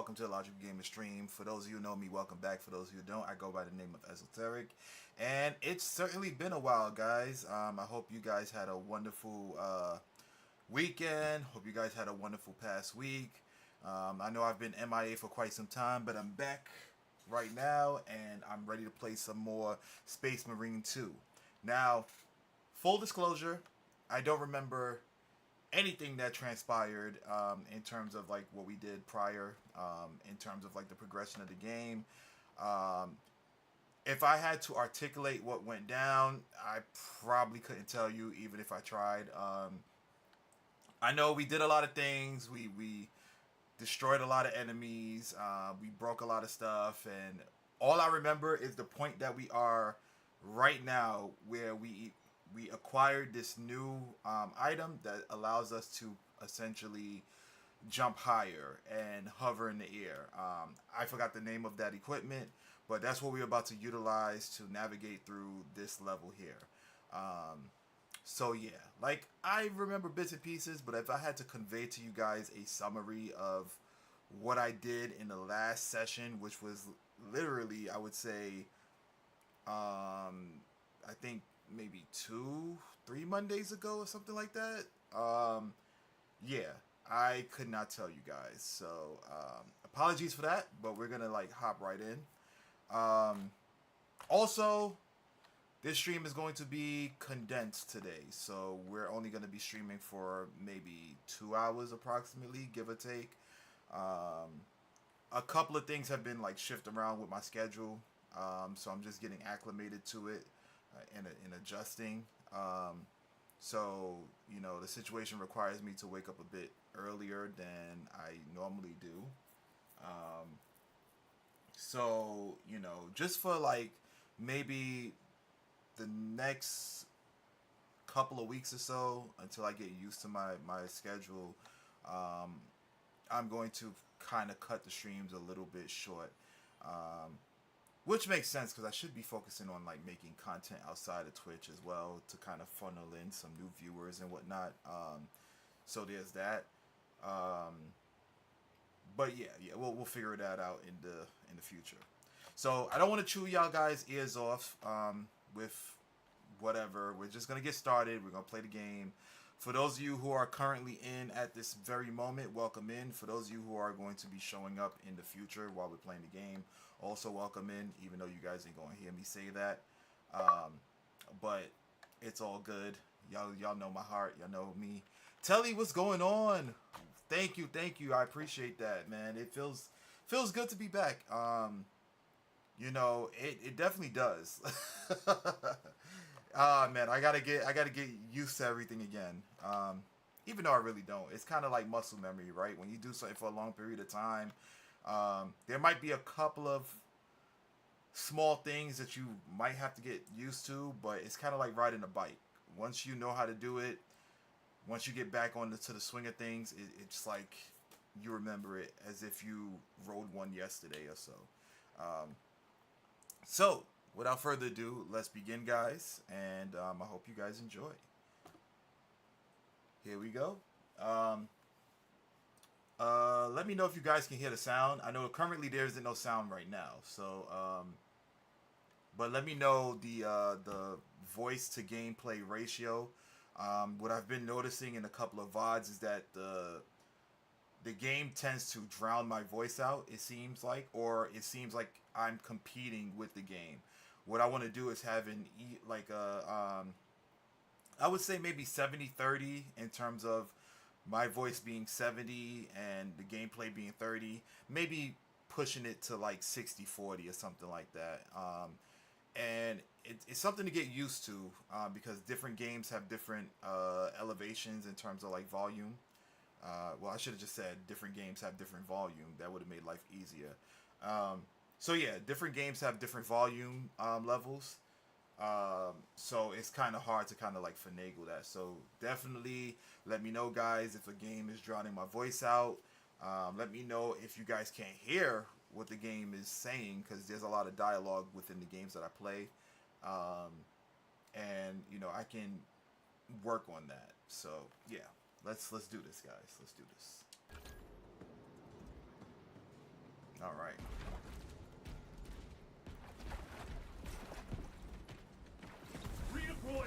welcome to the Logical Gamer stream. For those of you who know me, welcome back. For those of you who don't, I go by the name of Esoteric. And it's certainly been a while, guys. I hope you guys had a wonderful weekend. Hope you guys had a wonderful past week. I know I've been MIA for quite some time, but I'm back right now, and I'm ready to play some more Space Marine 2. Now, full disclosure, I don't remember anything that transpired in terms of like what we did prior, in terms of like the progression of the game. Um, if I had to articulate what went down, I probably couldn't tell you, even if I tried. I know we did a lot of things. We destroyed a lot of enemies. We broke a lot of stuff, and all I remember is the point that we are right now, where we acquired this new item that allows us to essentially jump higher and hover in the air. I forgot the name of that equipment, but that's what we're about to utilize to navigate through this level here. So yeah, like I remember bits and pieces, but if I had to convey to you guys a summary of what I did in the last session, which was literally, I would say, I think maybe 2, 3 Mondays ago or something like that. Yeah, I could not tell you guys. So apologies for that, but we're gonna like hop right in. Also, this stream is going to be condensed today, so we're only going to be streaming for maybe 2 hours approximately, give or take. A couple of things have been like shift around with my schedule, so I'm just getting acclimated to it and adjusting. So the situation requires me to wake up a bit earlier than I normally do. Um, so just for like maybe the next couple of weeks or so, until I get used to my schedule, um, I'm going to kind of cut the streams a little bit short, which makes sense because I should be focusing on like making content outside of Twitch as well to kind of funnel in some new viewers and whatnot. So there's that. But yeah, we'll figure that out in the future. So I don't want to chew y'all guys' ears off with whatever. We're just gonna get started. We're gonna play the game. For those of you who are currently in at this very moment, welcome in. For those of you who are going to be showing up in the future while we're playing the game, also welcome in, even though you guys ain't gonna hear me say that. But it's all good. Y'all know my heart. Y'all know me. Telly, what's going on? Thank you. I appreciate that, man. It feels good to be back. It definitely does. Ah, man, I gotta get used to everything again. Even though I really don't. It's kind of like muscle memory, right? When you do something for a long period of time, there might be a couple of small things that you might have to get used to, but it's kind of like riding a bike. Once you know how to do it, once you get back to the swing of things, it's like you remember it as if you rode one yesterday or so. So, without further ado, let's begin, guys, and I hope you guys enjoy. Here we go. Let me know if you guys can hear the sound. I know currently there isn't no sound right now, so but let me know the voice to gameplay ratio. What I've been noticing in a couple of VODs is that the game tends to drown my voice out, it seems like, or it seems like I'm competing with the game. What I want to do is have I would say maybe 70-30 in terms of my voice being 70 and the gameplay being 30, maybe pushing it to like 60-40 or something like that. And it's something to get used to, because different games have different elevations in terms of like volume. Well, I should have just said different games have different volume. That would have made life easier. So yeah, different games have different volume levels. So it's kind of hard to kind of like finagle that. So definitely let me know, guys, if a game is drowning my voice out. Let me know if you guys can't hear what the game is saying, because there's a lot of dialogue within the games that I play. And I can work on that. So yeah, let's do this, guys. Let's do this. All right. Redeploying.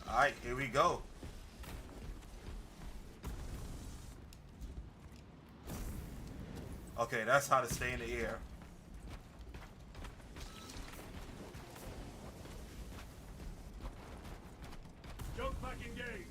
All right, here we go. Okay, that's how to stay in the air. Jump back engaged.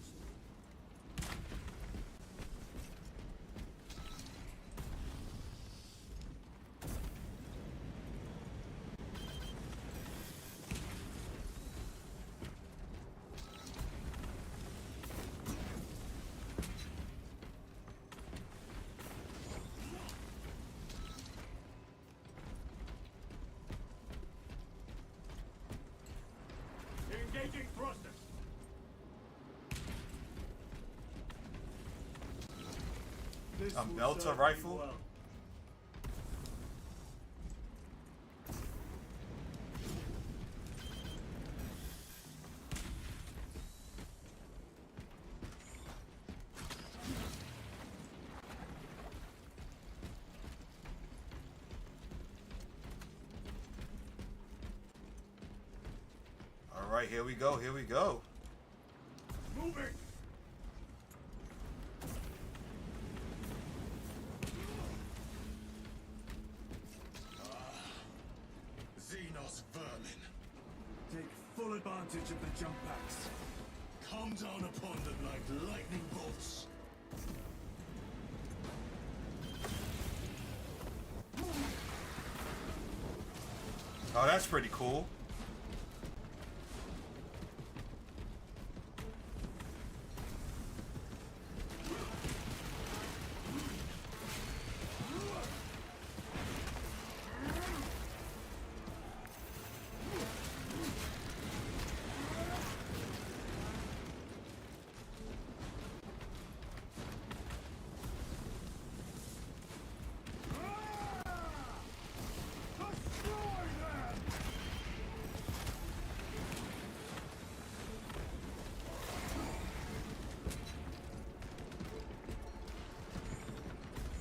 Engaging thrusters. This A will Melta serve me rifle? well. All right, here we go. Here we go. Moving. Xenos vermin, Take full advantage of the jump packs. come down upon them like lightning bolts. Oh, that's pretty cool. Destroy them!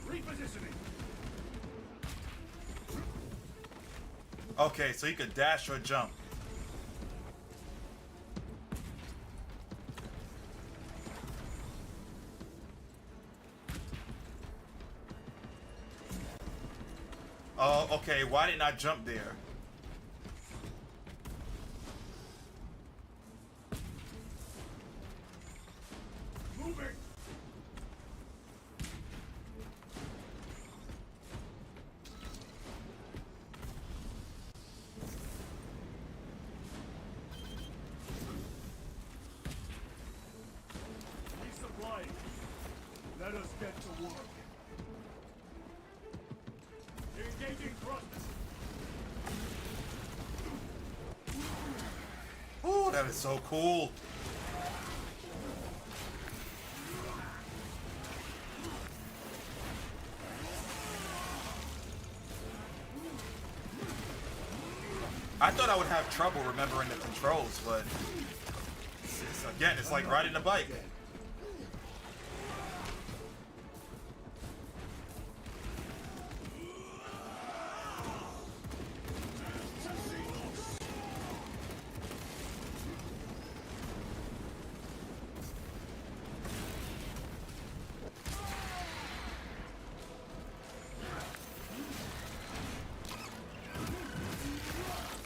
Repositioning. Okay, so you could dash or jump. Oh, okay. Why didn't I jump there? Moving. Resupplying. Let us get to work. Engaging thrusters. Ooh, that is so cool. I thought I would have trouble remembering the controls, but again, it's like riding a bike.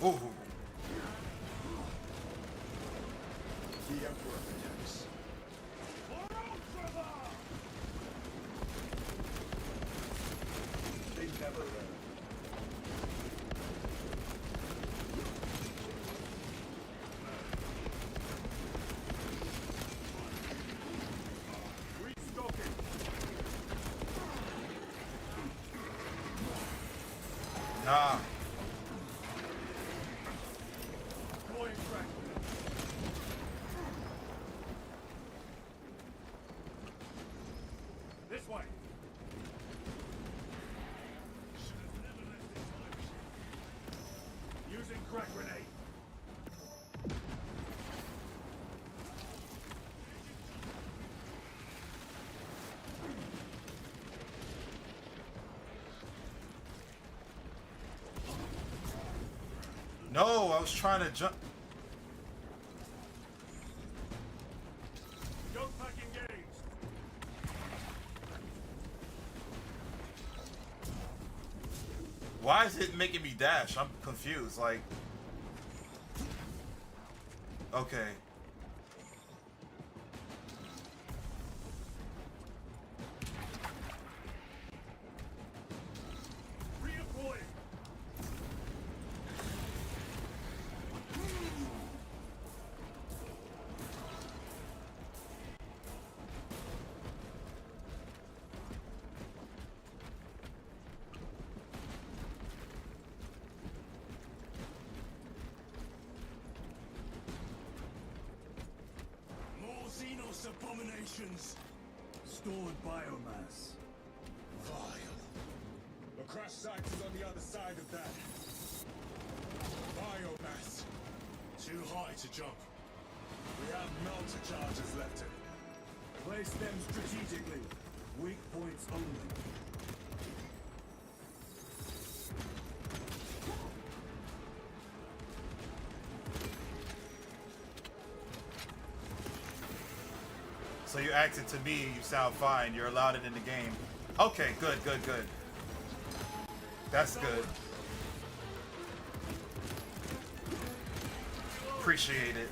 Ooh. The Emperor attacks. They never end. Restocking. Nah. Deploying track. This way. Using crack grenade. No, I was trying to jump. Jump pack engaged. Why is it making me dash? I'm confused. Like, okay. Redeploying. More Xenos abominations. Stored biomass. Vile. The crash site is on the other side of that. Biomass. Too high to jump. We have melter charges left in. Place them strategically. Weak points only. So you acted to me, you sound fine, you're allowed it in the game. Okay, good, good, good. That's good. Appreciate it.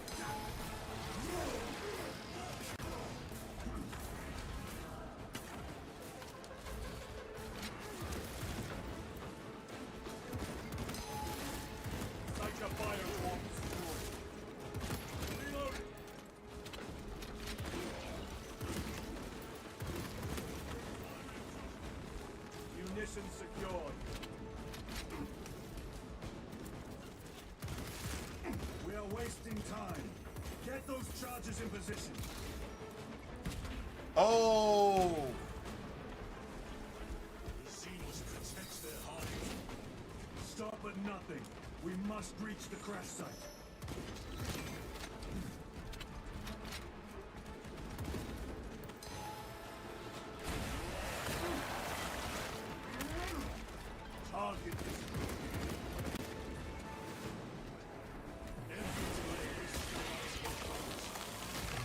Psycho bioswarm destroyed. Reloading. Munitions secured. We are wasting time. Get those charges in position. Oh! The Xenos protects their hive. Stop at nothing. We must reach the crash site. Target destroyed.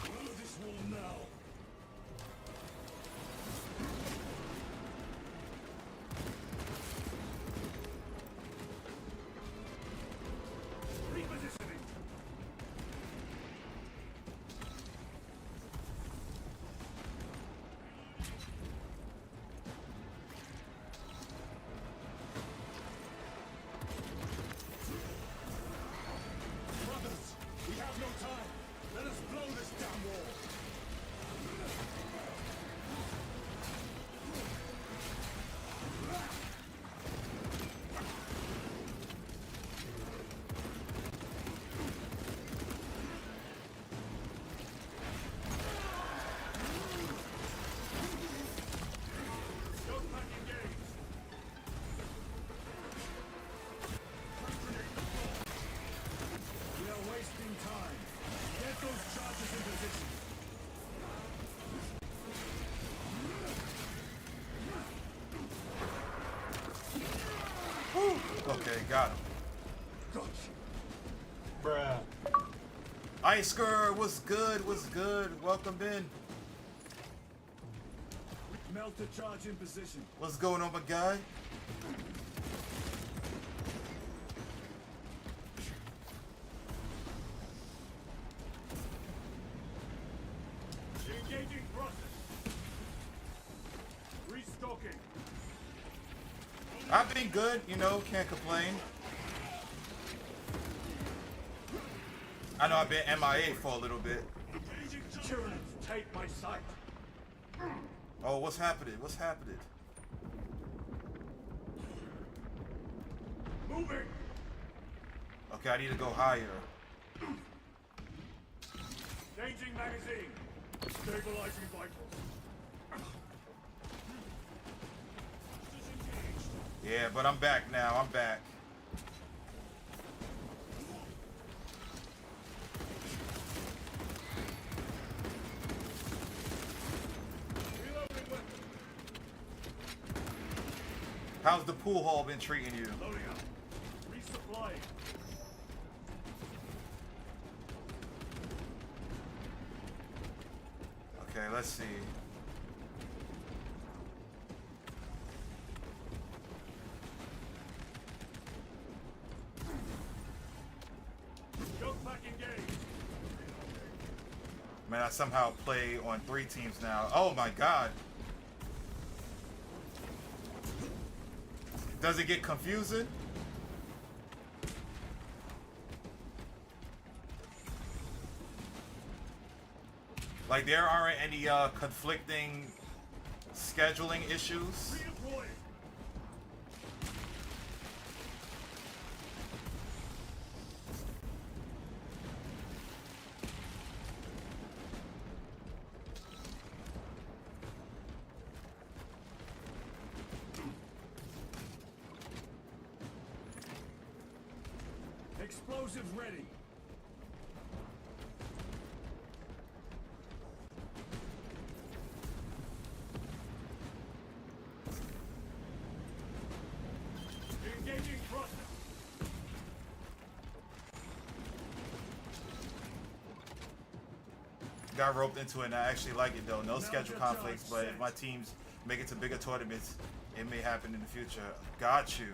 Blow this wall now. Repositioning. Brothers, we have no time. Let us blow this damn wall. Jump pack engaged. We are wasting time. Get those charges in position. Okay, got him. Gotcha. Bruh. Iceker, what's good? What's good? Welcome in. Melter charge in position. What's going on, my guy? Engaging process. Restocking. I've been good, you know, can't complain. I know I've been MIA for a little bit. Tyranids, take my sight. Oh, what's happening? What's happening? Moving. Okay, I need to go higher. Changing magazine. Stabilizing vitals. Yeah, but I'm back now. I'm back. Reloading weapon. How's the pool hall been treating you? Loading up. Resupplying. Okay, let's see. Yoke pack engaged. Man, I somehow play on 3 teams now. Oh my god. Does it get confusing? Like there aren't any conflicting scheduling issues? Redeploy. Explosives ready. Engaging thruster. Got roped into it and I actually like it though. No schedule your conflicts, charge but if set. my teams make it to bigger tournaments, it may happen in the future. Got you.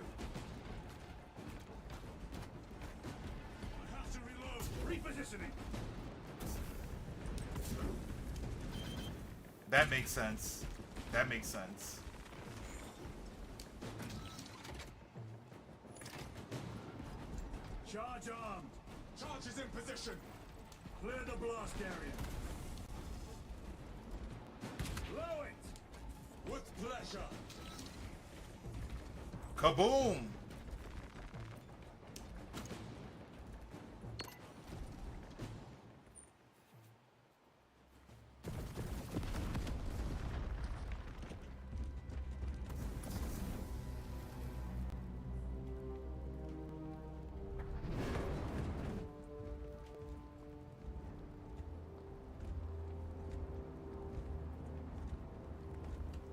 I have to reload. Repositioning. That makes sense. That makes sense. Charge armed. Charge is in position. Clear the blast area. Blow it. With pleasure. Kaboom!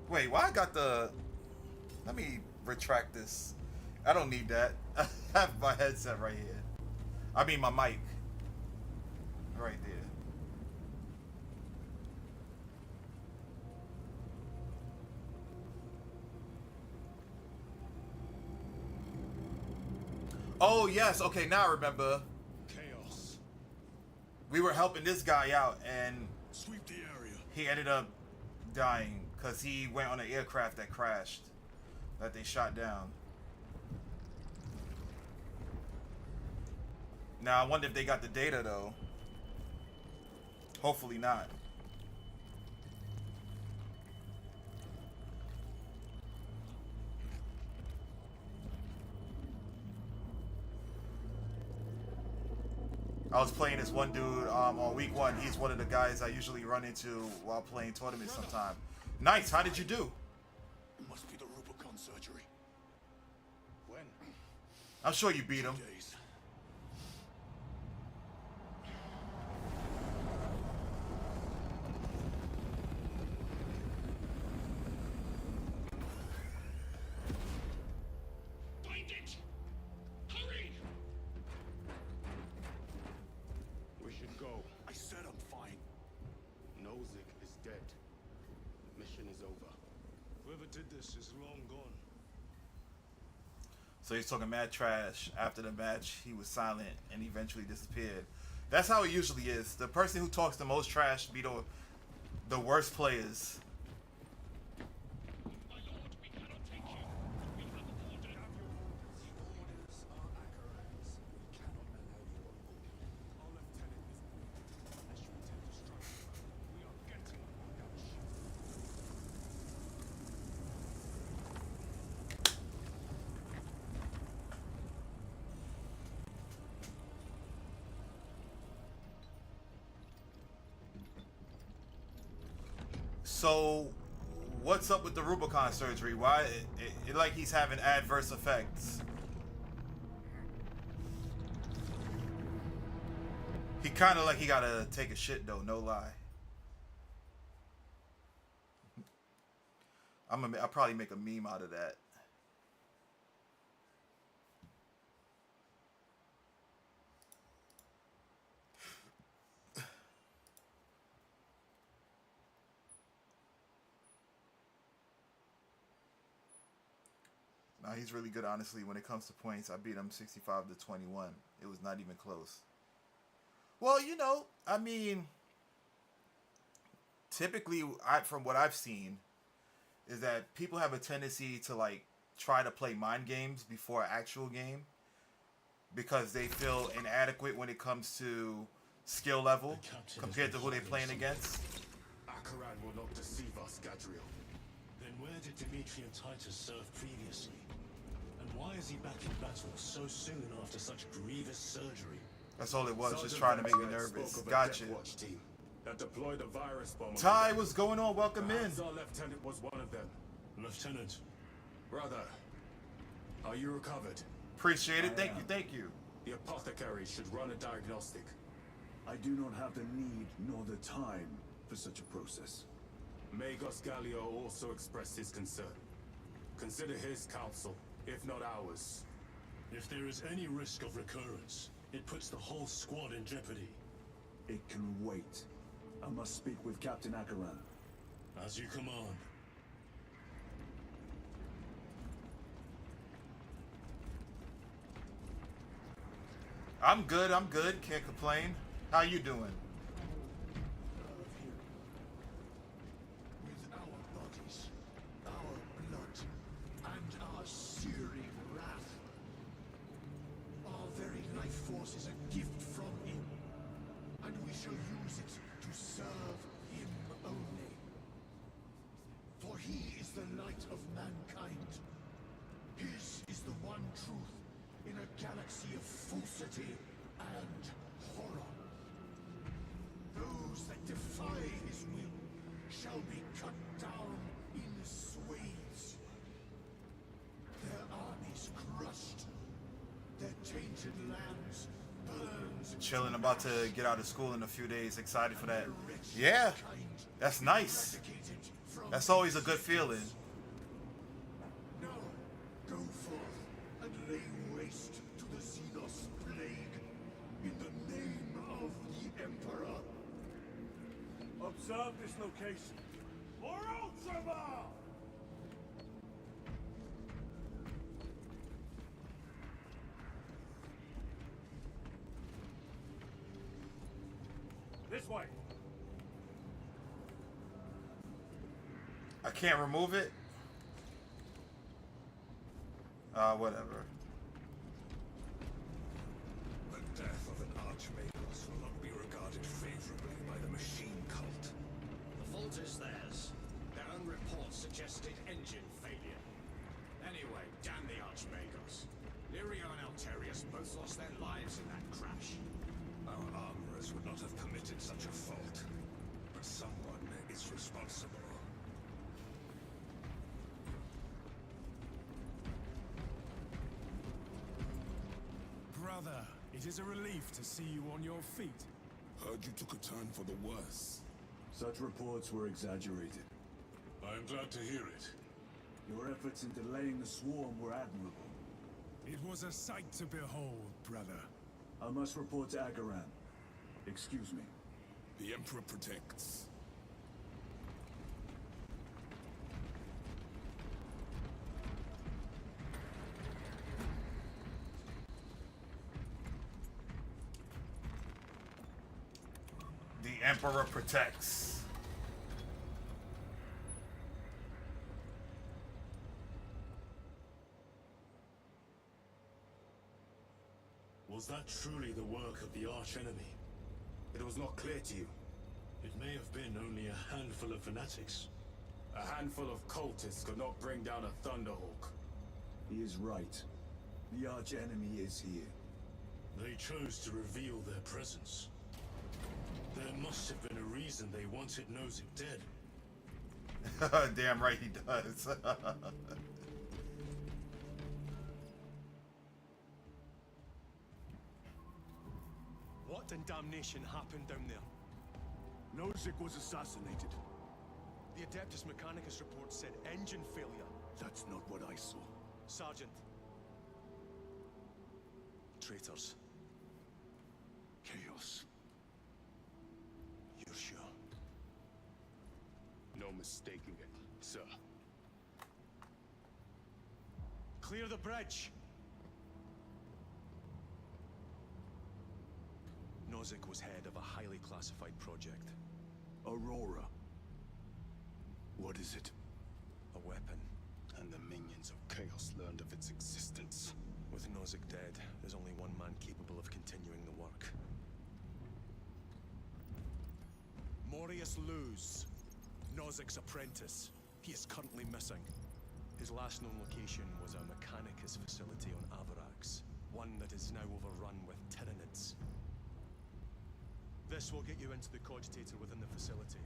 Wait, why I got the... Let me retract this. I don't need that. I have my headset right here. I mean my mic. Right there. Oh, yes. Okay, now I remember. Chaos. We were helping this guy out, and Sweep the area. he ended up dying because he went on an aircraft that crashed, that they shot down. Now, I wonder if they got the data, though. Hopefully not. I was playing this one dude on week 1. He's one of the guys I usually run into while playing tournaments sometime. Nice. How did you do? It must be the Rubicon surgery. When? I'm sure you beat him. Days. Find it! Hurry! We should go. I said I'm fine. Nozick is dead. Mission is over. Whoever did this is long gone. So he's talking mad trash. After the match, he was silent and eventually disappeared. That's how it usually is. The person who talks the most trash be the worst players. My lord, we cannot take you. We have ordered. Orders are Akaran's. We cannot allow you on board. Our lieutenant is unless you intend to strike. We are getting on that ship. So, what's up with the Rubicon surgery? Why it like he's having adverse effects? He kind of like he gotta take a shit though, no lie. I'll probably make a meme out of that. He's really good, honestly. When it comes to points, I beat him 65-21. It was not even close. Well, you know, I mean, typically, from what I've seen, is that people have a tendency to like try to play mind games before an actual game because they feel inadequate when it comes to skill level compared to who they're playing against. Acheran will not deceive us, Gadriel. Then where did Dimitri and Titus serve previously? And why is he back in battle so soon after such grievous surgery? That's all it was, just Sergeant trying to make me Van Zant nervous. spoke of a Gotcha. Death Watch team that deployed a virus bomb. on Ty, the what's going on? Welcome in. Perhaps our lieutenant was one of them. Lieutenant, Brother, are you recovered? Appreciate it. I Thank am. you. Thank you. The apothecary should run a diagnostic. I do not have the need nor the time for such a process. Magos Gallio also expressed his concern. Consider his counsel, if not ours. if there is any risk of recurrence, it puts the whole squad in jeopardy. It can wait. I must speak with Captain Acheran. As you command. I'm good. I'm good. Can't complain. How you doing? With our bodies, our blood, and our searing wrath. Our very life force is a gift from him, and we shall use it to serve him only. For he is the light of mankind. His is the one truth in a galaxy of falsity and horror. Those that defy his will shall be cut down in swathes. Their armies crushed. Their tainted lands burned. Chilling. About to get out of school in a few days. Excited for that. Yeah, that's nice. That's always a good feeling. Now, go forth and lay waste to the Xenos plague in the name of the Emperor. Observe this location. For Ultramar! This way. I can't remove it. Whatever. The death of an Archmagos will not be regarded favorably by the machine cult. The fault is theirs. Their own report suggested engine failure. Anyway, damn the Archmagos. Lirio and Alterius both lost their lives in that crash. Our armorers would not have committed such a fault. But someone is responsible. Brother, it is a relief to see you on your feet. Heard you took a turn for the worse. Such reports were exaggerated. I am glad to hear it. Your efforts in delaying the swarm were admirable. It was a sight to behold, brother. I must report to Acheran. Excuse me. The Emperor protects. The Emperor protects. Was that truly the work of the archenemy? It was not clear to you. It may have been only a handful of fanatics. A handful of cultists could not bring down a Thunderhawk. He is right. The arch-enemy is here. They chose to reveal their presence. There must have been a reason they wanted Nozick dead. Damn right he does. What in damnation happened down there? Nozick was assassinated. The Adeptus Mechanicus report said engine failure. That's not what I saw. Sergeant. Traitors. Chaos. You're sure? No mistaking it, sir. Clear the bridge! Nozick was head of a highly classified project. Aurora. What is it? A weapon. And the minions of Chaos learned of its existence. With Nozick dead, there's only one man capable of continuing the work. Morius Luz, Nozick's apprentice. He is currently missing. His last known location was a Mechanicus facility on Avarax, one that is now overrun with Tyranids. This will get you into the cogitator within the facility.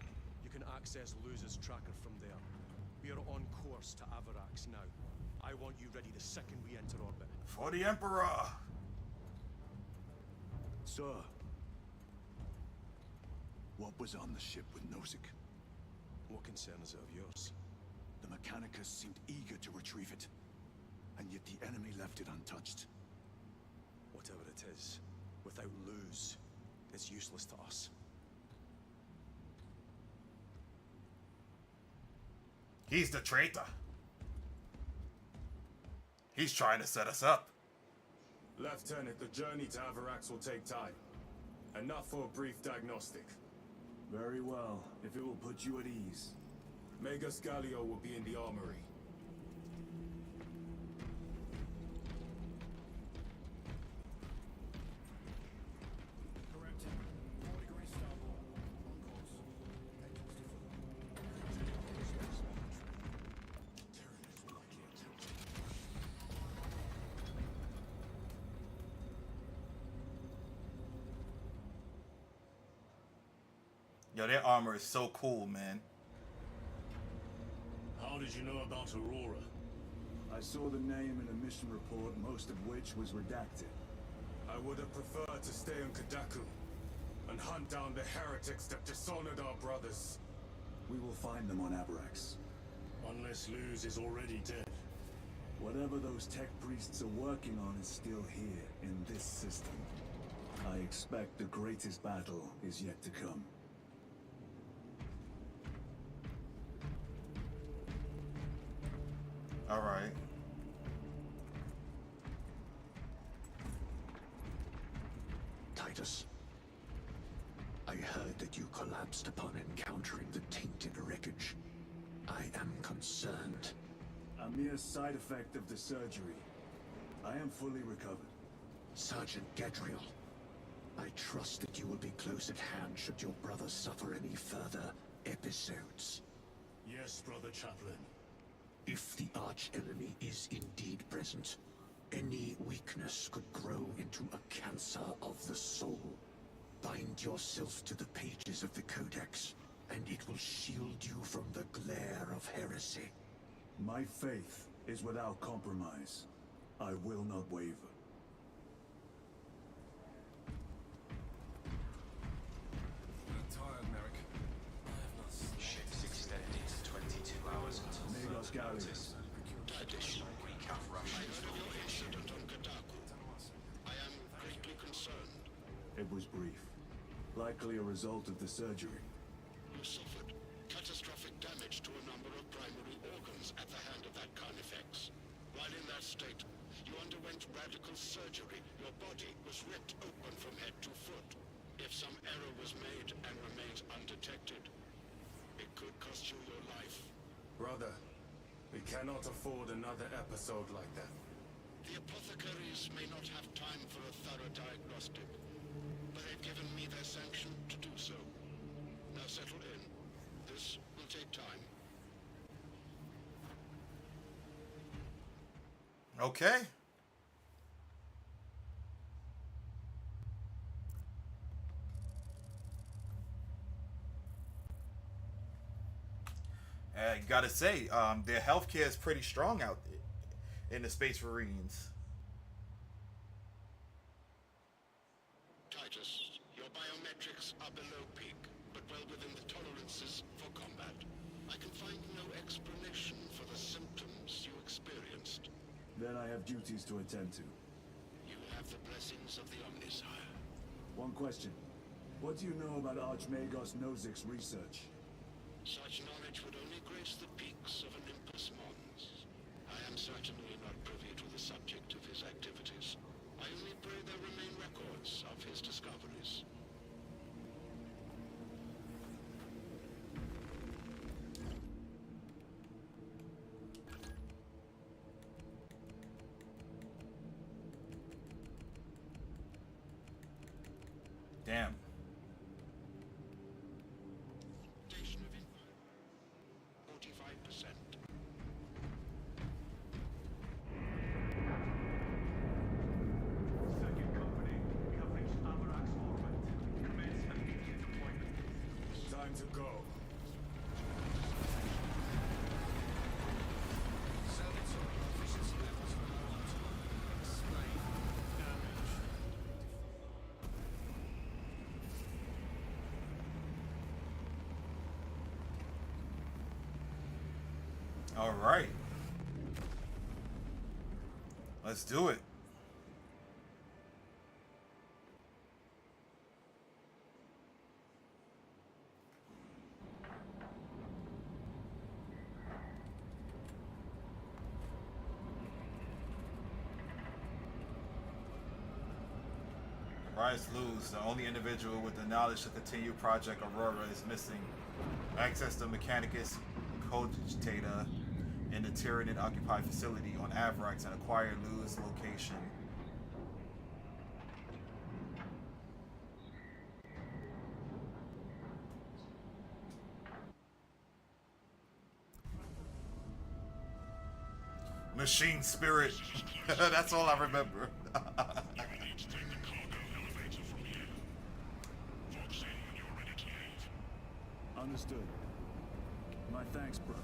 You can access Luz's tracker from there. We are on course to Avarax now. I want you ready the second we enter orbit. For the Emperor! Sir. What was on the ship with Nozick? What concern is it of yours? The Mechanicus seemed eager to retrieve it, and yet the enemy left it untouched. Whatever it is, without Luz, it's useless to us. He's the traitor. He's trying to set us up. Lieutenant, the journey to Avarax will take time. Enough for a brief diagnostic. Very well, if it will put you at ease. Magus Galio will be in the armory. Correct. 4 degrees starboard. On course. Yo, their armor is so cool, man. How did you know about Aurora? I saw the name in a mission report, most of which was redacted. I would have preferred to stay on Kadaku and hunt down the heretics that dishonored our brothers. We will find them on Avarax. Unless Luz is already dead. Whatever those tech priests are working on is still here, in this system. I expect the greatest battle is yet to come. All right. Titus, I heard that you collapsed upon encountering the tainted wreckage. I am concerned. A mere side effect of the surgery. I am fully recovered. Sergeant Gadriel, I trust that you will be close at hand should your brother suffer any further episodes. Yes, Brother Chaplain. If the arch-enemy is indeed present, any weakness could grow into a cancer of the soul. Bind yourself to the pages of the Codex, and it will shield you from the glare of heresy. My faith is without compromise. I will not waver. I'm tired, Merrick. I have not slept. Ships extended to 22 hours until Magos further Gallius. notice. Additional recap Russians will be issued. on Kadaku. I am greatly concerned. It was brief. Likely a result of the surgery. You suffered catastrophic damage to a number of primary organs at the hand of that Carnifex. While in that state, you underwent radical surgery. Your body was ripped open from head to foot. If some error was made and remains undetected, it could cost you your life. Brother, we cannot afford another episode like that. The apothecaries may not have time for a thorough diagnostic, but they've given me their sanction to do so. Now settle in. This will take time. Okay. I gotta say, their healthcare is pretty strong out there in the Space Marines. Titus, your biometrics are below peak, but well within the tolerances for combat. I can find no explanation for the symptoms you experienced. Then I have duties to attend to. You have the blessings of the Omnisire. One question. What do you know about Archmagos Nozick's research? Such knowledge would only grace the peaks of Olympus Mons. I am certainly not privy to Damn. Station of input. 45%. Second company, coverage Avarax orbit. Commence immediate deployment. Time to go. Servitor efficiency levels are not. Explain. Damage. All right. Let's do it. Rise Luz, the only individual with the knowledge to continue Project Aurora, is missing. Access to Mechanicus Cogitator in the Tyranid occupied facility on Avarax and acquire Luz's location. Machine Spirit. That's all I remember. Understood. My thanks, brother.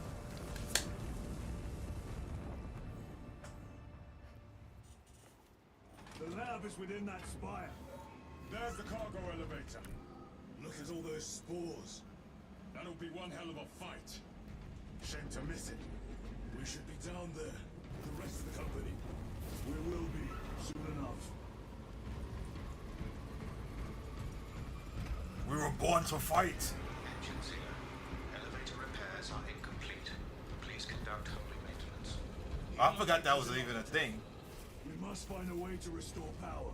The lab is within that spire. There's the cargo elevator. Look at all those spores. That'll be one hell of a fight. Shame to miss it. We should be down there with the rest of the company. We will be soon enough. We were born to fight. Engine 0. Elevator repairs are incomplete. Please conduct holy maintenance. I forgot that was even a thing. We must find a way to restore power.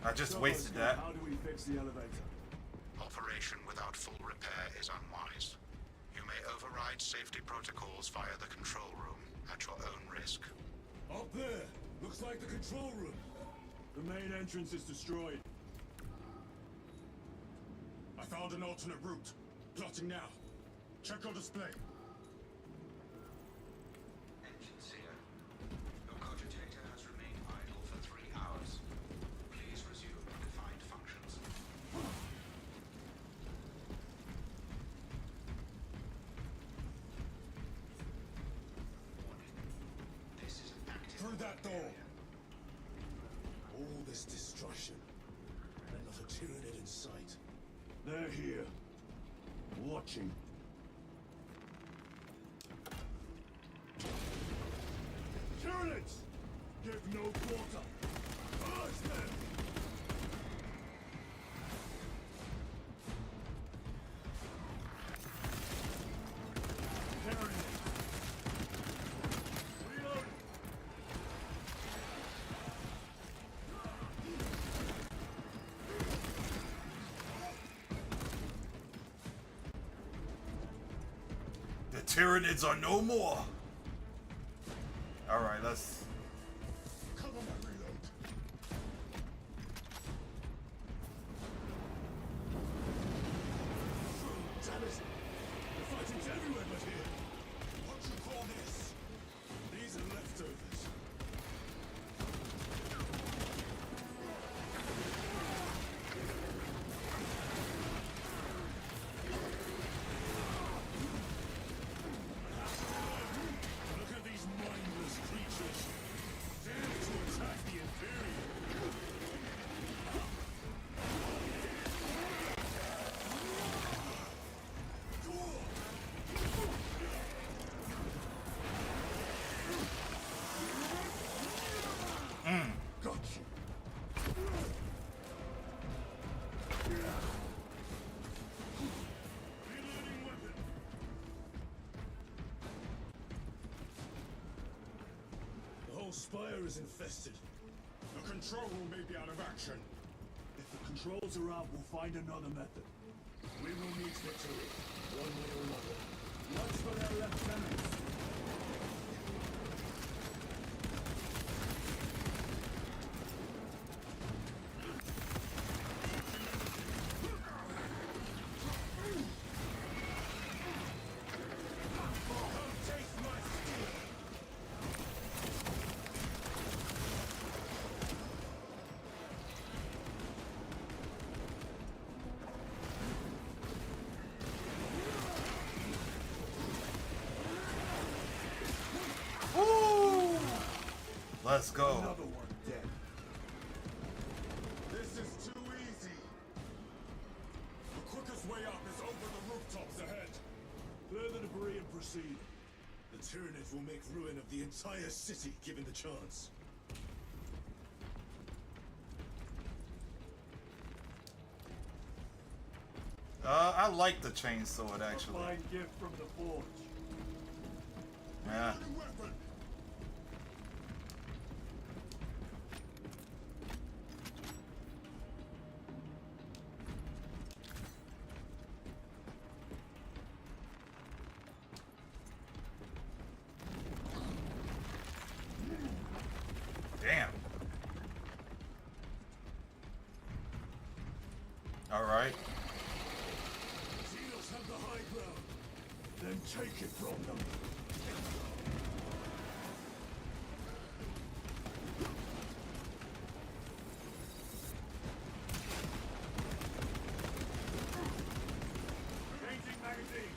I just So, wasted that. How do we fix the elevator? Operation without full repair is unwise. You may override safety protocols via the control room at your own risk. Up there! Looks like the control room. The main entrance is destroyed. I found an alternate route. Plotting now. Check your display. Engine 0. Your cogitator has remained idle for 3 hours. Please resume defined functions. Warning. This is an active Through that door. All this destruction, and not a Tyranid in sight. They're here. Watching. Tyranids! Give no quarter. Urge them! Tyranids! Reload! The Tyranids are no more. All right, let's. Cover my reload. Damn it! The fighting's everywhere but here. What do you call this? These are leftovers. Look at these mindless creatures. Dare to attack the Imperium. Got you. Reloading weapon. The whole spire is infested. The control room may be out of action. If the controls are out, we'll find another method. We will meet victory, one way or another. What's for their lieutenants? Let's go. Another one dead. This is too easy. The quickest way up is over the rooftops ahead. Clear the debris and proceed. The Tyranids will make ruin of the entire city given the chance. I like the chain sword actually. A fine gift from the forge. Yeah. Weapon. Damn. All right. Xenos have the high ground. Then take it from them. Changing magazine.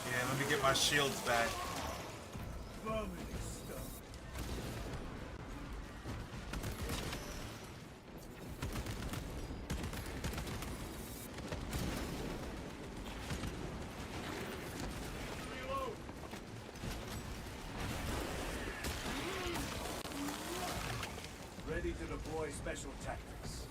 Yeah, let me get my shields back. Vermin stuff. Reload. Ready to deploy special tactics.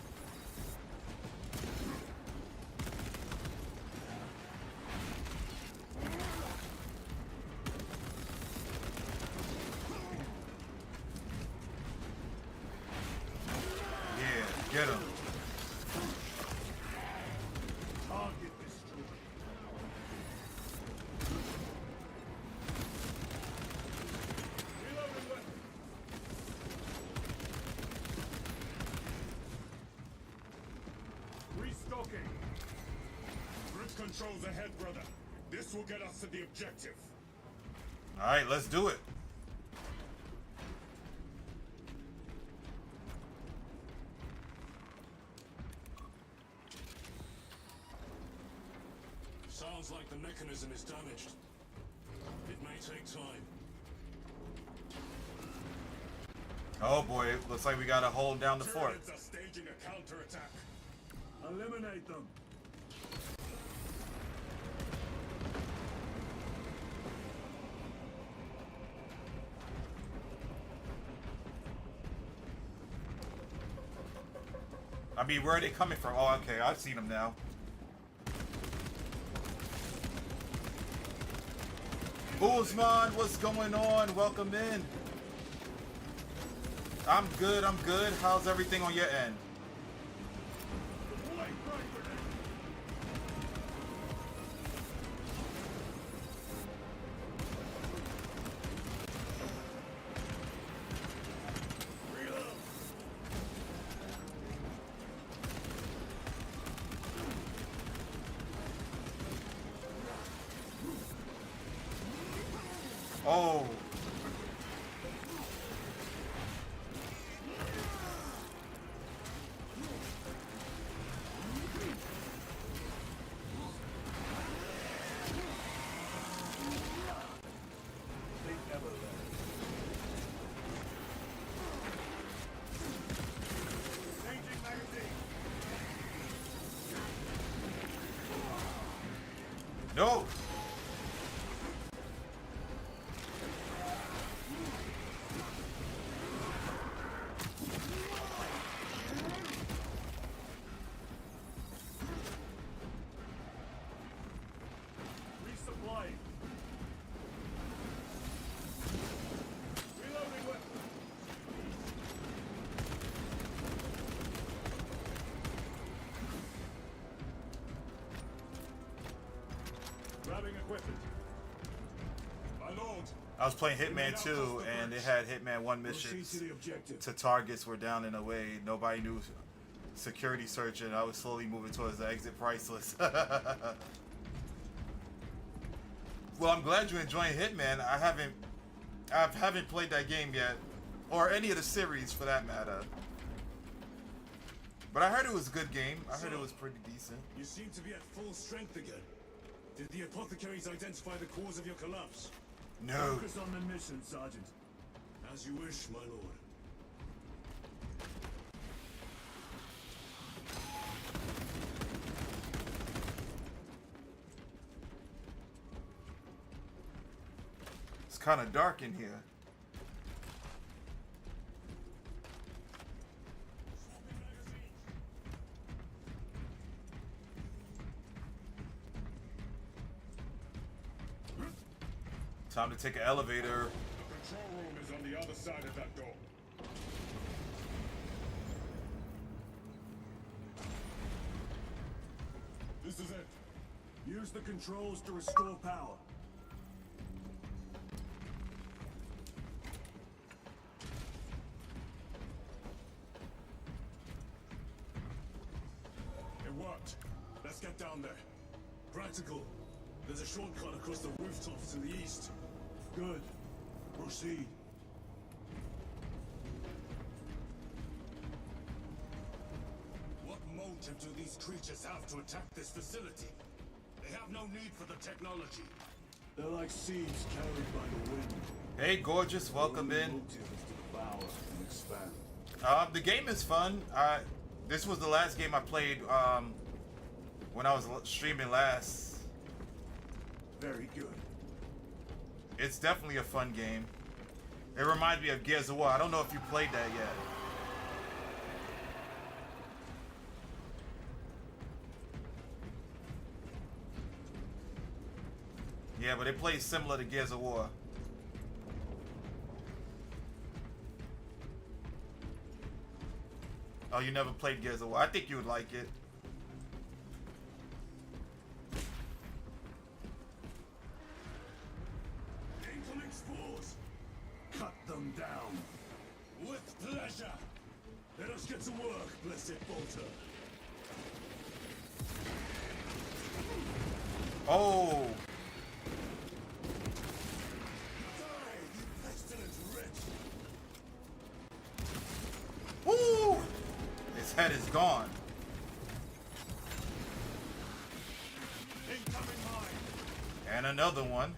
Yeah, get him. Target destroyed. Reloading weapon. Restocking. Grid controls ahead, brother. This will get us to the objective. All right, let's do it. Sounds like the mechanism is damaged. It may take time. Oh boy, it looks like we gotta hold down the fort. Tyranids are staging a counterattack. Eliminate them. I mean, where are they coming from? Oh, okay, I've seen them now. Uzman, what's going on? Welcome in. I'm good, I'm good. How's everything on your end? Oh. They never learn. Changing magazine. No. Resupplying. Reloading weapon. Grabbing equipment. My lord, I was playing Hitman 2 and it had Hitman 1 Proceed missions to the objective. to targets were down and away. Nobody knew security search and I was slowly moving towards the exit priceless. Well, I'm glad you're enjoying Hitman. I haven't played that game yet, or any of the series for that matter. But I heard it was a good game. I heard it was pretty decent. You seem to be at full strength again. Did the apothecaries identify the cause of your collapse? No. Focus on the mission, Sergeant. As you wish, my lord. It's kind of dark in here. Time to take an elevator. The control room is on the other side of that door. This is it. Use the controls to restore power. It worked. Let's get down there. Practical. There's a shortcut across the rooftops to the east. Good. Proceed. What motive do these creatures have to attack this facility? They have no need for the technology. They're like seeds carried by the wind. Hey, gorgeous, welcome in. Motive is to devour and expand. The game is fun. This was the last game I played when I was streaming last. Very good. It's definitely a fun game. It reminds me of Gears of War. I don't know if you played that yet. Yeah, but it plays similar to Gears of War. Oh, you never played Gears of War? I think you would like it. Incoming spores! Cut them down. With pleasure. Let us get to work, blessed bolter. Oh! Die, you pestilent wretch! Woo! His head is gone. Incoming mine! And another one.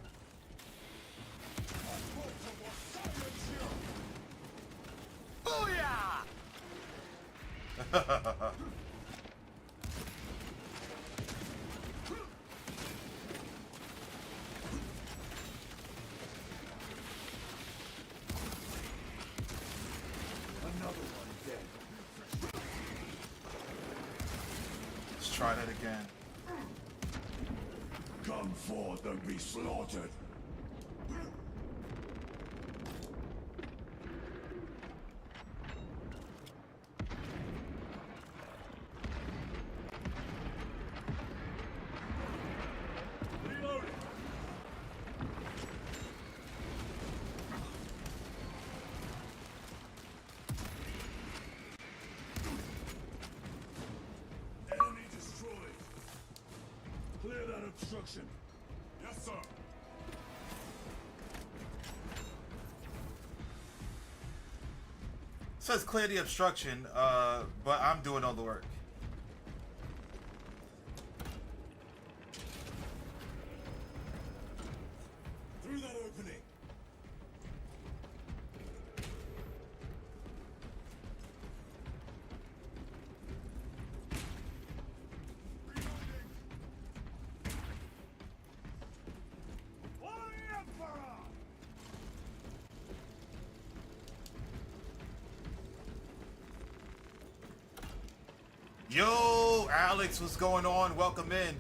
Booyah! Another one dead. Let's try that again. Come forth and be slaughtered. Reloading. Enemy destroyed. Clear that obstruction. Yes, sir. Says clear the obstruction, but I'm doing all the work. Through that opening. Yo, Alex, what's going on? Welcome in.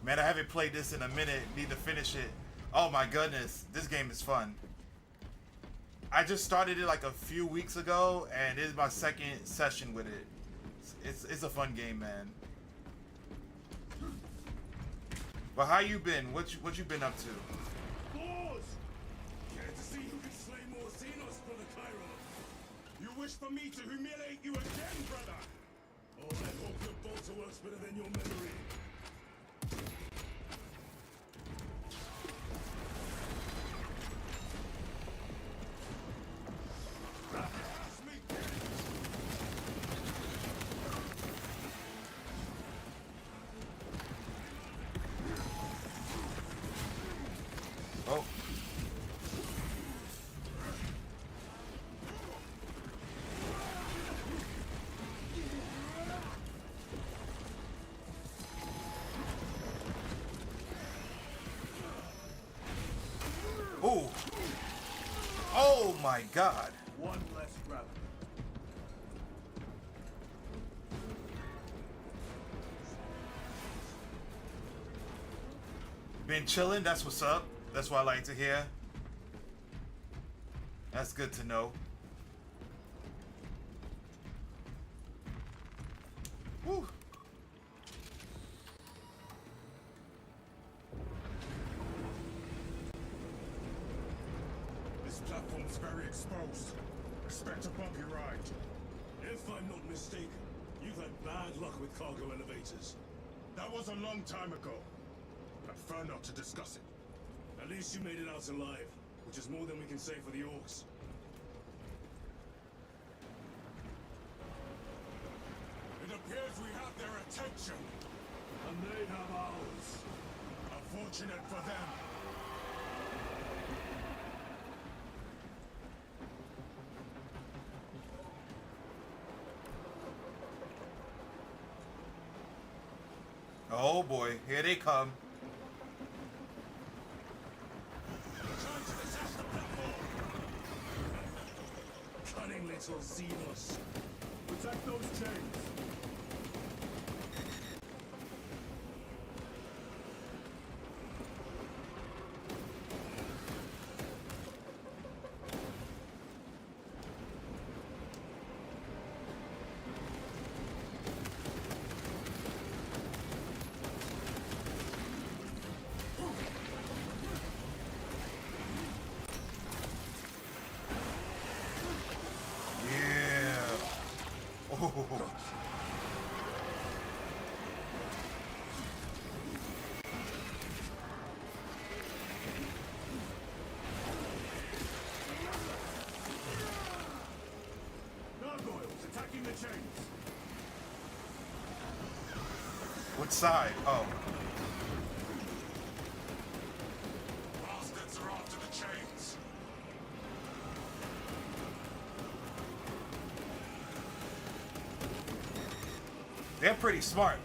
Man, I haven't played this in a minute. Need to finish it. Oh my goodness, this game is fun. I just started it like a few weeks ago, and this is my second session with it. It's a fun game, man. But how you been? What you been up to? Pause! Care to see who can slay more Xenos, Brother Cairo? You wish for me to humiliate you again, brother? Oh, I hope your bolter works better than your memory. my God. One less brother. Been chilling, that's what's up. That's what I like to hear. That's good to know. Woo. This platform's very exposed. Expect a bumpy ride. If I'm not mistaken, you've had bad luck with cargo elevators. That was a long time ago. I prefer not to discuss it. At least you made it out alive, which is more than we can say for the orcs. It appears we have their attention. And they have ours. Unfortunate for them. Oh boy, here they come. Cunning little Xenos. Protect those chains. Yeah. Oh. Gargoyles attacking the chains. What side? Oh. Bastards are after the chains. They're pretty smart.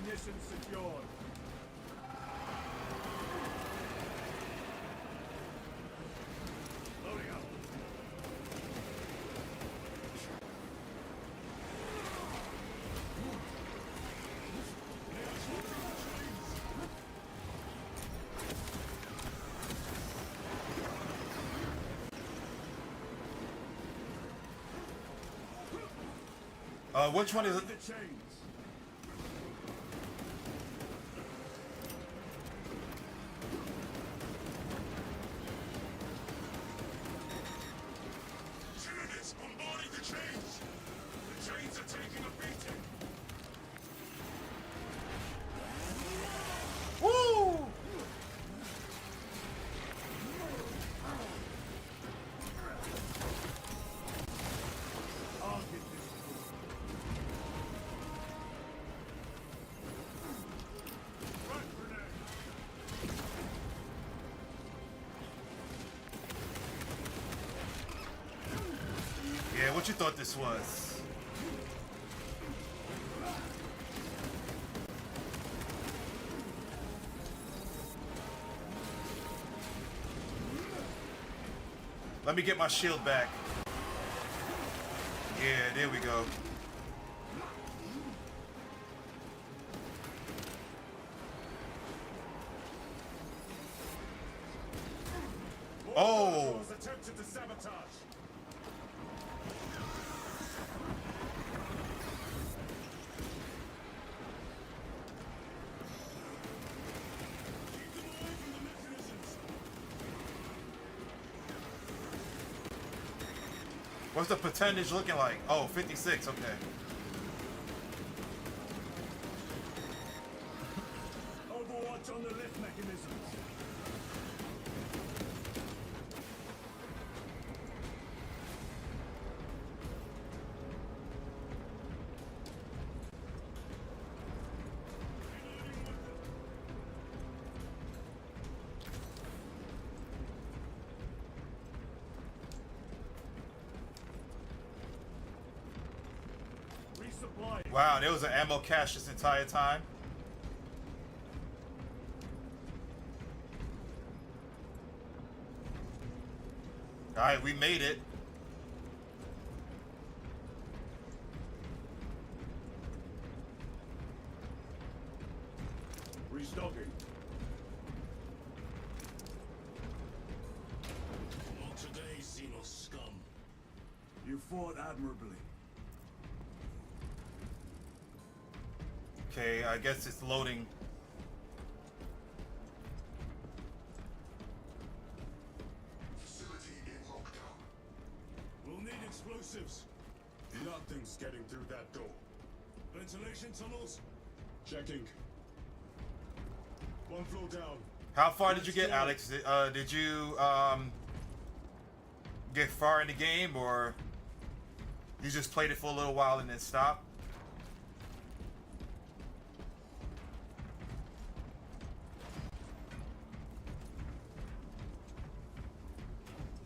Munitions secured. Loading up. Which one is it? The chains. Units bombarding the chains. The chains are taking a beating. Woo! I'll get this. Front grenade. Yeah, what you thought this was? Let me get my shield back. Yeah, there we go. Oh! Gargoyles attempted to sabotage. Keep them away from the mechanisms. What's the percentage looking like? Oh, 56, okay. Overwatch on the lift mechanisms. fire. Wow, there was an ammo cache this entire time. Alright, we made it. Restocking. Not today, Xenos scum. You fought admirably. Okay, I guess it's loading. Facility in lockdown. We'll need explosives. Nothing's getting through that door. Ventilation tunnels. Checking. One floor down. How far did you get, Alex? Did you get far in the game, or you just played it for a little while and then stopped?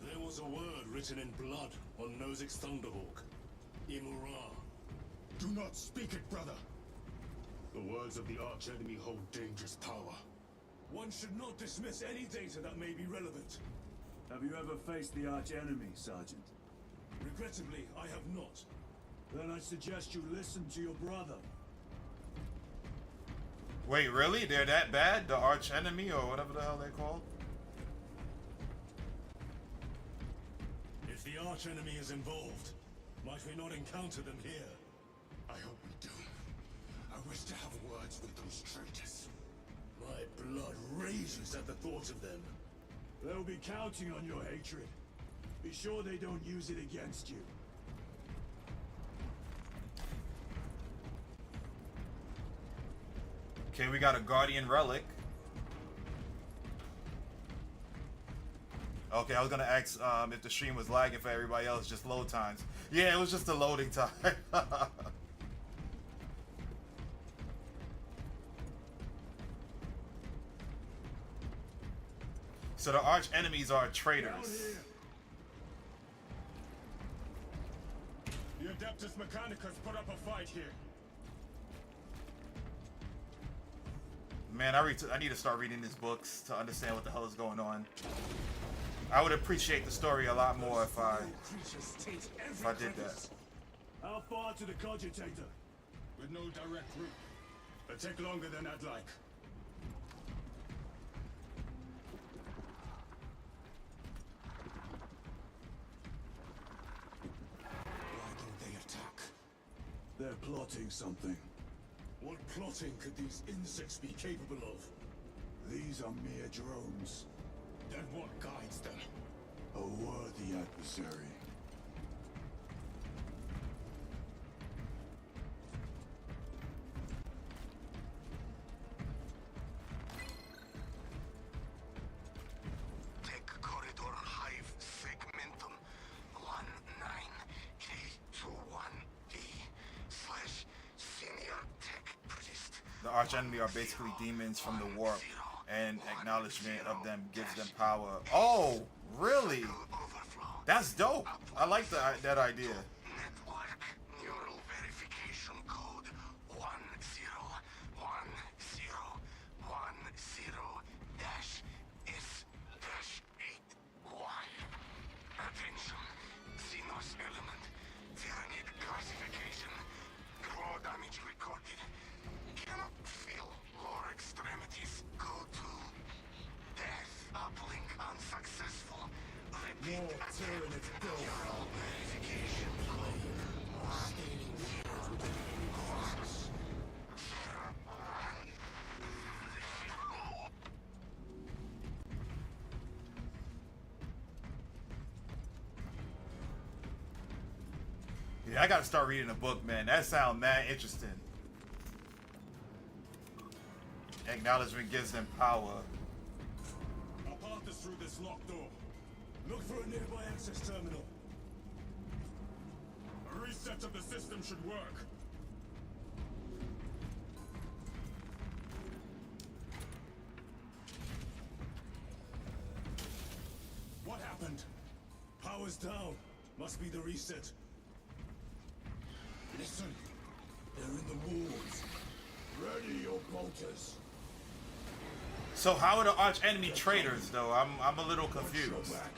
There was a word written in blood on Nozick's Thunderhawk. Imura. Do not speak it, brother. The words of the archenemy hold dangerous power. One should not dismiss any data that may be relevant. Have you ever faced the arch-enemy, Sergeant? Regrettably, I have not. Then I suggest you listen to your brother. Wait, really? They're that bad? The arch enemy, or whatever the hell they're called? If the archenemy is involved, might we not encounter them here? I hope we do. I wish to have words with those traitors. My blood rages at the thought of them. They'll be counting on your hatred. Be sure they don't use it against you. Okay, we got a Guardian Relic. Okay, I was gonna ask if the stream was lagging for everybody else, just load times. Yeah, it was just the loading time. So the arch enemies are traitors. The Adeptus Mechanicus put up a fight here. Man, I need to start reading these books to understand what the hell is going on. I would appreciate the story a lot more if I did that. How far to the cogitator? With no direct route. It'll take longer than I'd like. Why don't they attack? They're plotting something. What plotting could these insects be capable of? These are mere drones. Then what guides them? A worthy adversary. Tech corridor hive segmentum 19K21D/senior tech priest. The arch enemy are basically demons from the warp, and acknowledgement of them gives them power. Oh, really? That's dope. I like that idea. Network neural verification code 1010-S-8Y. Attention, Xenos element, Tyranid classification, claw damage recorded. Cannot feel lower extremities. Go to death. Uplink unsuccessful. Repeat attempt. Neural verification code 1. Yeah, I gotta start reading a book, man. That sounds mad interesting. Acknowledgement gives them power. Our path is through this locked door. Look for a nearby access terminal. A reset of the system should work. What happened? Power's down. Must be the reset. Listen. There the wards. Ready your bolters. So how are the arch enemy traitors though? I'm a little confused. Watch your back.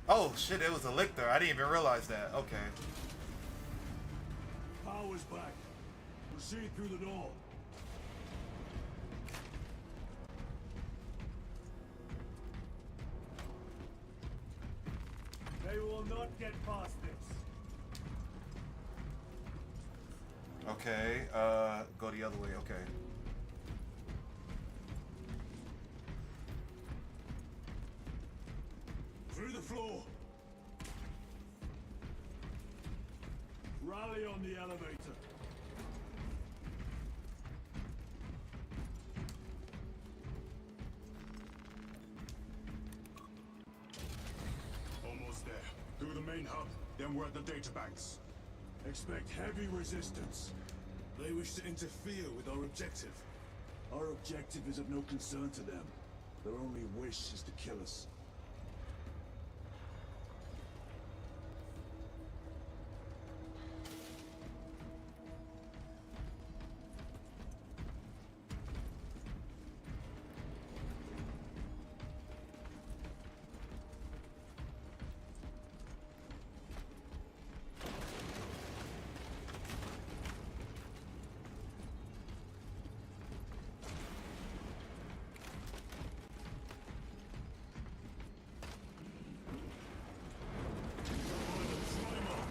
Oh shit, it was a Lictor. I didn't even realize that. Okay. Power's back. Proceed through the door. They will not get past this. Okay, go the other way, okay. Through the floor. Rally on the elevator. Almost there. Through the main hub, then we're at the data banks. Expect heavy resistance. They wish to interfere with our objective. Our objective is of no concern to them. Their only wish is to kill us.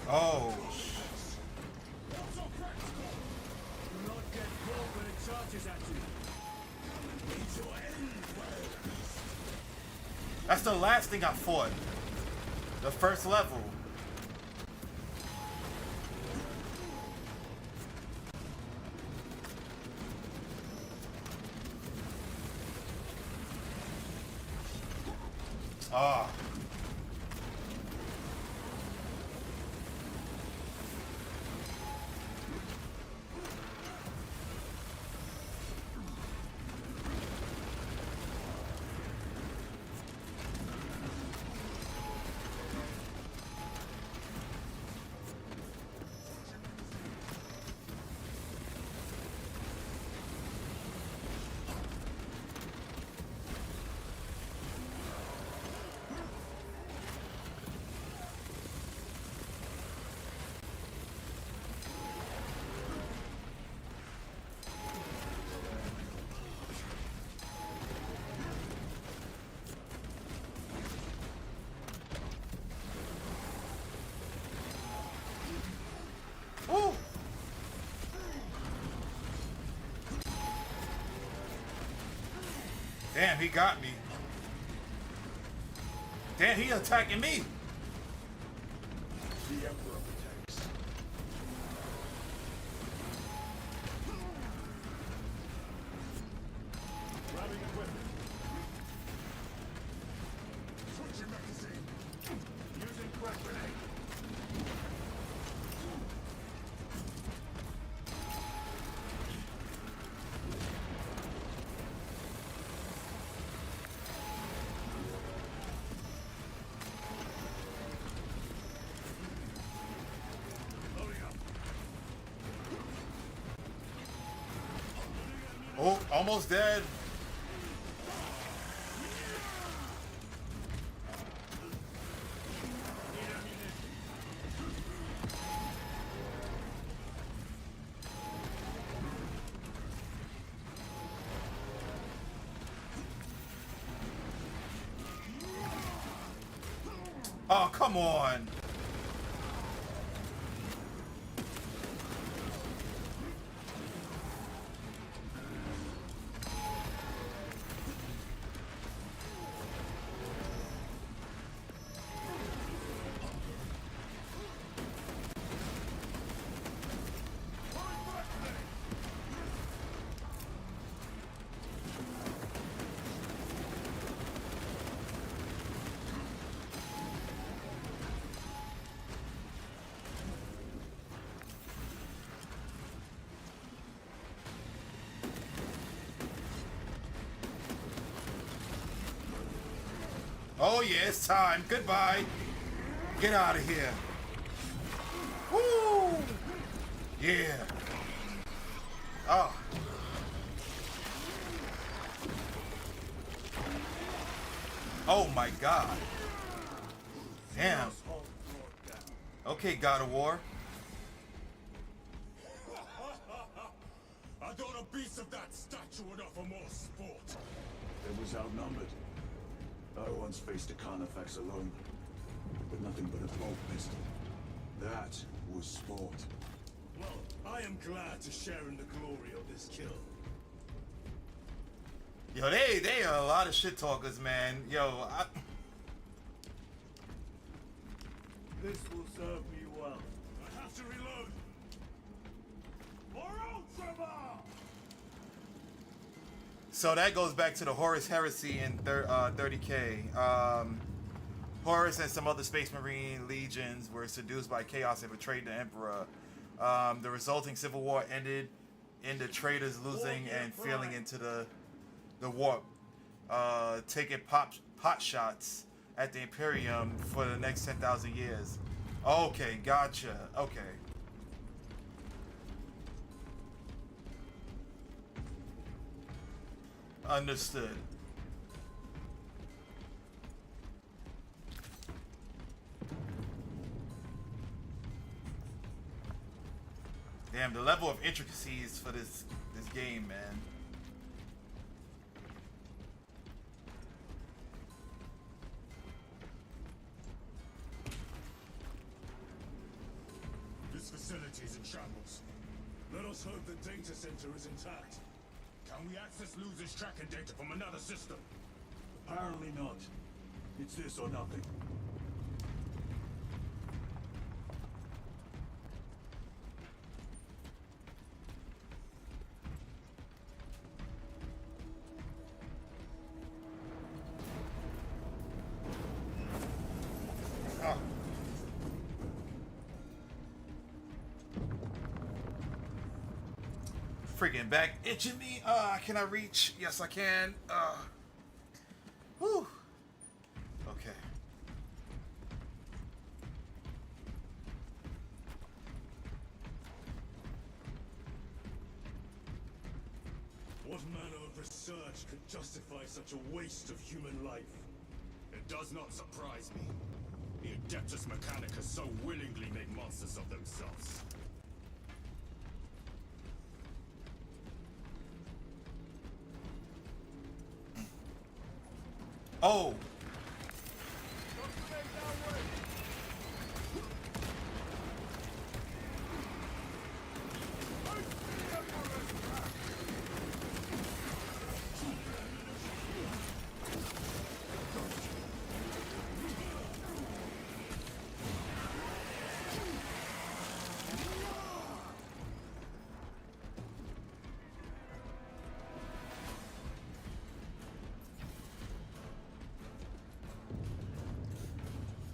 Oh. Do not get caught when it charges at you. It's your end, That's the last thing I fought. The first level. Ah. Ooh. Damn, he got me. Damn, he attacking me. The Emperor protects. Grabbing equipment. Switching magazine. Using crack grenade. Oh, almost dead. Oh, come on. Oh yeah, it's time. Goodbye. Get out of here. Woo! Yeah. Oh. Oh my God. Damn. Okay, God of War. I thought a beast of that stature would offer more sport. It was outnumbered. I once faced a Carnifex alone, with nothing but a bolt pistol. That was sport. Well, I am glad to share in the glory of this kill. Yo, they are a lot of shit talkers, man. Yo, This will serve me well. I have to reload. For Ultramar! so that goes back to the Horus Heresy in 30K. Horus and some other Space Marine legions were seduced by chaos and betrayed the Emperor. The resulting civil war ended in the traitors losing and feeling into the warp, taking pot shots at the Imperium for the next 10,000 years. Okay, gotcha. Okay. Understood. Damn, the level of intricacies for this game, man. This facility is in shambles. Let us hope the data center is intact. Can we access Luz's tracking data from another system? Apparently not. It's this or nothing. Oh. Freaking back itching me. Can I reach? Yes, I can. Whew. Okay. What manner of research could justify such a waste of human life? It does not surprise me. The Adeptus Mechanicus so willingly make monsters of themselves. Oh.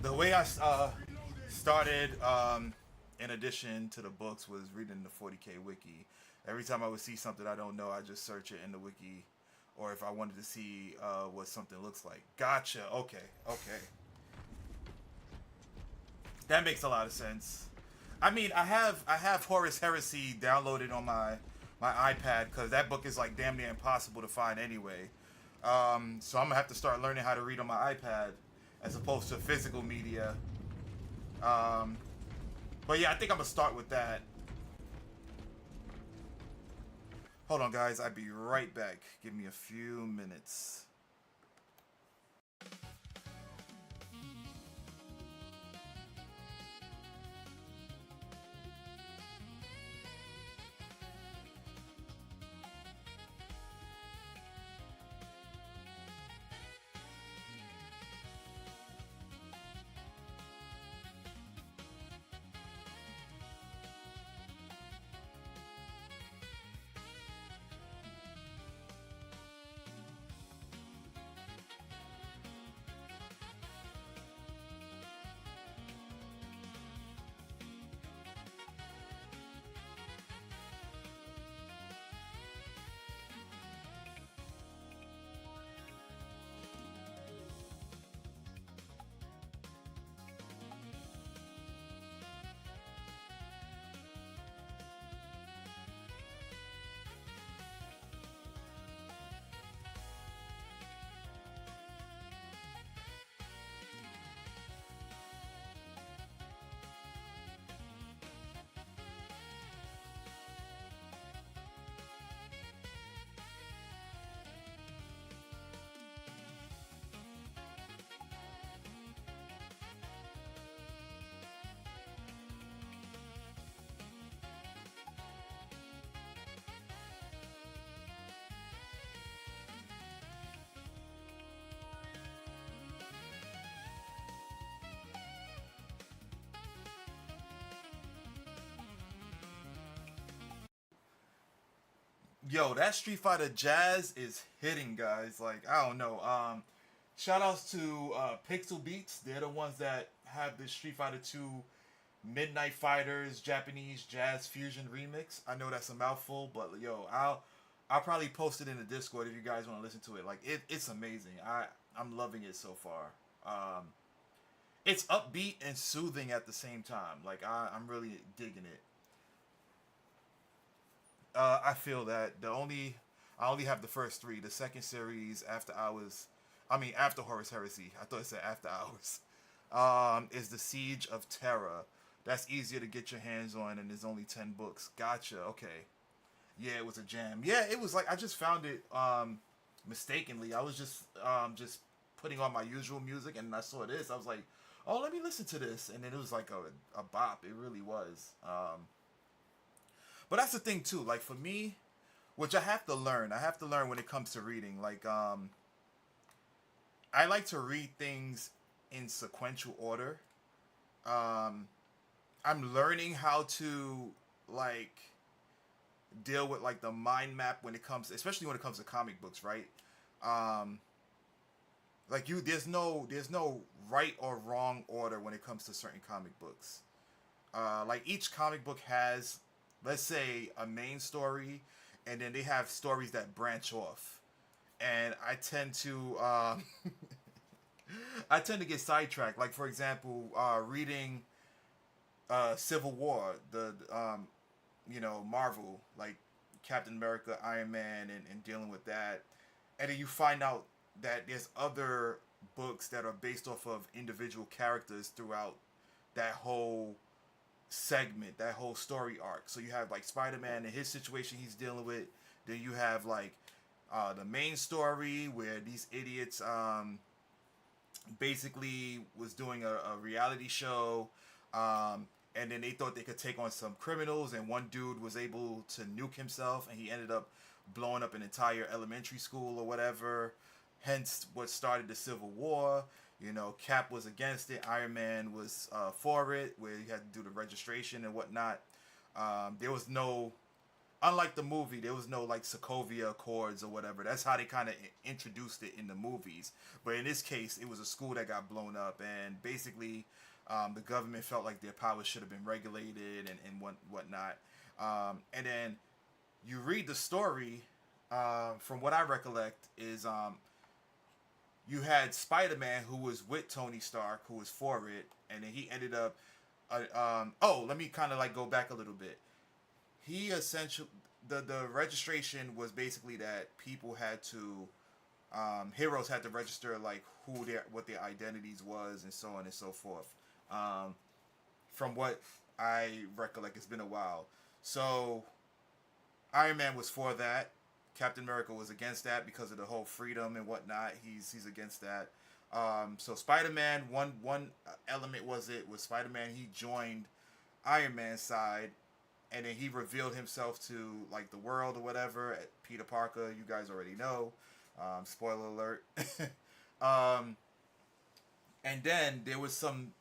The way I started, in addition to the books, was reading the 40K wiki. Every time I would see something I don't know, I just search it in the wiki, or if I wanted to see what something looks like. Gotcha. Okay. Okay. That makes a lot of sense. I mean, I have Horus Heresy downloaded on my iPad because that book is like damn near impossible to find anyway. So I'm gonna have to start learning how to read on my iPad as opposed to physical media. But yeah, I think I'm gonna start with that. Hold on, guys. I'll be right back. Give me a few minutes. Yo, that Street Fighter Jazz is hitting, guys. Like, I don't know. Shout outs to Pixel Beats. They're the ones that have the Street Fighter 2 Midnight Fighters Japanese Jazz Fusion remix. I know that's a mouthful, but yo, I'll probably post it in the Discord if you guys want to listen to it. Like, it's amazing. I'm loving it so far. It's upbeat and soothing at the same time. Like, I'm really digging it. I feel that I only have the first three. The second series after Horus Heresy. I thought it said After Hours. Is the Siege of Terra. That's easier to get your hands on, and there's only 10 books. Gotcha. Okay. Yeah, it was a jam. Yeah, it was like I just found it mistakenly. I was just putting on my usual music, and I saw this. I was like, oh, let me listen to this, and then it was like a bop. It really was. But that's the thing too. Like for me, which I have to learn. I have to learn when it comes to reading. Like I like to read things in sequential order. I'm learning how to like deal with like the mind map when it comes, especially when it comes to comic books, right? Like there's no right or wrong order when it comes to certain comic books. Like each comic book has, let's say, a main story, and then they have stories that branch off. And I tend to get sidetracked. Like for example, reading Civil War, the Marvel, like Captain America, Iron Man, and dealing with that. And then you find out that there's other books that are based off of individual characters throughout that whole segment, that whole story arc. So you have like Spider-Man and his situation he's dealing with. Then you have like the main story where these idiots basically was doing a reality show, and then they thought they could take on some criminals, and one dude was able to nuke himself, and he ended up blowing up an entire elementary school or whatever. Hence what started the Civil War. Cap was against it. Iron Man was for it, where you had to do the registration and whatnot. There was no, unlike the movie, there was no like Sokovia Accords or whatever. That's how they kind of introduced it in the movies. But in this case, it was a school that got blown up, and basically the government felt like their powers should have been regulated and whatnot. And then you read the story, from what I recollect, is you had Spider-Man, who was with Tony Stark, who was for it, and then he ended up let me kind of like go back a little bit. He essentially, the registration was basically that people had to, heroes had to register like what their identities was, and so on and so forth. From what I recollect, it's been a while. So Iron Man was for that. Captain America was against that because of the whole freedom and whatnot. He's against that. So Spider-Man, one element was Spider-Man. He joined Iron Man's side, and then he revealed himself to like the world or whatever. Peter Parker, you guys already know. Spoiler alert. And then there was some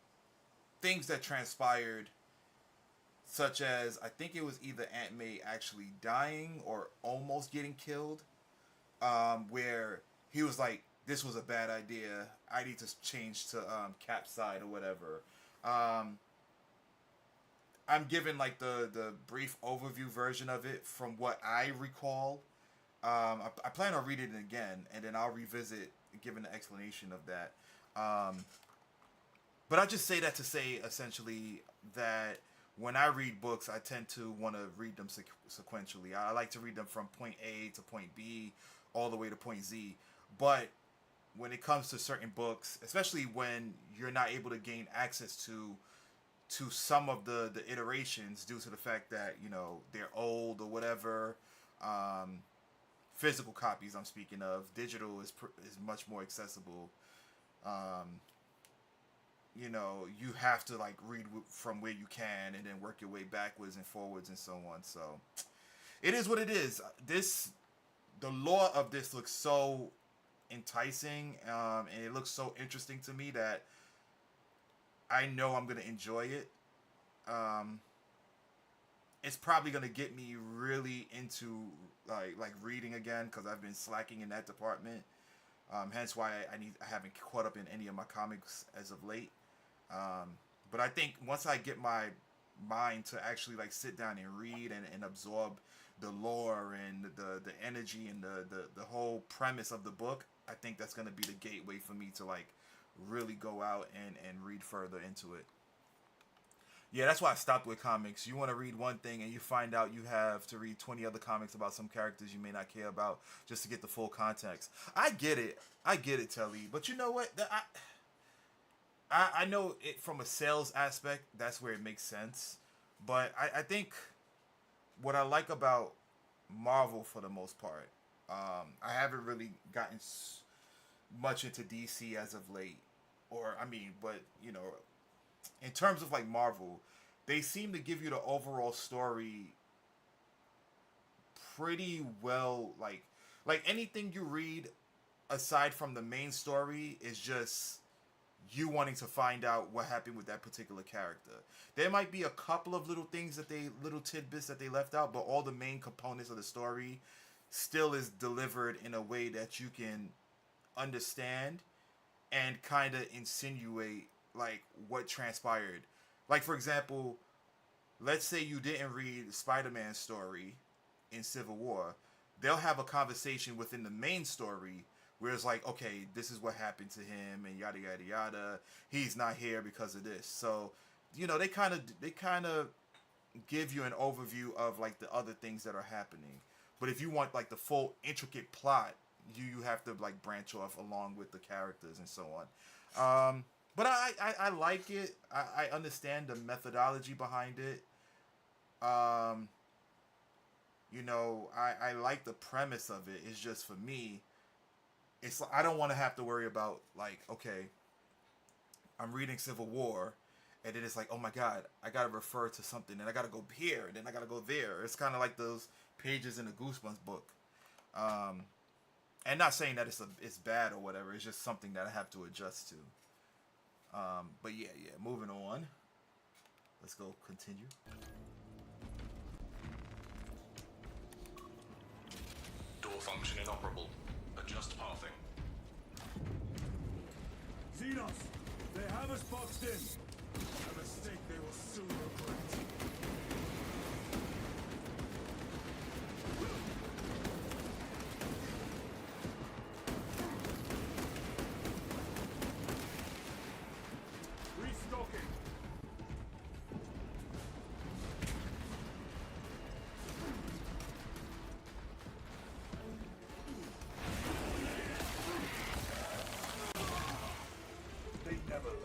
things that transpired, such as, I think it was either Aunt May actually dying or almost getting killed, where he was like, this was a bad idea. I need to change to Cap's side or whatever. I'm giving like the brief overview version of it from what I recall. I plan on reading it again, and then I'll revisit giving an explanation of that. But I just say that to say essentially that when I read books, I tend to want to read them sequentially. I like to read them from point A to point B, all the way to point Z. But when it comes to certain books, especially when you're not able to gain access to some of the iterations due to the fact that, they're old or whatever, physical copies I'm speaking of, digital is much more accessible. You have to like read from where you can and then work your way backwards and forwards and so on. So it is what it is. The lore of this looks so enticing, and it looks so interesting to me that I know I'm gonna enjoy it. it's probably gonna get me really into like reading again, because I've been slacking in that department. Hence why I haven't caught up in any of my comics as of late. But I think once I get my mind to actually like sit down and read and absorb the lore and the energy and the whole premise of the book, I think that's gonna be the gateway for me to like really go out and read further into it. Yeah, that's why I stopped with comics. You want to read one thing and you find out you have to read 20 other comics about some characters you may not care about just to get the full context. I get it, Telly. But you know what? I know it from a sales aspect. That's where it makes sense. But I think what I like about Marvel for the most part, I haven't really gotten much into DC as of late. But you know, in terms of like Marvel, they seem to give you the overall story pretty well. Like anything you read aside from the main story is just you wanting to find out what happened with that particular character. There might be a couple of little tidbits that they left out, but all the main components of the story still is delivered in a way that you can understand and kind of insinuate like what transpired. Like, for example, let's say you didn't read Spider-Man's story in Civil War. They'll have a conversation within the main story where it's like, okay, this is what happened to him and yada yada yada. He's not here because of this. So, you know, they kind of give you an overview of like the other things that are happening. But if you want like the full intricate plot, you have to like branch off along with the characters and so on. But I like it. I understand the methodology behind it. You know, I like the premise of it. It's just for me, it's like, I don't want to have to worry about like, okay, I'm reading Civil War, and then it's like, oh my God, I gotta refer to something, and I gotta go here, and then I gotta go there. It's kind of like those pages in the Goosebumps book. And not saying that it's bad or whatever. It's just something that I have to adjust to. But yeah, moving on. Let's go continue. Door function inoperable. Adjust pathing. Xenos, they have us boxed in. A mistake they will soon regret. Restocking. They never learn.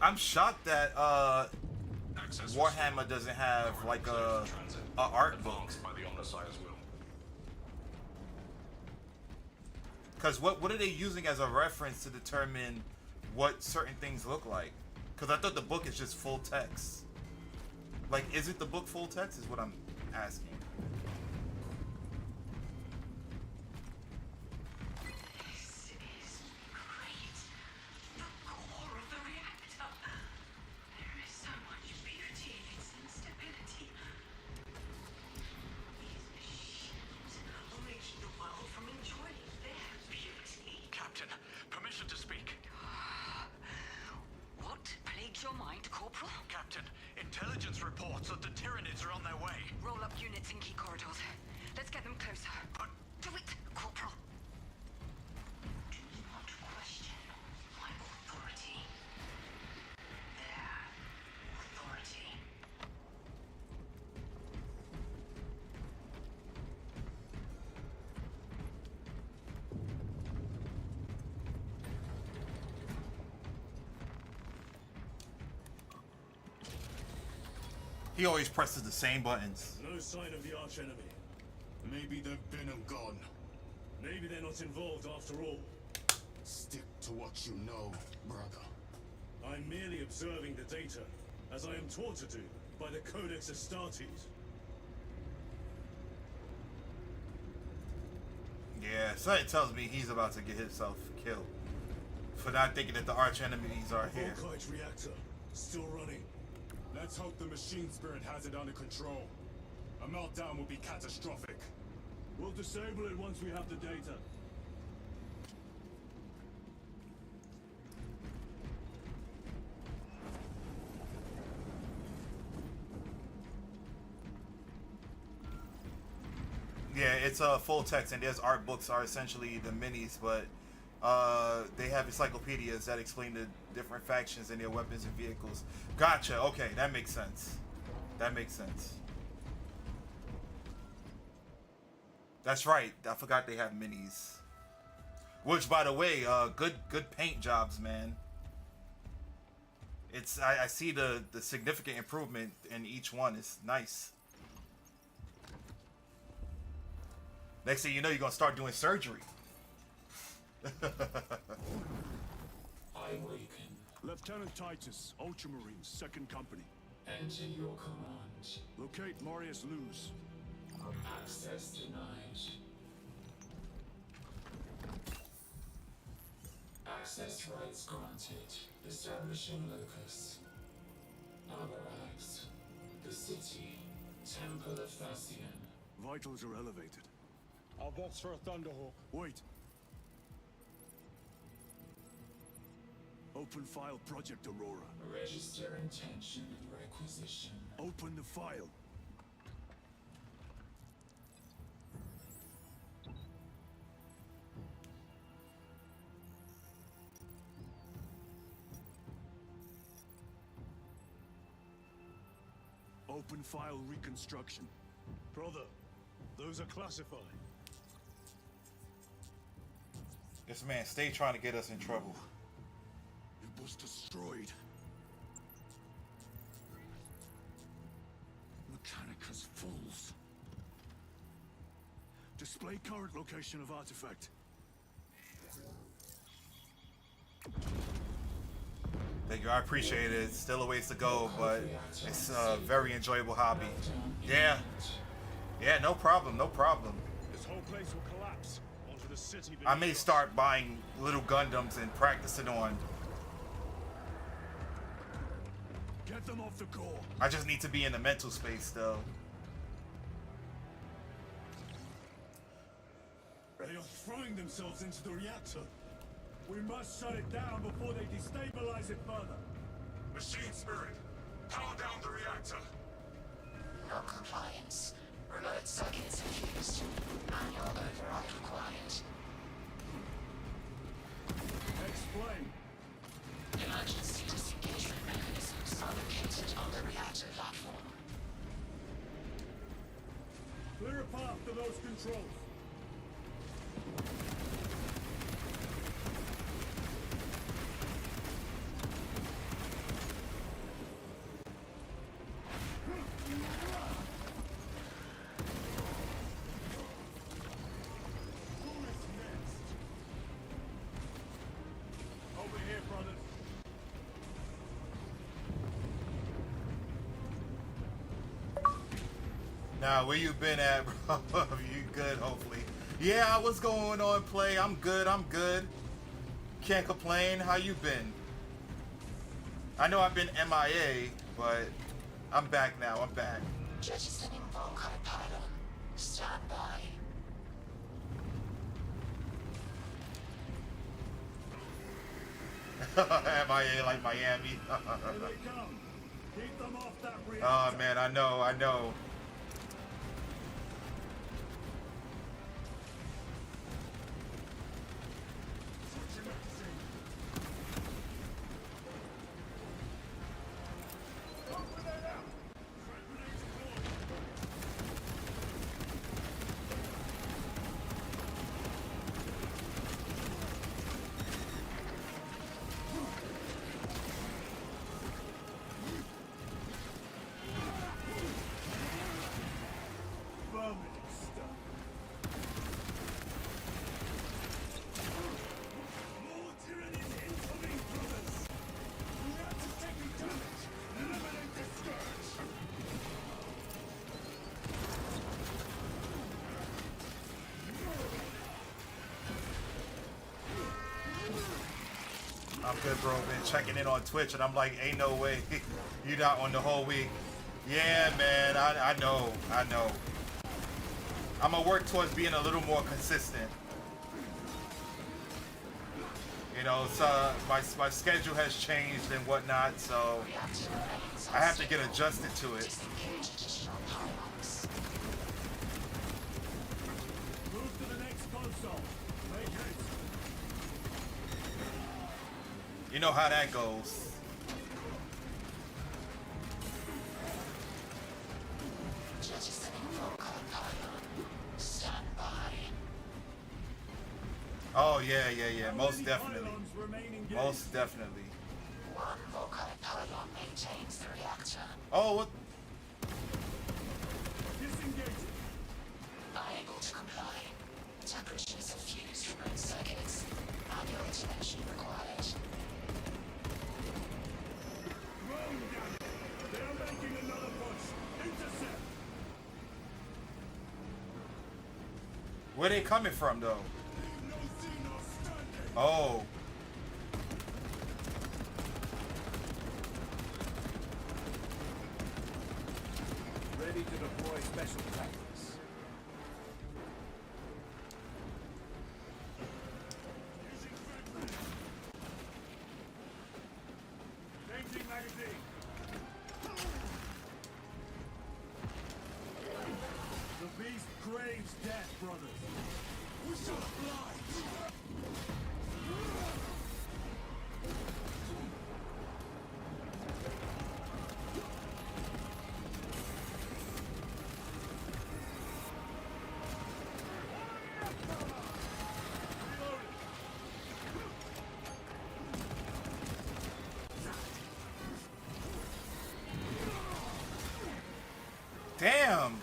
I'm shocked that Warhammer doesn't have like a art book. By the Omnissiah's will. Because what are they using as a reference to determine what certain things look like? Because I thought the book is just full text. Like, is it the book full text? Is what I'm asking. This is great. The core of the reactor. There is so much beauty in its instability. These machines are making the world from enjoying their beauty. Captain, permission to speak. What plagues your mind, Corporal? Captain, intelligence reports that the Tyranids are on their way. Roll up units in key corridors. Let's get them closer. But Do it, Corporal. Do not question my authority. Their authority. He always presses the same buttons. No sign of the archenemy. Maybe they've been and gone. Maybe they're not involved after all. Stick to what you know, brother. I'm merely observing the data, as I am taught to do by the Codex Astartes. Yeah, something tells me he's about to get himself killed for not thinking that the arch enemies are here. Volkite reactor. Still running. Let's hope the machine spirit has it under control. A meltdown will be catastrophic. We'll disable it once we have the data. Yeah, it's full text, and there's art books are essentially the minis, but they have encyclopedias that explain the different factions and their weapons and vehicles. Gotcha. Okay, that makes sense. That makes sense. That's right. I forgot they have minis. Which, by the way, good paint jobs, man. It's I see the significant improvement in each one. It's nice. Next thing you know, you're gonna start doing surgery. I waken. Lieutenant Titus, Ultramarines, 2nd Company. Enter your command. Locate Marius Luz. Access denied. Access rights granted. Establishing locus. Avarax. The city. Temple of Thasian. Vitals are elevated. I'll box for a Thunderhawk. Wait. Open file Project Aurora. Register intention and requisition. Open the file. Open file reconstruction. Brother, those are classified. This man stay trying to get us in trouble. It was destroyed. Mechanicus fools. Display current location of artifact. Thank you, I appreciate it. It's still a ways to go, but it's a very enjoyable hobby. Yeah. Yeah, no problem, no problem. This whole place will collapse onto the city. I may start buying little Gundams and practicing on. Get them off the core. I just need to be in the mental space, though. They are throwing themselves into the reactor. We must shut it down before they destabilize it further. Machine spirit, power down the reactor. No compliance. Remote circuits fused. Manual override required. Explain. Emergency disengagement mechanisms are located on the reactor platform. Clear a path to those controls. Nah, where you been at, bro? You good, hopefully. Yeah, what's going on, Play? I'm good, I'm good. Can't complain. How you been? I know I've been MIA, but I'm back now, I'm back. Jettisoning Volkite pylon. Stand by. MIA like Miami. Here they come. Keep them off that reactor. Oh man, I know, I know. I'm good, bro. Been checking in on Twitch, and I'm like, ain't no way you not on the whole week. Yeah, man, I know. I'm gonna work towards being a little more consistent. You know, so my schedule has changed and whatnot, so I have to get adjusted to it. Move to the next console. Make haste. You know how that goes. Oh yeah. Most definitely. Most definitely. One volcanic pylon maintains the reactor. Oh, what? Disengage. Unable to comply. Temperatures have fused remote circuits. Manual intervention required. Drone damage. They are making another push. Intercept. Where they coming from, though? Oh. Ready to deploy special tactics. Changing magazine. The beast craves death, brothers. We shall oblige. Damn.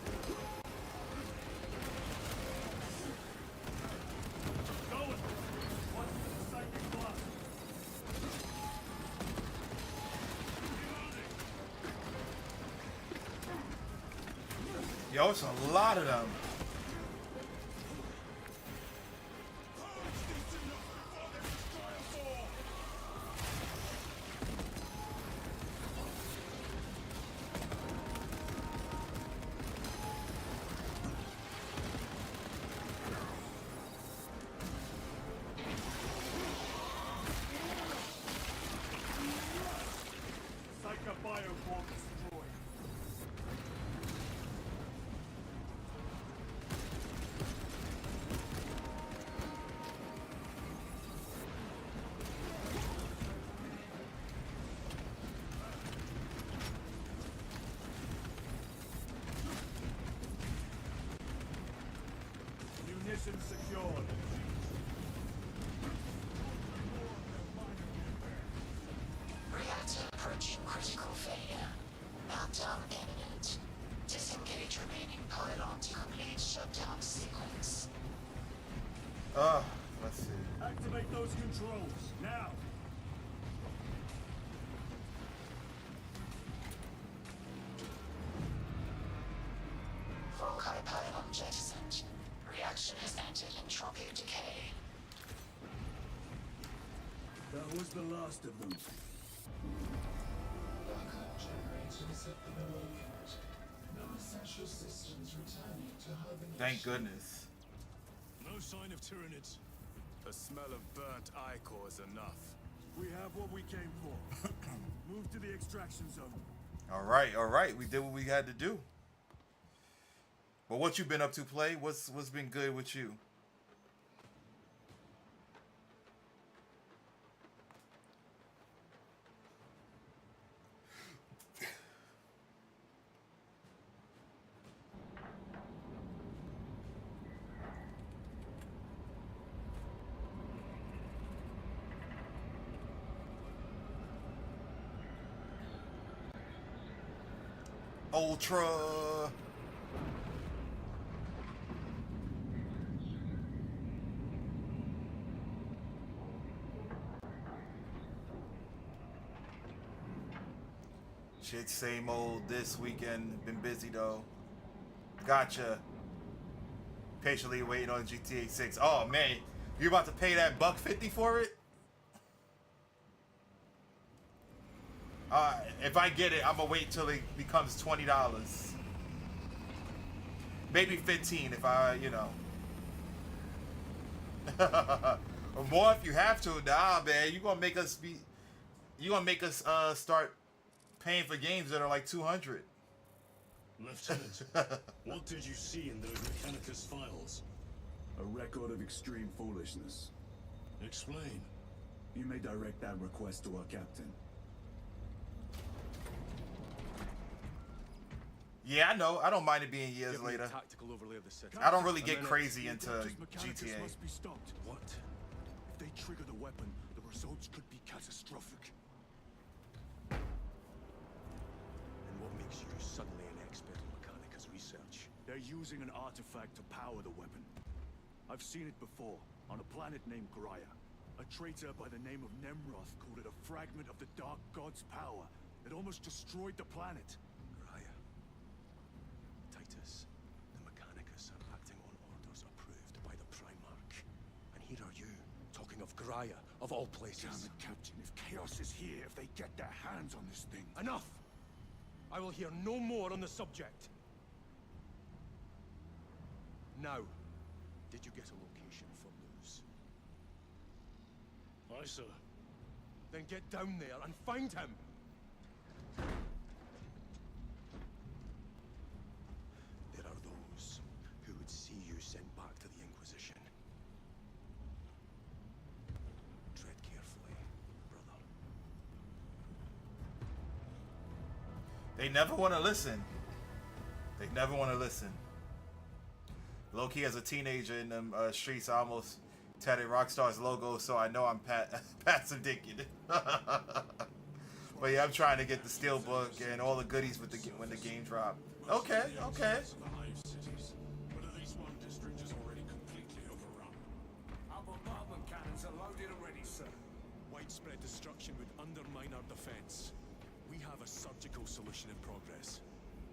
Yo, it's a lot of them. Psycho bioform destroyed. Munitions secured. Reactor approaching critical failure. Meltdown imminent. Disengage remaining pylon to complete shutdown sequence. Let's see. Activate those controls now. Volkite pylon jettisoned. Reaction has entered entropic decay. That was the last of them. Backup generators at the below. Non-essential systems returning to hibernation. Thank goodness. No sign of Tyranids. The smell of burnt ichor is enough. We have what we came for. Move to the extraction zone. All right. We did what we had to do. But what you been up to, Play? What's been good with you? Ultra. Shit, same old this weekend. Been busy though. Gotcha. Patiently waiting on GTA 6. Oh man, you about to pay that $150 for it? If I get it, I'm gonna wait till it becomes $20. Maybe 15 if I, you know. Or more if you have to. Nah, man, you gonna make us start paying for games that are like 200. Lieutenant, what did you see in those Mechanicus files? A record of extreme foolishness. Explain. You may direct that request to our captain. Yeah, I know. I don't mind it being years Give me a later. tactical overlay of the city. I don't really get crazy into GTA. Must be stopped. What? If they trigger the weapon, the results could be catastrophic. And what makes you suddenly an expert in Mechanicus research? They're using an artifact to power the weapon. I've seen it before, on a planet named Graia. A traitor by the name of Nemroth called it a fragment of the Dark God's power. It almost destroyed the planet. Graia. Titus, the Mechanicus are acting on orders approved by the Primarch. And here are you, talking of Graia, of all places. Damn it, Captain. If Chaos is here, if they get their hands on this thing... Enough! I will hear no more on the subject. Now, did you get a location for Luz? Aye, sir. Then get down there and find him! There are those who would see you sent back to the Inquisition. Tread carefully, brother. They never want to listen. They never want to listen. Low-key, as a teenager in them streets, I almost tatted Rockstar's logo, so I know I'm passive dicking. But yeah, I'm trying to get the Steelbook and all the goodies with when the game drop. Okay, okay. But at least one district is already completely overrun. Our bombardment cannons are loaded already, sir. Widespread destruction would undermine our defense. We have a surgical solution in progress.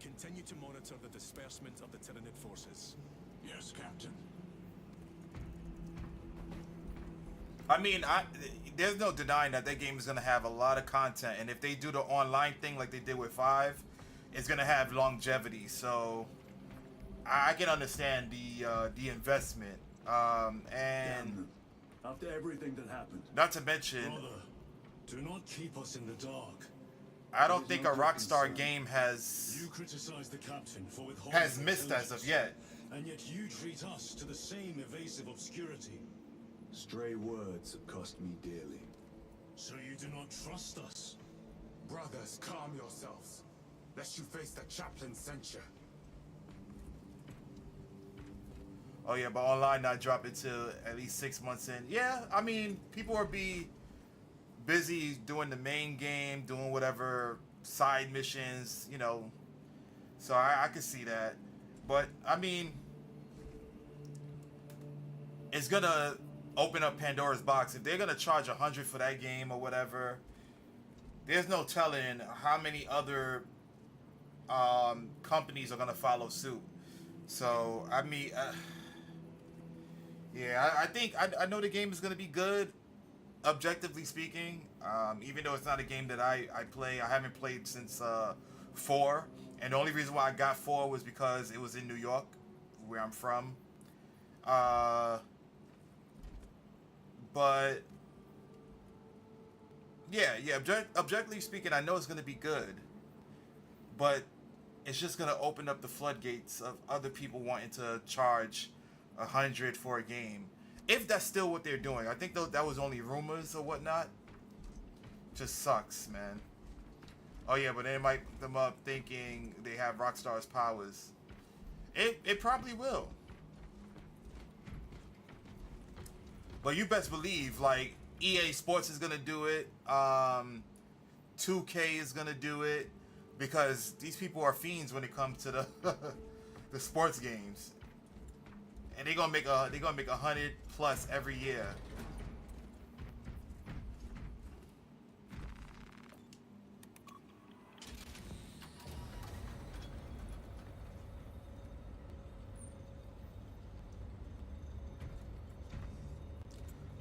Continue to monitor the disbursement of the Tyranid forces. Yes, Captain. I mean, there's no denying that game is going to have a lot of content. And if they do the online thing like they did with 5, it's going to have longevity. So I can understand the investment. And after everything that happened. Not to mention... Brother, do not keep us in the dark. I don't think a Rockstar game has... You criticize the captain for withholding... has missed as of yet. And yet you treat us to the same evasive obscurity. Stray words have cost me dearly. So you do not trust us? Brothers, calm yourselves, lest you face the chaplain's censure. Oh yeah, but online not drop until at least 6 months in. Yeah, I mean, people are busy doing the main game, doing whatever side missions, you know. So I could see that. But, I mean, it's going to open up Pandora's box. If they're going to charge $100 for that game or whatever, there's no telling how many other companies are going to follow suit. So, I mean, yeah, I think, I know the game is going to be good, objectively speaking. Even though it's not a game that I play. I haven't played since 4. And the only reason why I got 4 was because it was in New York, where I'm from. But yeah, objectively speaking, I know it's going to be good. But it's just going to open up the floodgates of other people wanting to charge $100 for a game. If that's still what they're doing. I think that was only rumors or whatnot. Just sucks, man. Oh yeah, but they might put them up thinking they have Rockstar's powers. It probably will. But you best believe, like, EA Sports is gonna do it. 2K is gonna do it, because these people are fiends when it comes to the the sports games, and they're gonna make 100 plus every year.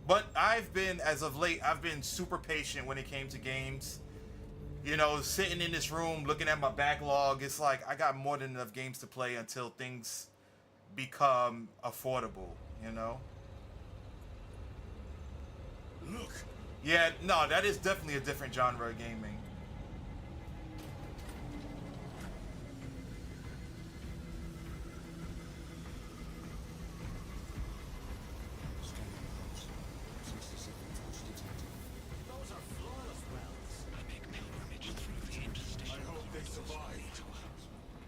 But I've been, as of late, I've been super patient when it came to games. You know, sitting in this room looking at my backlog, it's like I got more than enough games to play until things become affordable, you know? Look. Yeah, no, that is definitely a different genre of gaming. Those are flawless wells. I make pilgrimage through the interstitial. I hope they survive.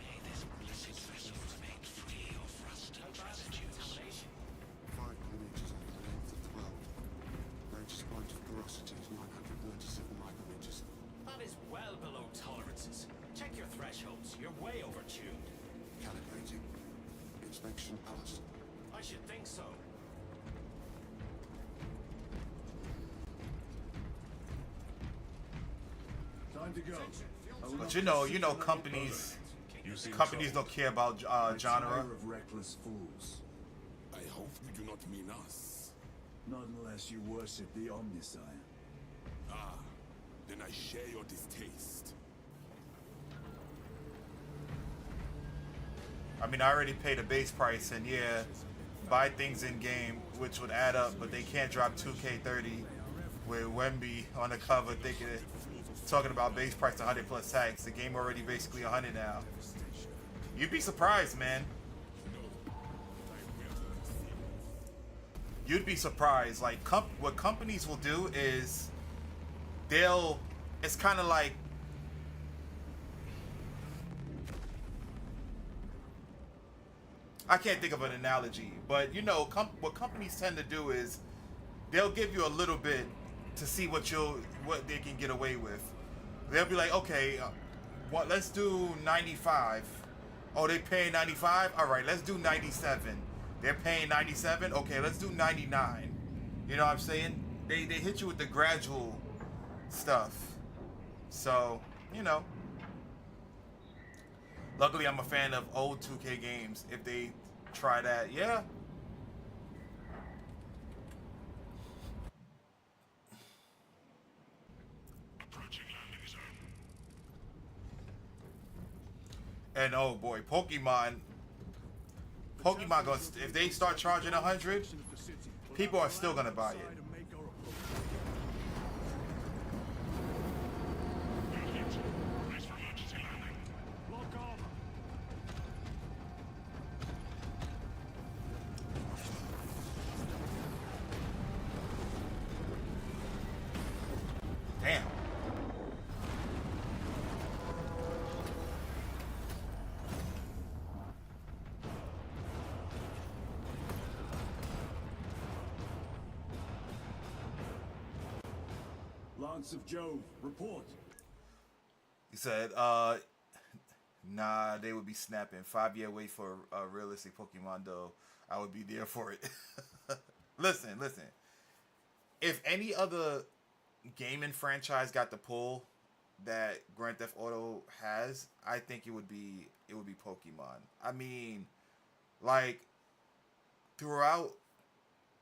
May this blessed vessel remain free of rust and residue. 5 millimeters over the length of 12. Greatest point of porosity is 937 micrometers. That is well below tolerances. Check your thresholds. You're way overtuned. Calibrating. Inspection passed. I should think so. Time to go. But you know, companies don't care about genre. Of reckless fools. I hope you do not mean us. Not unless you worship the Omniscient. Ah, then I share your distaste. I mean, I already paid a base price, and yeah, buy things in game, which would add up, but they can't drop 2K30 with Wemby on the cover thinking talking about base price 100 plus tax. The game already basically 100 now. You'd be surprised, man. You'd be surprised. Like, what companies will do is it's kind of like, I can't think of an analogy, but you know, what companies tend to do is they'll give you a little bit to see what they can get away with. They'll be like, okay, let's do 95. Oh, they paying 95? All right, let's do 97. They're paying 97? Okay, let's do 99. You know what I'm saying? They hit you with the gradual stuff. So, you know. Luckily, I'm a fan of old 2K games. If they try that, yeah. And oh boy, Pokemon gonna, if they start charging 100, people are still gonna buy it. Damn. Lance of Jove, report. He said, nah, they would be snapping. 5-year wait for a realistic Pokemon, though. I would be there for it. Listen. If any other gaming franchise got the pull that Grand Theft Auto has, I think it would be Pokemon. I mean, like, throughout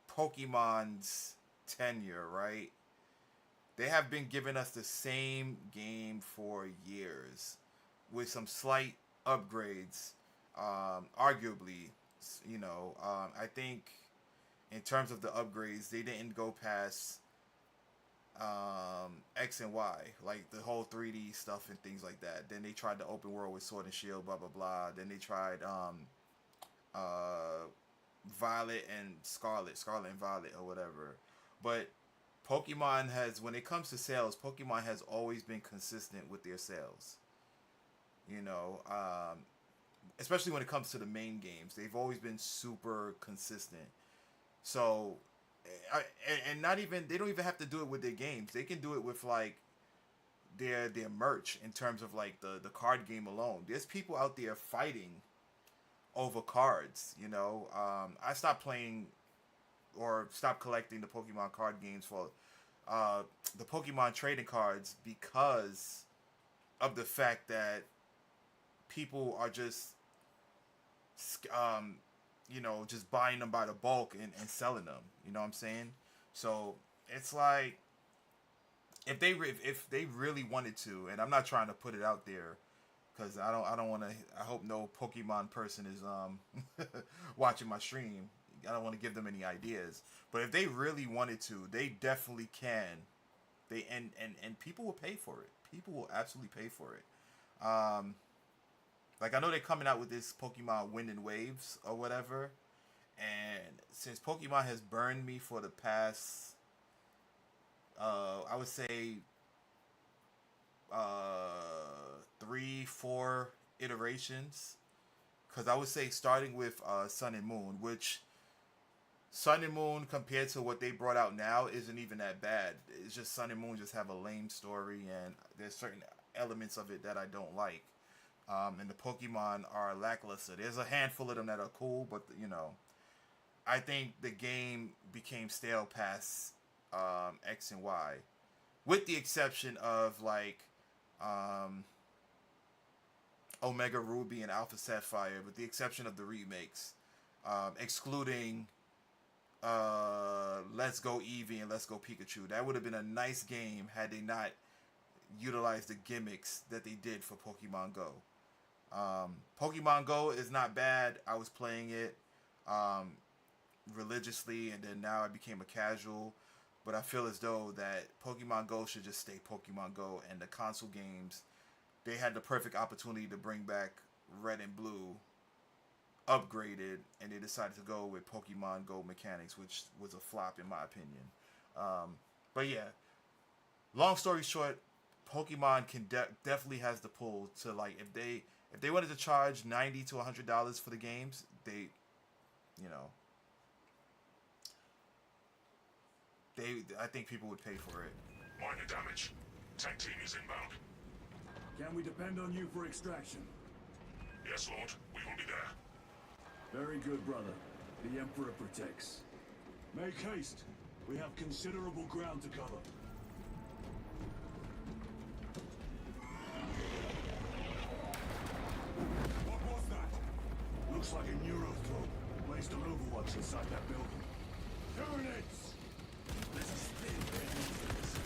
Pokemon's tenure, right? They have been giving us the same game for years with some slight upgrades. Arguably, you know, I think in terms of the upgrades, they didn't go past X and Y, like the whole 3D stuff and things like that. Then they tried the open world with Sword and Shield, blah blah blah. Then they tried Violet and Scarlet and Violet or whatever. But Pokemon has, when it comes to sales, Pokemon has always been consistent with their sales. You know, especially when it comes to the main games, they've always been super consistent. So, and not even, they don't even have to do it with their games. They can do it with like their merch in terms of like the card game alone. There's people out there fighting over cards. You know, I stopped playing or stopped collecting the Pokemon card games for the Pokemon trading cards because of the fact that people are just you know, just buying them by the bulk and selling them. You know what I'm saying? So it's like, if they really wanted to, and I'm not trying to put it out there, because I don't want to. I hope no Pokemon person is watching my stream. I don't want to give them any ideas. But if they really wanted to, they definitely can. They and people will pay for it. People will absolutely pay for it. Like I know they're coming out with this Pokemon Wind and Waves or whatever. And since Pokemon has burned me for the past, I would say, 3-4 iterations, because I would say starting with Sun and Moon, which Sun and Moon compared to what they brought out now isn't even that bad. It's just Sun and Moon just have a lame story, and there's certain elements of it that I don't like. And the Pokemon are lackluster. There's a handful of them that are cool, but you know, I think the game became stale past X and Y, with the exception of like Omega Ruby and Alpha Sapphire, with the exception of the remakes, excluding Let's Go Eevee and Let's Go Pikachu. That would have been a nice game had they not utilized the gimmicks that they did for Pokemon Go. Pokemon Go is not bad. I was playing it religiously, and then now I became a casual. But I feel as though that Pokemon Go should just stay Pokemon Go, and the console games, they had the perfect opportunity to bring back Red and Blue upgraded, and they decided to go with Pokemon Go mechanics, which was a flop in my opinion. But yeah, long story short, Pokemon can definitely has the pull to, like, if they wanted to charge $90 to $100 for the games, they, you know, I think people would pay for it. Minor damage. Tank team is inbound. Can we depend on you for extraction? Yes, Lord. We will be there. Very good, brother. The Emperor protects. Make haste. We have considerable ground to cover. What was that? Looks like a Neurothrope placed on Overwatch inside that building. Tyranids! Let us spin their influence.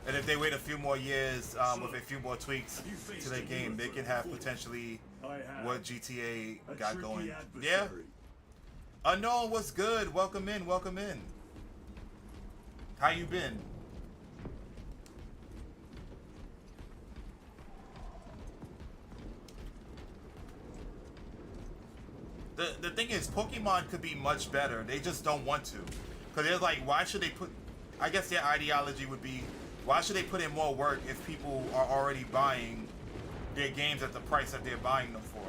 And if they wait a few more years with a few more tweaks to their game, they can have potentially what GTA got going. Yeah. Unknown, what's good? Welcome in, welcome in. How you been? The thing is, Pokemon could be much better. They just don't want to. Because they're like, why should they put... I guess their ideology would be, why should they put in more work if people are already buying their games at the price that they're buying them for?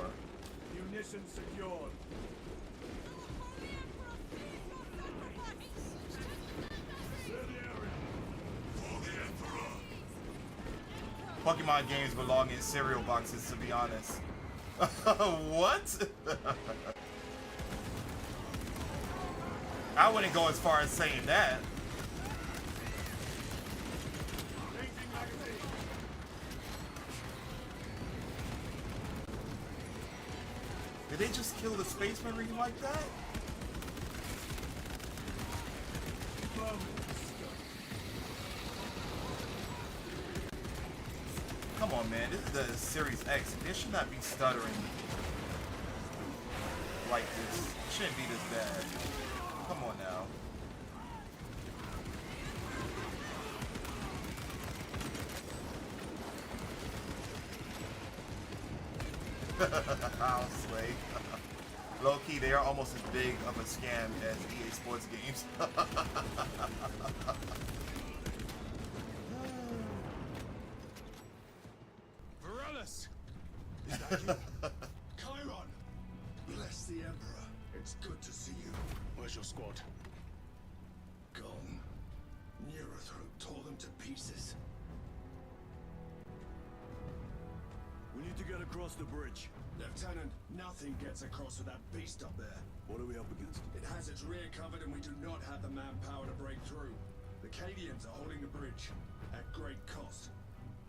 Munitions secured. Pokemon games belong in cereal boxes, to be honest. What? I wouldn't go as far as saying that. Did they just kill the Space Marine like that? Come on, man. This is the Series X. It should not be stuttering like this. It shouldn't be this bad. Come on now. I'll slay. Low key, they are almost as big of a scam as EA Sports games. Varellus! Is that you? Chiron! Bless the Emperor. It's good to see you. Where's your squad? Gone. Neurothrope tore them to pieces. you to get across the bridge. Lieutenant, nothing gets across with that beast up there. What are we up against? It has its rear covered and we do not have the manpower to break through. The Cadians are holding the bridge at great cost.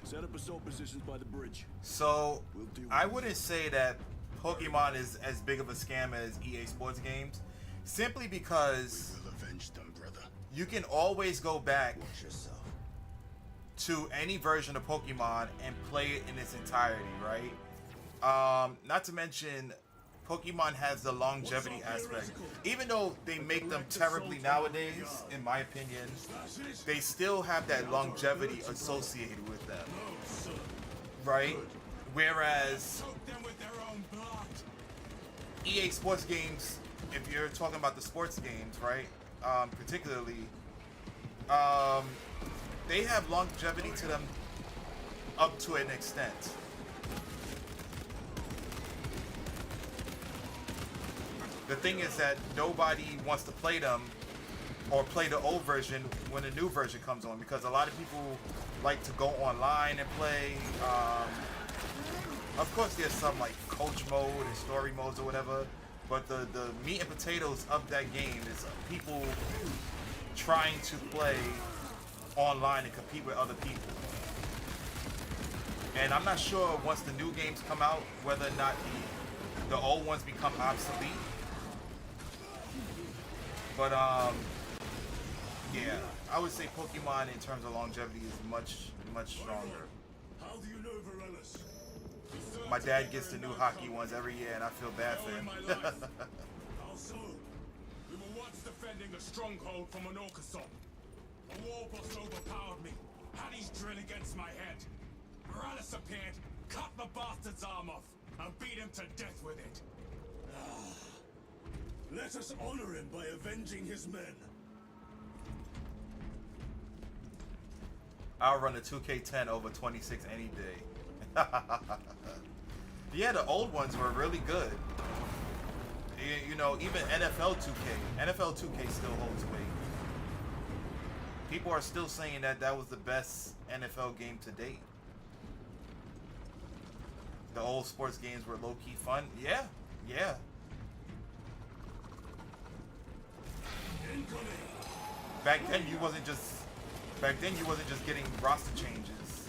Set up assault positions by the bridge. So, I wouldn't say that Pokemon is as big of a scam as EA Sports games, simply because We will avenge them, brother. you can always go back to any version of Pokemon and play it in its entirety, right? Not to mention, Pokemon has the longevity aspect. Even though they make them terribly nowadays, in my opinion, they still have that longevity associated with them, right? Whereas EA Sports games, if you're talking about the sports games, right, particularly, they have longevity to them up to an extent. The thing is that nobody wants to play them or play the old version when the new version comes on, because a lot of people like to go online and play. Of course, there's some like coach mode and story modes or whatever, but the meat and potatoes of that game is people trying to play online and compete with other people. And I'm not sure once the new games come out whether or not the old ones become obsolete. But yeah, I would say Pokemon in terms of longevity is much stronger. How do you know Varellus? My dad gets the new hockey ones every year, and I feel bad for him. How so? We were once defending a stronghold from an Orcason. A war boss overpowered me, had his drill against my head. Morales appeared, cut the bastard's arm off, and beat him to death with it. Let us honor him by avenging his men. I'll run the 2K10 over 26 any day. Yeah, the old ones were really good. You know, even NFL 2K. NFL 2K still holds weight. People are still saying that that was the best NFL game to date. The old sports games were low-key fun. Yeah, yeah. Back then you wasn't just getting roster changes.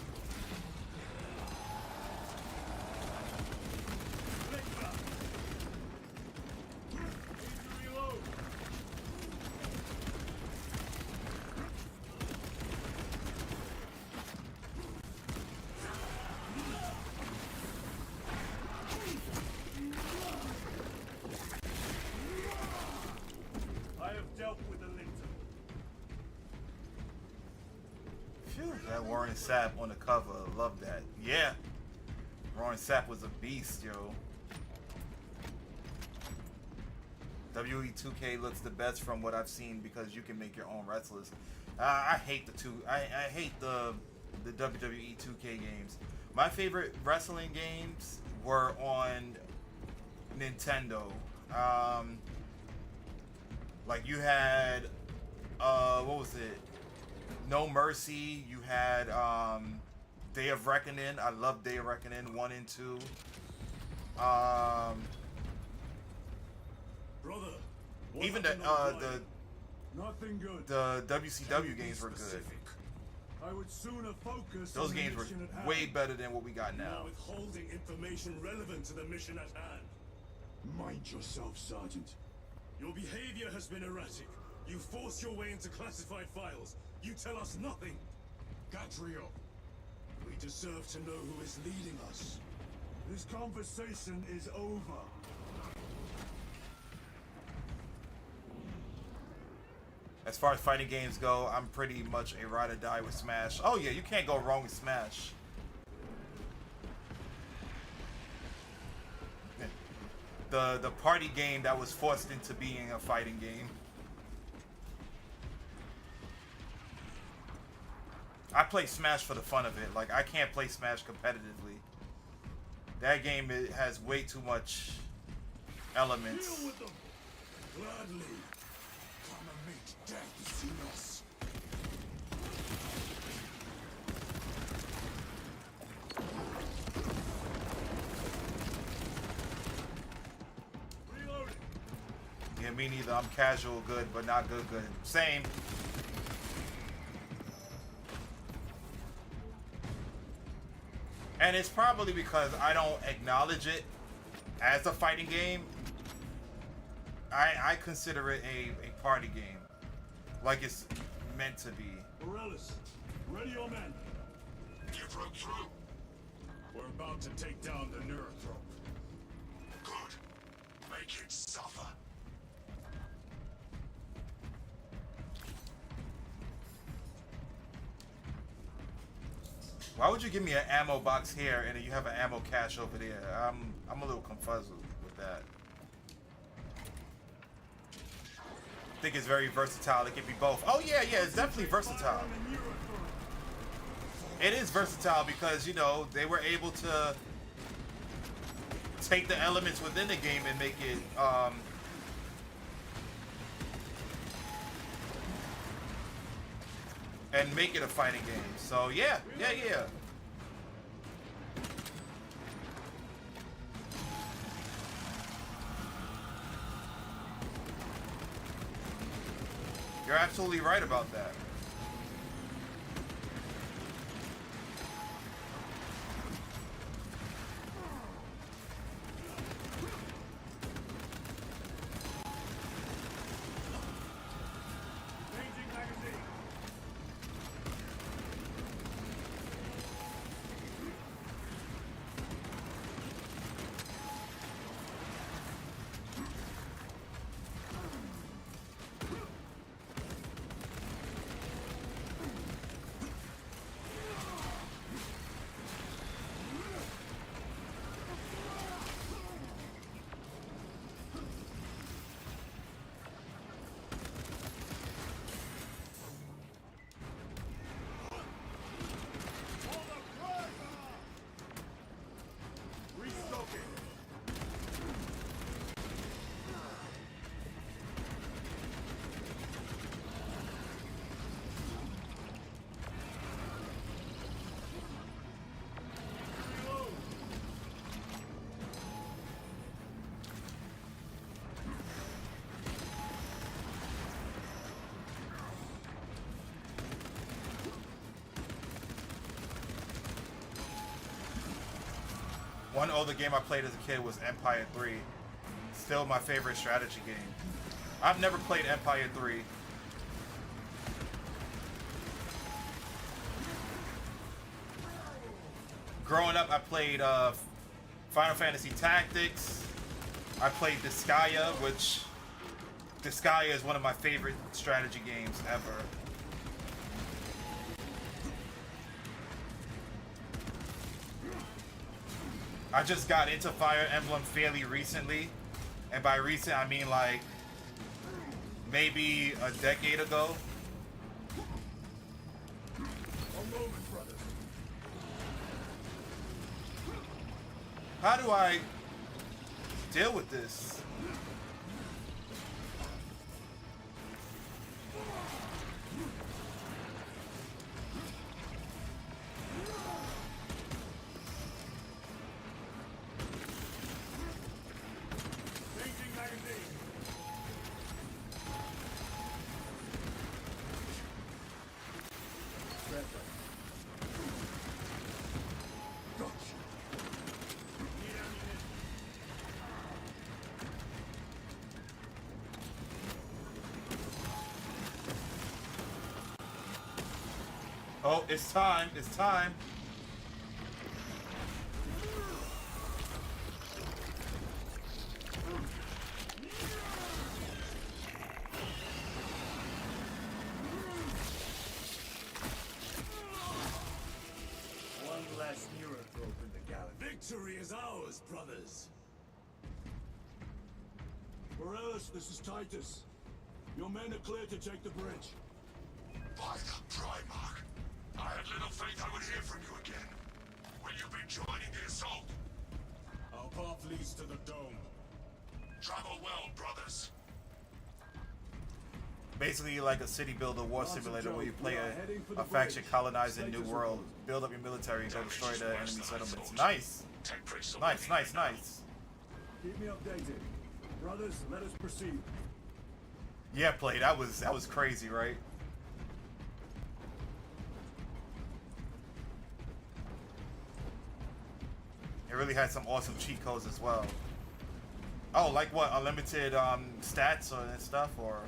I have dealt with the Linton. Phew, that Warren Sapp on the cover, love that. Yeah, Warren Sapp was a beast, yo. WE2K looks the best from what I've seen because you can make your own wrestlers. I hate I hate the WWE 2K games. My favorite wrestling games were on Nintendo. Like you had, what was it? No Mercy. You had Day of Reckoning. I love Day of Reckoning 1 and 2. Brother, Even nothing good. the WCW games were good. I would sooner focus Those on the games were mission at hand. way better than what we got now. Withholding information relevant to the mission at hand. Mind yourself, Sergeant. Your behavior has been erratic. You force your way into classified files. You tell us nothing. Gadriel. We deserve to know who is leading us. This conversation is over. As far as fighting games go, I'm pretty much a ride or die with Smash. Oh yeah, you can't go wrong with Smash. The party game that was forced into being a fighting game. I play Smash for the fun of it. Like, I can't play Smash competitively. That game, it has way too much elements. Deal with them. Gladly. Come and meet death, Xenos. me neither. I'm casual good, but not good good. Same. And it's probably because I don't acknowledge it as a fighting game. I consider it a party game. Like it's meant to be. Morellis, ready your men. You broke through. We're about to take down the Neurothrope. Good. Make it suffer. Why would you give me an ammo box here and then you have an ammo cache over there? I'm a little confuzzled with that. I think it's very versatile. It can be both. Oh yeah, it's definitely versatile. It is versatile because, you know, they were able to take the elements within the game and make it a fighting game. So yeah. You're absolutely right about that. One older game I played as a kid was Empire 3. Still my favorite strategy game. I've never played Empire 3. Growing up, I played Final Fantasy Tactics. I played Disgaea, which Disgaea is one of my favorite strategy games ever. I just got into Fire Emblem fairly recently, and by recent I mean like maybe a decade ago. How do I deal with this? Oh, it's time. It's time. One less Neurothrope in the galaxy. Victory is ours, brothers. Morellis, this is Titus. Your men are clear to take the bridge. By the Primarch. I had little faith I would hear from you again. Will you be joining the assault? Our path leads to the dome. Travel well, brothers. Basically like a city builder war simulator where you play a faction colonizing New World, build up your military, and go destroy the enemy settlements. Nice! Nice. Keep me updated. Brothers, let us proceed. Yeah, play. That was crazy, right? It really had some awesome cheat codes as well. Oh, like what? Unlimited stats or and stuff, or?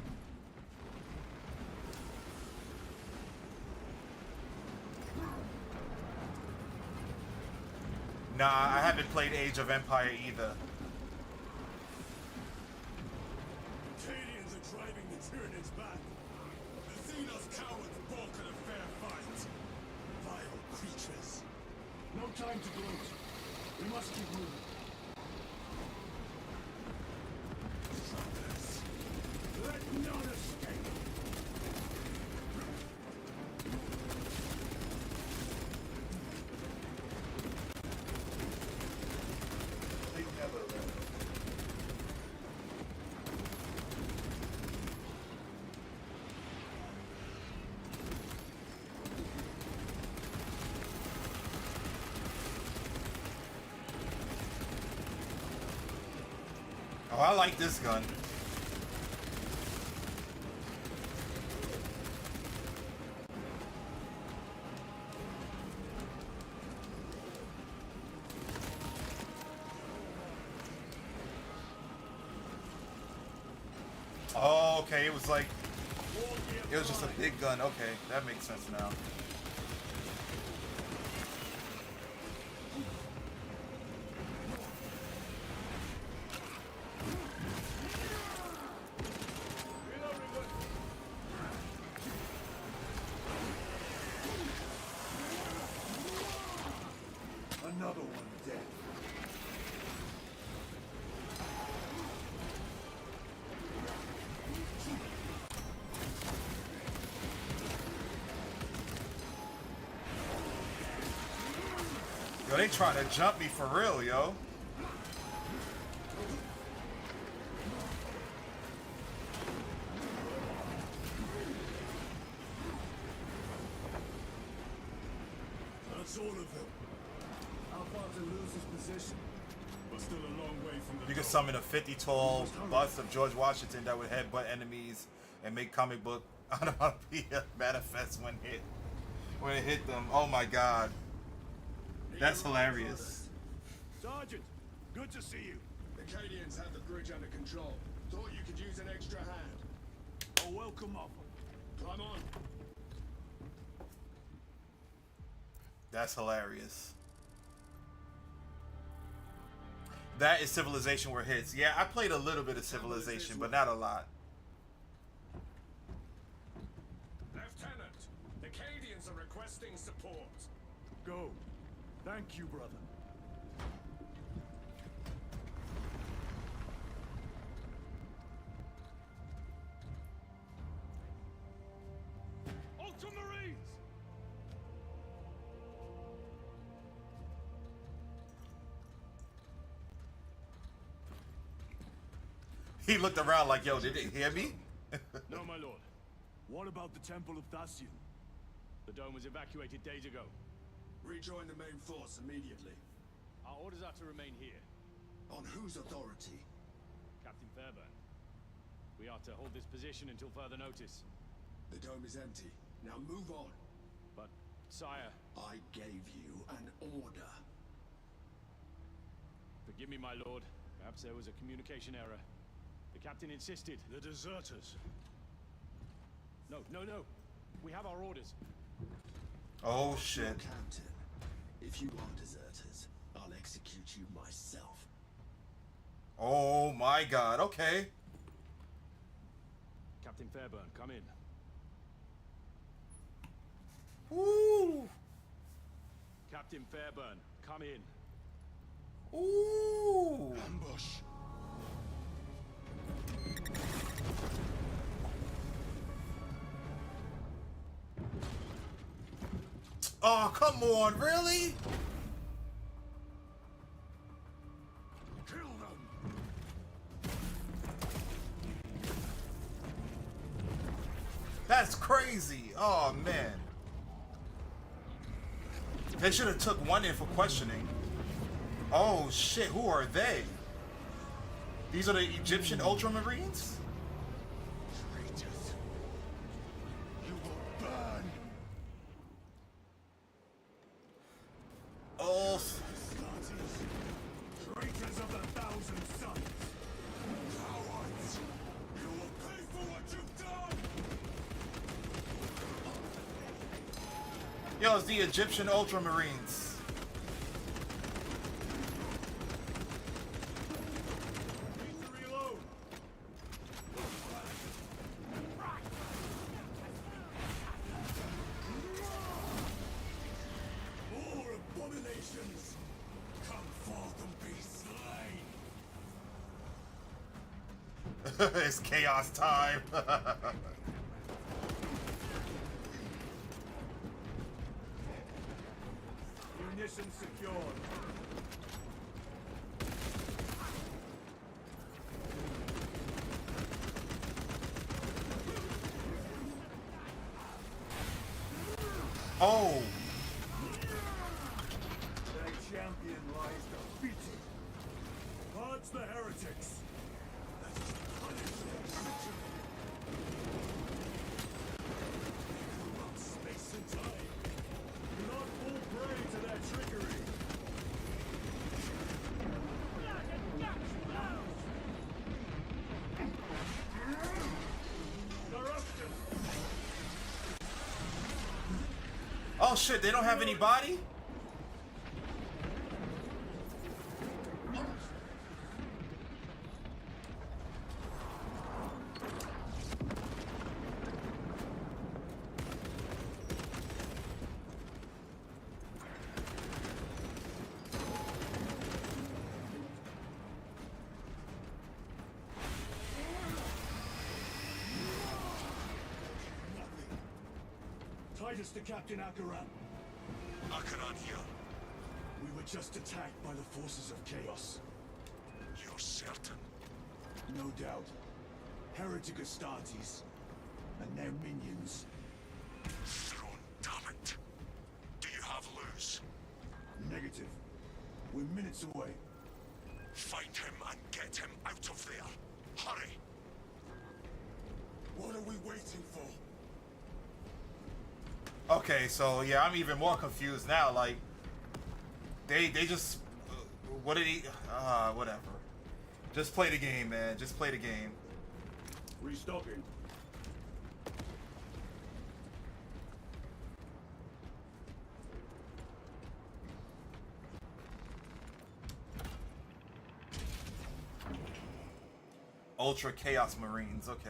Nah, I haven't played Age of Empire either. Cadians are driving the Tyranids back. The Xenos cowards balk at a fair fight. Vile creatures. No time to gloat. We must keep moving. Trappers. Let none escape. They never left. Oh, I like this gun. Oh, okay, it was like, it was just a big gun. Okay, that makes sense now. Another one dead. Yo, they trying to jump me for real, yo. That's all of them. How far to lose his position? But still a long way from the You can dome. summon a 50-tall bust of George Washington that would headbutt enemies and make comic book onomatopoeia manifest when it hit them. Oh my god. That's hilarious. Sergeant, good to see you. The Cadians have the bridge under control. Thought you could use an extra hand. A welcome offer. Come on. That's hilarious. That is Civilization where it hits. Yeah, I played a little bit of Civilization, but not a lot. Lieutenant, the Cadians are requesting support. Go. Thank you, brother. Ultramarines! He looked around like, yo, did they hear me? No, my lord. What about the Temple of Thasian? The dome was evacuated days ago. Rejoin the main force immediately. Our orders are to remain here. On whose authority? Captain Fairburn. We are to hold this position until further notice. The dome is empty. Now move on. But, sire... I gave you an order. Forgive me, my lord. Perhaps there was a communication error. The captain insisted. The deserters. No. We have our orders. Oh, shit. Captain, if you are deserters, I'll execute you myself. Oh my god, okay. Captain Fairburn, come in. Ooh. Captain Fairburn, come in. Ooh. Ambush. Oh, come on, really? Kill them. That's crazy. Oh, man. They should have took one in for questioning. Oh, shit. Who are they? These are the Egyptian Ultramarines? Yo, it's the Egyptian Ultramarines. More abominations! Come forth and be slain! It's chaos time. Munitions secured. Oh. Their champion lies defeated. Purge the heretics. Space and time! Do not fall prey to their trickery! Oh shit, they don't have any body? Titus to Captain Akaran. Akaran here. We were just attacked by the forces of chaos. You're certain? No doubt. Heretic Astartes and their minions. Throne, damn it. Do you have Luz? Negative. We're minutes away. Find him and get him out of there. Hurry! What are we waiting for? Okay, so yeah, I'm even more confused now. Like, they just, what did he? Whatever. Just play the game, man. Just play the game. Restocking. Ultra Chaos Marines. Okay.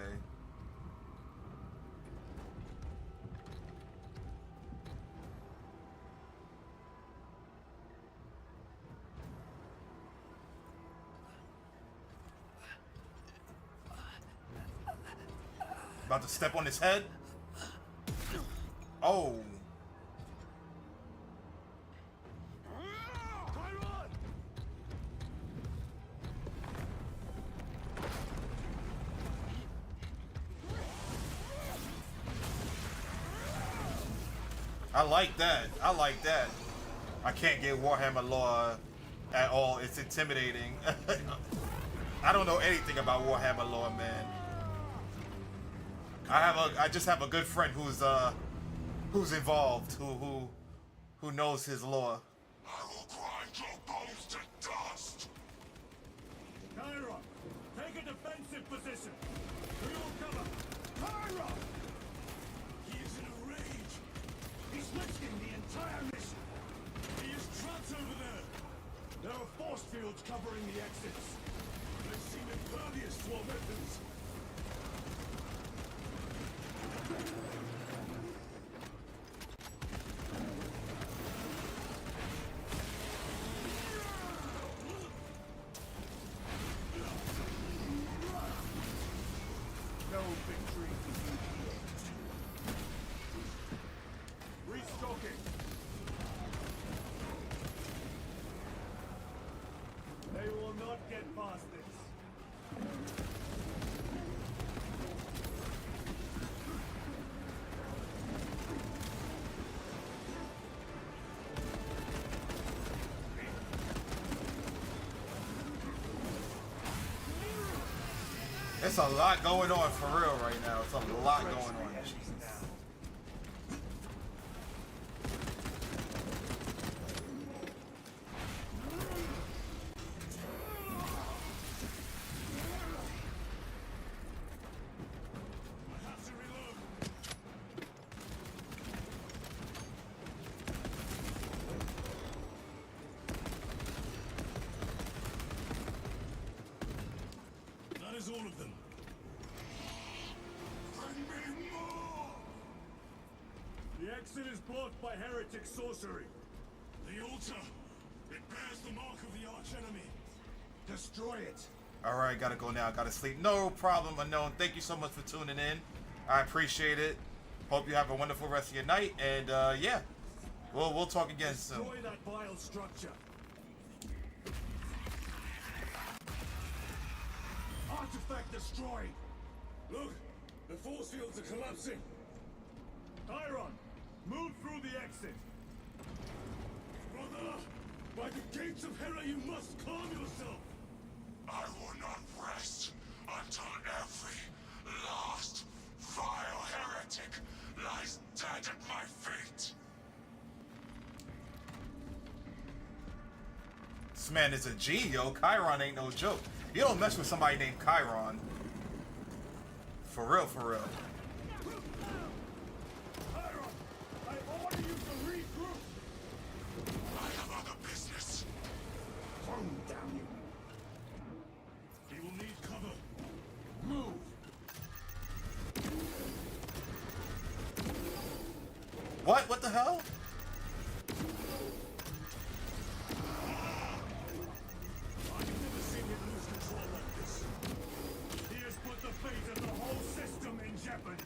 About to step on his head. Oh. I like that. I like that. I can't get Warhammer lore at all. It's intimidating. I don't know anything about Warhammer lore, man. I just have a good friend who's involved, who knows his lore. I will grind your bones to dust! Kyra, take a defensive position. We will cover. Kyra! He is in a rage. He's risking the entire mission. He is trapped over there. There are force fields covering the exits. They seem impervious to our weapons. No victory for you here. Restocking. They will not get past this. It's a lot going on for real right now. It's a lot going on. Jesus. exit is blocked by heretic sorcery. The altar. It bears the mark of the archenemy. Destroy it. All right, gotta go now. Gotta sleep. No problem, Unknown. Thank you so much for tuning in. I appreciate it. Hope you have a wonderful rest of your night. And yeah, we'll talk again soon. Destroy that vile structure. Artifact destroyed. Look, the force fields are collapsing. Iron, move through the exit. Brother, by the gates of Hera, you must calm yourself. I will not rest until every last vile heretic lies dead at my feet. This man is a G, yo. Chiron ain't no joke. You don't mess with somebody named Chiron. For real, for real. Chiron, I order you to regroup. I have other business. Calm down, you. He will need cover. Move. What? What the hell? I've never seen him lose control like this. He has put the fate of the whole system in jeopardy.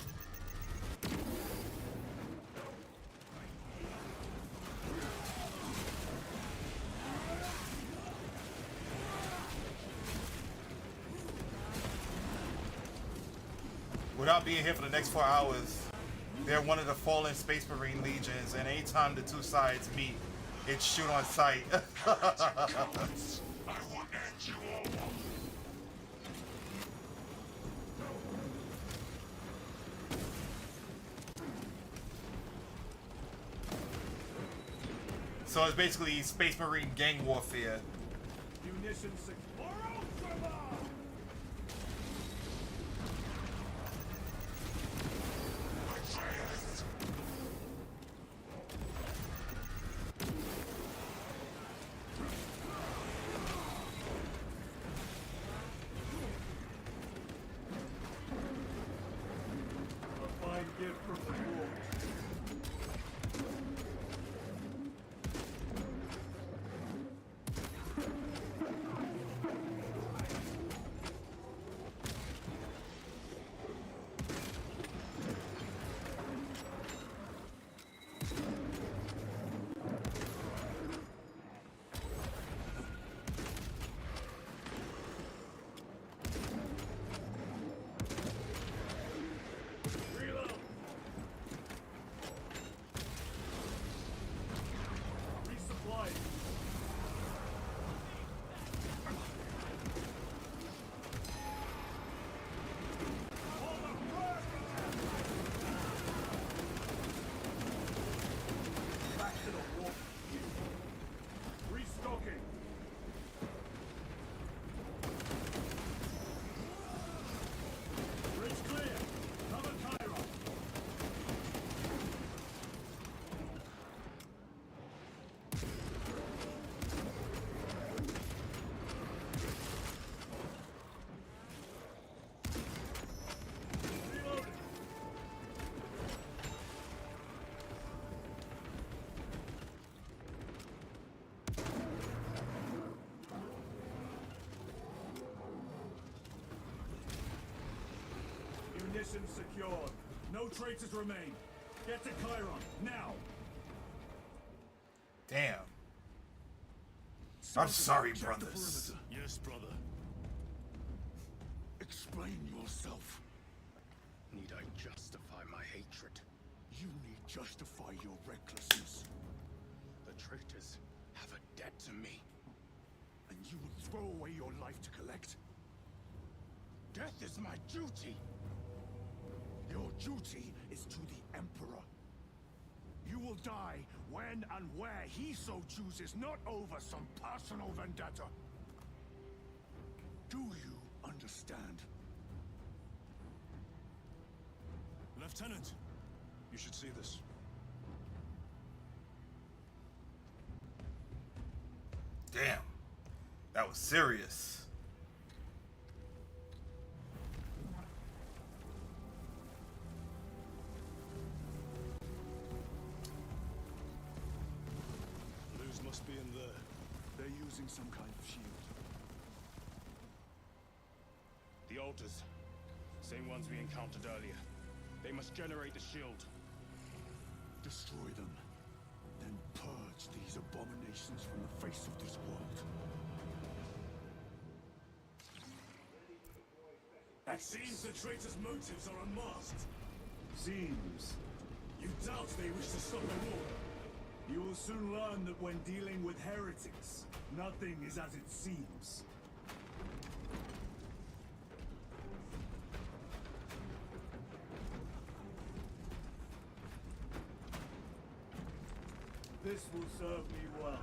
Without being here for the next 4 hours, they're one of the fallen Space Marine legions, and anytime the two sides meet, it's shoot on sight. I will end you all. So it's basically Space Marine gang warfare. Munitions secure. Ultramar! A fine gift from the Lord. Reload. Resupply. Back to the wall. Restocking. Bridge clear. Cover Chiron. Reloading. Munitions secured. No traitors remain. Get to Chiron, now! Damn. I'm sorry, brothers. Yes, brother. Explain yourself. Need I justify my hatred? You need justify your recklessness. The traitors have a debt to me. And you will throw away your life to collect? Death is my duty. Your duty is to the Emperor. You will die when and where he so chooses, not over some personal vendetta. Do you understand? Lieutenant, you should see this. Damn. That was serious. using some kind of shield. The altars. Same ones we encountered earlier. They must generate the shield. Destroy them. Then purge these abominations from the face of this world. It seems the traitors' motives are unmasked. Seems. You doubt they wish to stop the war? You will soon learn that when dealing with heretics, nothing is as it seems. This will serve me well.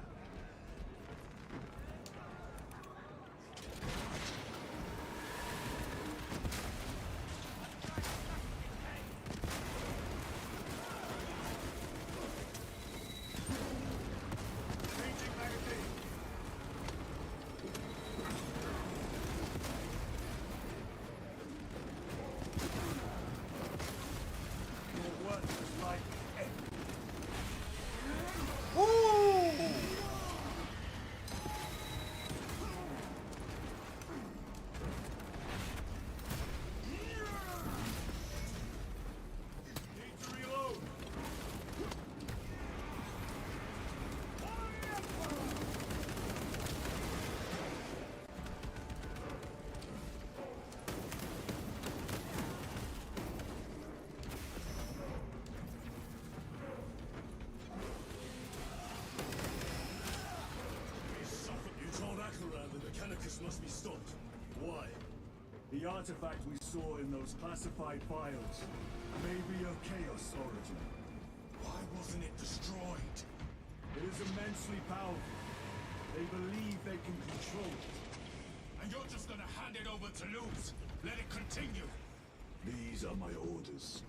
Mechanicus must be stopped. Why? The artifact we saw in those classified files may be of Chaos origin. Why wasn't it destroyed? It is immensely powerful. They believe they can control it. And you're just gonna hand it over to Luz? Let it continue? These are my orders.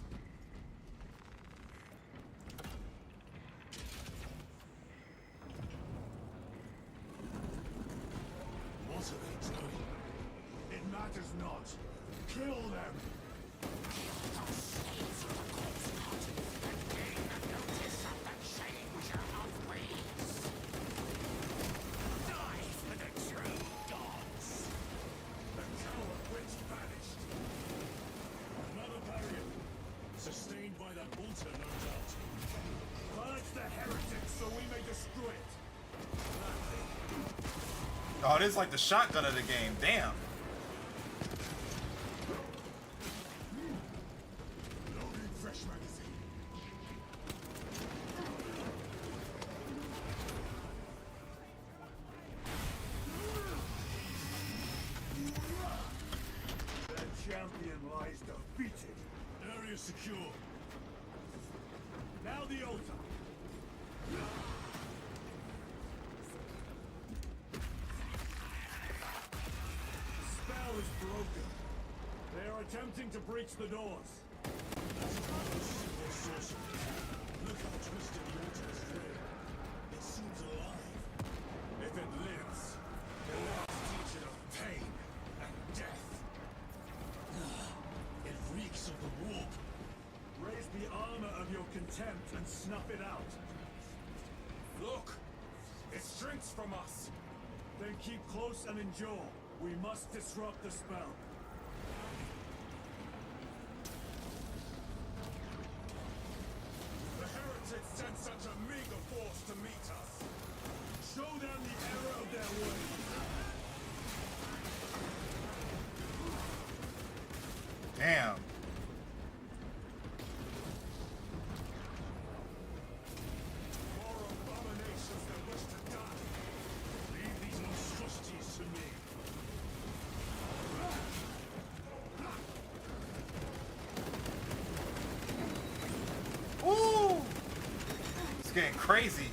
What are they doing? It matters not. Kill them! Sustained by that altar, no doubt. Purge the heretics so we may destroy it. Oh, it is like the shotgun of the game. Damn. Loading fresh magazine. Their champion lies defeated. Area secure. Now the altar. The spell is broken. They are attempting to breach the doors. That's not a simple sorcery. Look how twisted the altar is framed. It seems alive. If it lives, it will teach it of pain and death. It reeks of the warp. Raise the armor of your contempt and snuff it out. Look! It shrinks from us! Then keep close and endure. We must disrupt the spell. The heretics sent such a meager force to meet us! Show them the error of their ways. Damn. More abominations that wish to die! Leave these monstrosities to me. Ooh! It's getting crazy.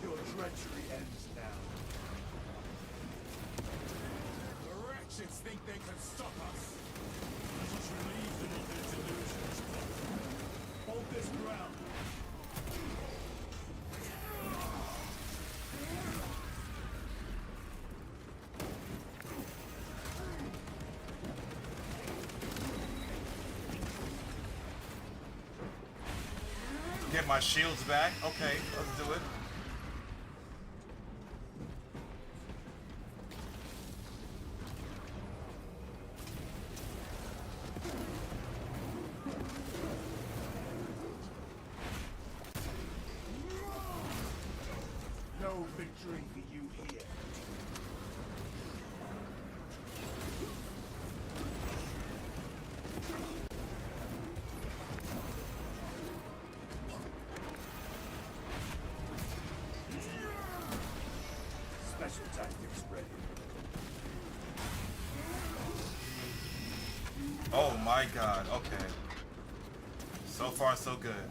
Your treachery ends now. The wretches think they can stop us! Let us relieve them of their delusions. Hold this ground. Get my shields back. Okay, let's do it. No victory for you here. Special tactics ready. Oh my god, okay. So far, so good.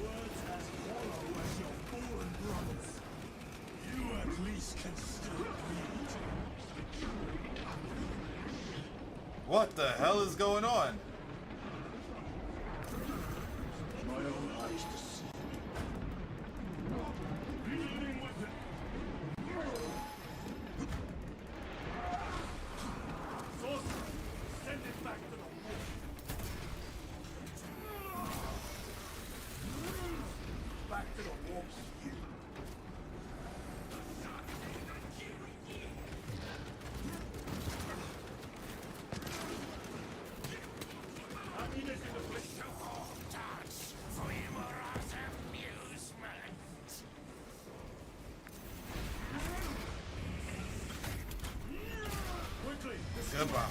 Words as hollow as your fallen brothers. You at least can still bleed. What the hell is going on? My own eyes to see. Reloading weapon. Sorcerer, send it back to the wall. Back to the warps, you. Happiness in the place. Dance for Imora's amusement. Quickly, Goodbye.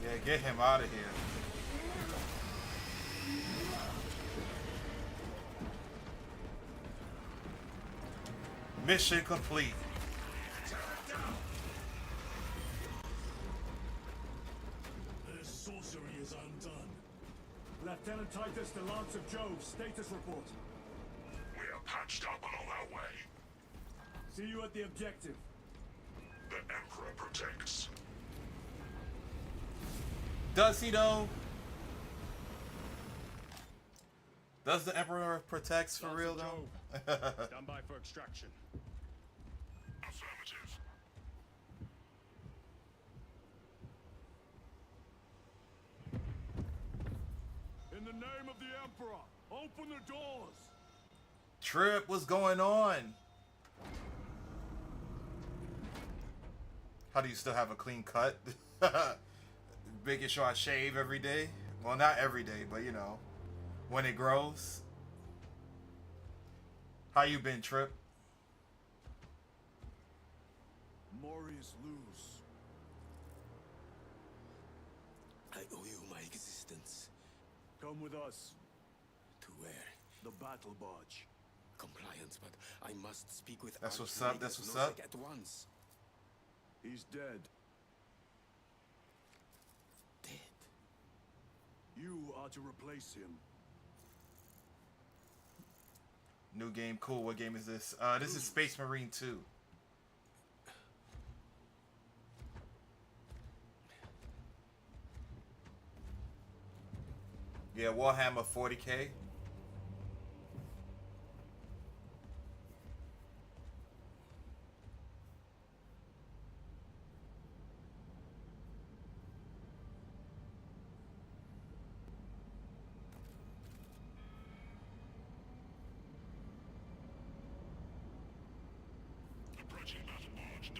Yeah, get him out of here. Mission complete. the sorcery is undone. Lieutenant Titus, the Lance of Jove, status report. We are patched up and on our way. See you at the objective. The Emperor protects. Does he though? Does the Emperor protects for real though? Stand by for extraction. Affirmative. In the name of the Emperor, open the doors. Trip, what's going on? How do you still have a clean cut? Making sure I shave every day. Well, not every day, but you know, when it grows. How you been, Trip? Morius lose. I owe you my existence. Come with us. To where? The battle barge. Compliance, but I must speak with That's what's up, that's what's up. Nosek at once. He's dead. Dead. You are to replace him. New game, cool. What game is this? This is Space Marine 2. Yeah, Warhammer 40K.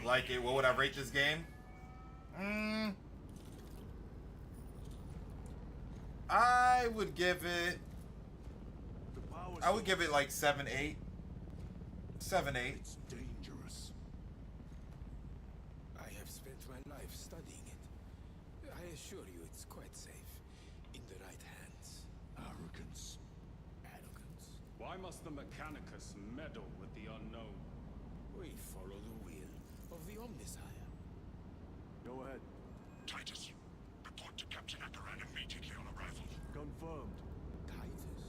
Like it. What would I rate this game? I would give it. I would give it like 7, 8. 7, 8. It's dangerous. I have spent my life studying it. I assure you it's quite safe. In the right hands. Arrogance. Arrogance. Why must the Mechanicus meddle with the unknown? We follow the will of the Omnisire. Go ahead. Titus, report to Captain Akaran immediately on arrival. Confirmed. Titus.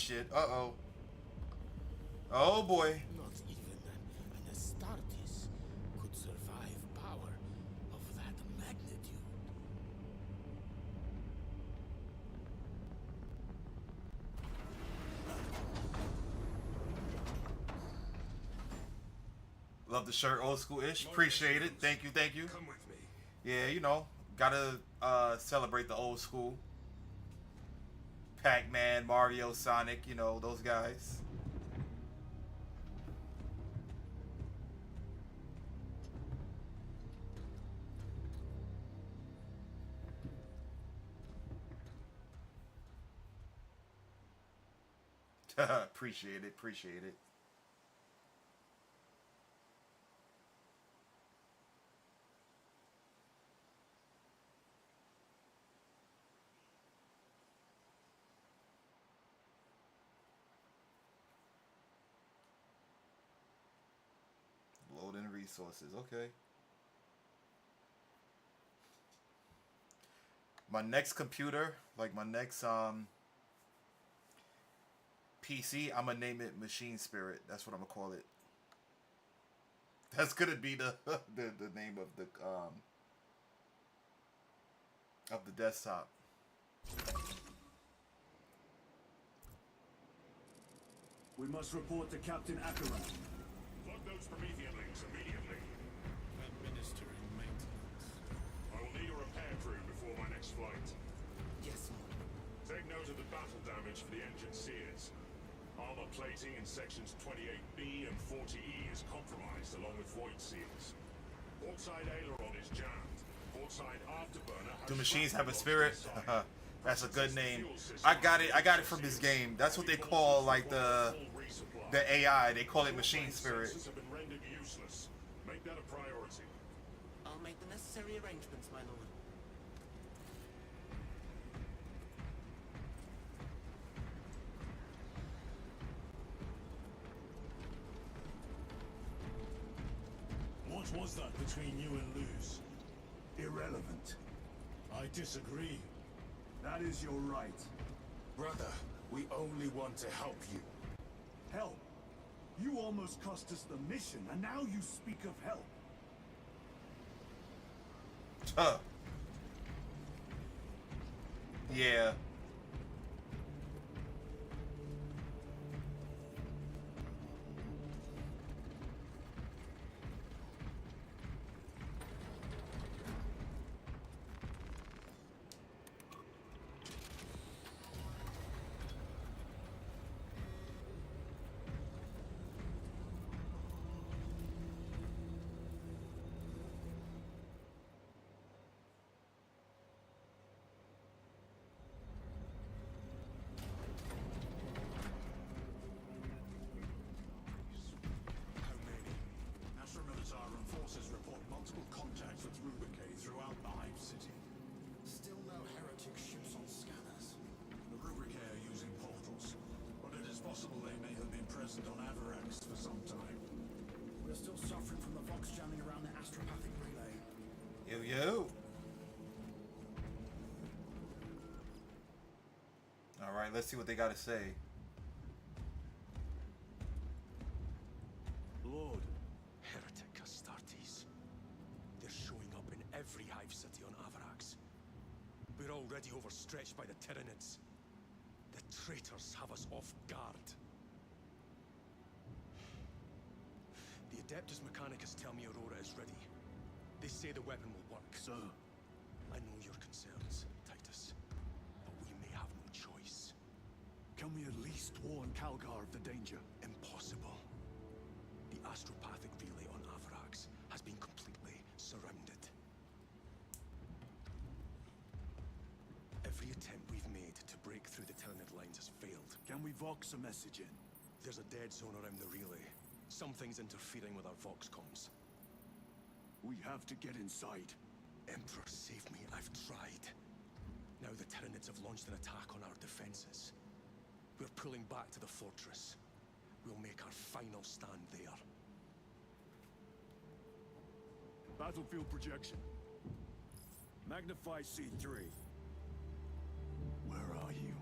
shit. Uh-oh. Oh, boy. Not even an Astartes could survive power of that magnitude. Love the shirt, old school-ish. Appreciate it. Thank you, thank you. Come with me. Yeah, you know, gotta celebrate the old school. Pac-Man, Mario, Sonic, you know, those guys. Appreciate it, appreciate it. Loading resources, okay. My next computer, like my next PC, I'm gonna name it Machine Spirit. That's what I'm gonna call it. That's gonna be the the name of the desktop. We must report to Captain Akaran. Plug those Promethean links immediately. Administering maintenance. I will need a repair crew before my next flight. Yes, Take note of the battle damage for the engine sears. Armor plating in sections 28B and 40E is compromised, along with void seals. Portside aileron is jammed. Portside afterburner has... Do machines have a spirit? That's a good name. I got it from this game. That's what they call like the AI. They call it machine spirit. Have been rendered useless. Make that a priority. I'll make the necessary arrangements, my lord. What was that between you and Luz? Irrelevant. I disagree. That is your right. Brother, we only want to help you. Help? You almost cost us the mission, and now you speak of help. Huh. Yeah. Astra Militar and forces report multiple contacts with Rubicay throughout the Hive City. Still no heretic ships on scanners. The Rubicay are using portals, but it is possible they may have been present on Avarax for some time. We're still suffering from the Vox jamming around the astropathic relay. Yo, yo. All right, let's see what they got to say. Lord. Heretic Astartes. They're showing up in every hive city on Avarax. We're already overstretched by the Tyranids. The traitors have us off guard. The Adeptus Mechanicus tell me Aurora is ready. They say the weapon will work. Sir. I know your concerns, Titus. But we may have no choice. Can we at least warn Calgar of the danger? Impossible. The astropathic relay on Avarax has been completely surrounded. Every attempt we've made to break through the Tyranid lines has failed. Can we Vox a message in? There's a dead zone around the relay. Something's interfering with our Vox comms. We have to get inside. Emperor, save me. I've tried. Now the Tyranids have launched an attack on our defenses. We're pulling back to the fortress. We'll make our final stand there. Battlefield projection. Magnify C3. Where are you?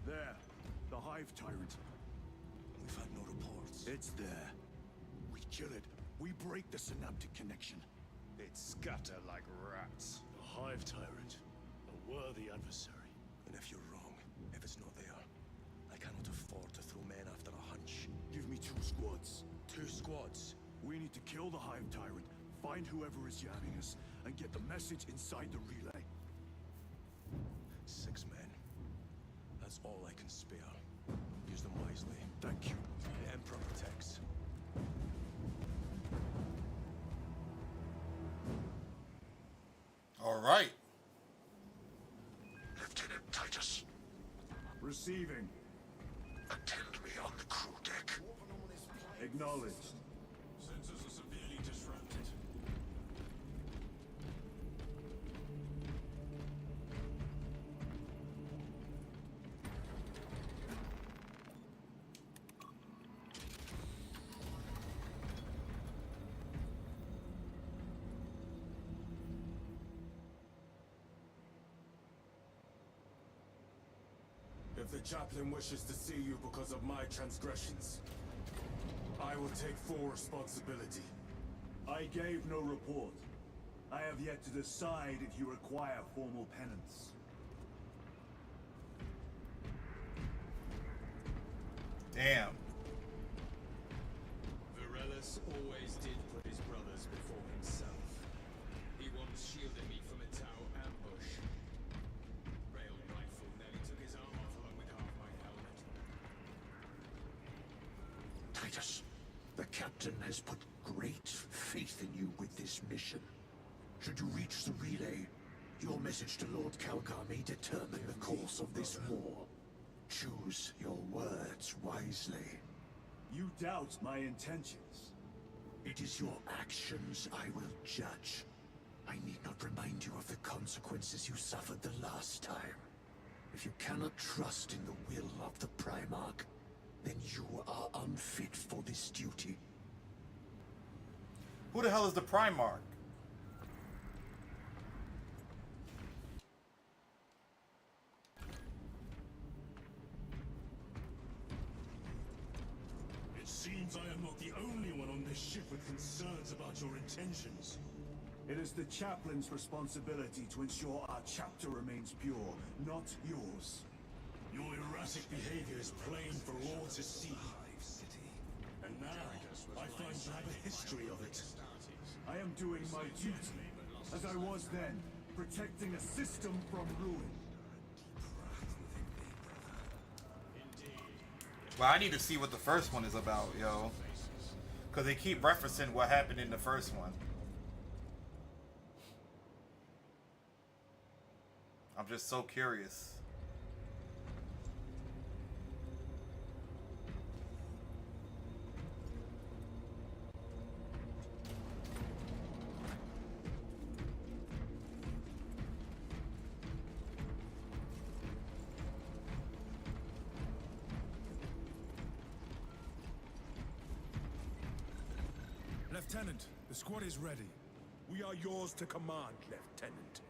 There. The Hive Tyrant. We've had no reports. It's there. We kill it. We break the synaptic connection. They'd scatter like rats. The Hive Tyrant. A worthy adversary. And if you're wrong, if it's not there, I cannot afford to throw men after a hunch. Give me 2 squads. 2 squads? We need to kill the Hive Tyrant, find whoever is jamming us, and get the message inside the relay. 6 men. That's all I can spare. Use them wisely. Thank you. The Emperor protects. All right. Lieutenant Titus. Receiving. Attend me on the crew deck. Acknowledged. Sensors are severely disrupted. If the chaplain wishes to see you because of my transgressions, I will take full responsibility. I gave no report. I have yet to decide if you require formal penance. Damn. Varellus always did put his brothers before himself. He once shielded me from a Tau ambush. Rail rifle nearly took his arm off along with half my helmet. Titus, the captain has put great faith in you with this mission. Should you reach the relay, your message to Lord Calgar may determine the course of this war. Choose your words wisely. You doubt my intentions. It is your actions I will judge. I need not remind you of the consequences you suffered the last time. If you cannot trust in the will of the Primarch, then you are unfit for this duty. Who the hell is the Primarch? It seems I am not the only one on this ship with concerns about your intentions. It is the chaplain's responsibility to ensure our chapter remains pure, not yours. Your erratic behavior is plain for all to see. And now, I find you have a history of it. I am doing my duty, as I was then, protecting a system from ruin. Well, I need to see what the first one is about, yo. Because they keep referencing what happened in the first one. I'm just so curious. Lieutenant, the squad is ready. We are yours to command, Lieutenant.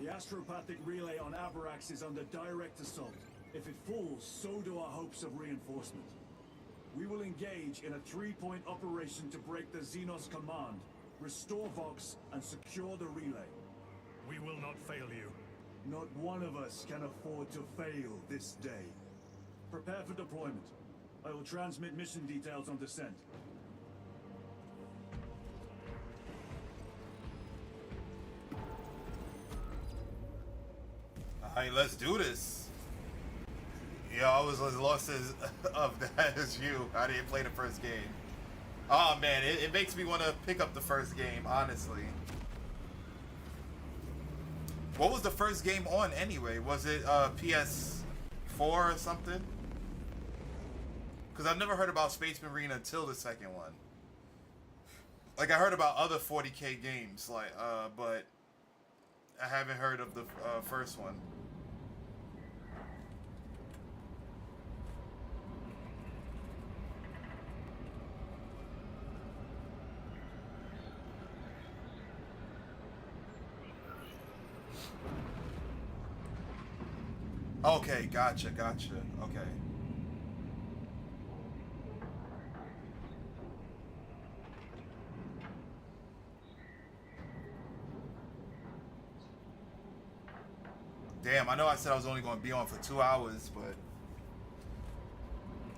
The astropathic relay on Avarax is under direct assault. If it falls, so do our hopes of reinforcement. We will engage in a 3-point operation to break the Xenos command, restore Vox, and secure the relay. We will not fail you. Not one of us can afford to fail this day. Prepare for deployment. I will transmit mission details on descent. Alright, let's do this. Yeah, I was as lost as of that as you. I didn't play the first game. Oh man, it makes me want to pick up the first game, honestly. What was the first game on anyway? Was it PS4 or something? Because I've never heard about Space Marine until the second one. Like, I heard about other 40K games, like, but I haven't heard of the first one. Okay, gotcha, gotcha. Okay. Damn, I know I said I was only going to be on for 2 hours, but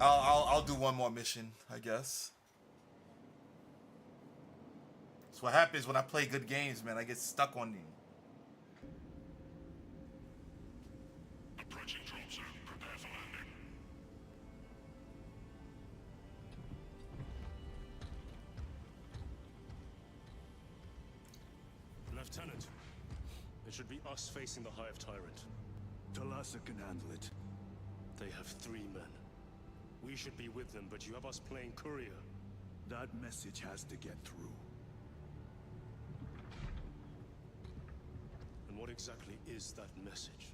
I'll do one more mission, I guess. That's what happens when I play good games, man. I get stuck on them. Approaching drop zone. Prepare for landing. Lieutenant, it should be us facing the Hive Tyrant. Talassa can handle it. They have 3 men. We should be with them, but you have us playing courier. That message has to get through. And what exactly is that message?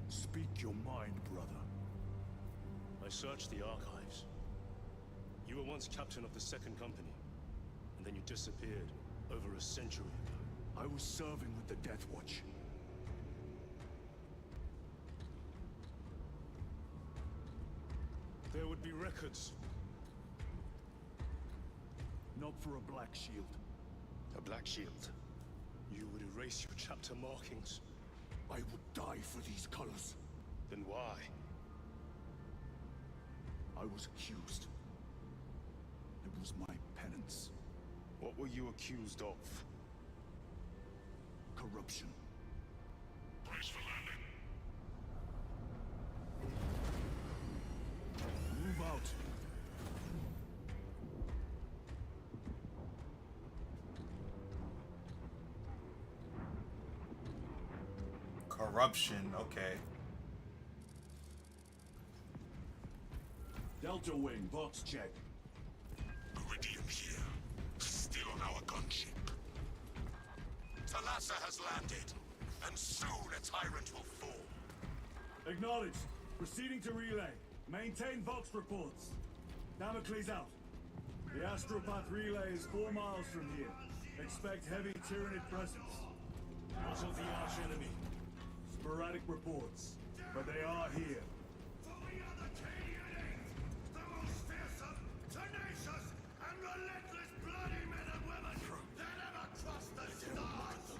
Speak your mind, brother. I searched the archives. You were once captain of the Second Company, and then you disappeared over a century ago. I was serving with the Death Watch. There would be records. Not for a Black Shield. A Black Shield? You would erase your chapter markings. I would die for these colors. Then why? I was accused. It was my penance. What were you accused of? Corruption. Brace for landing. Move out. Corruption, okay. Delta Wing, box check. Iridium here. Still on our gunship. Talassa has landed, and soon a tyrant will fall. Acknowledged. Proceeding to relay. Maintain Vox reports. Damocles out. The Astropath relay is 4 miles from here. Expect heavy Tyranid presence. What of the arch enemy? Sporadic reports, but they are here. For we are the Cadianites, the most fearsome, tenacious, and relentless bloody men and women that ever crossed the stars!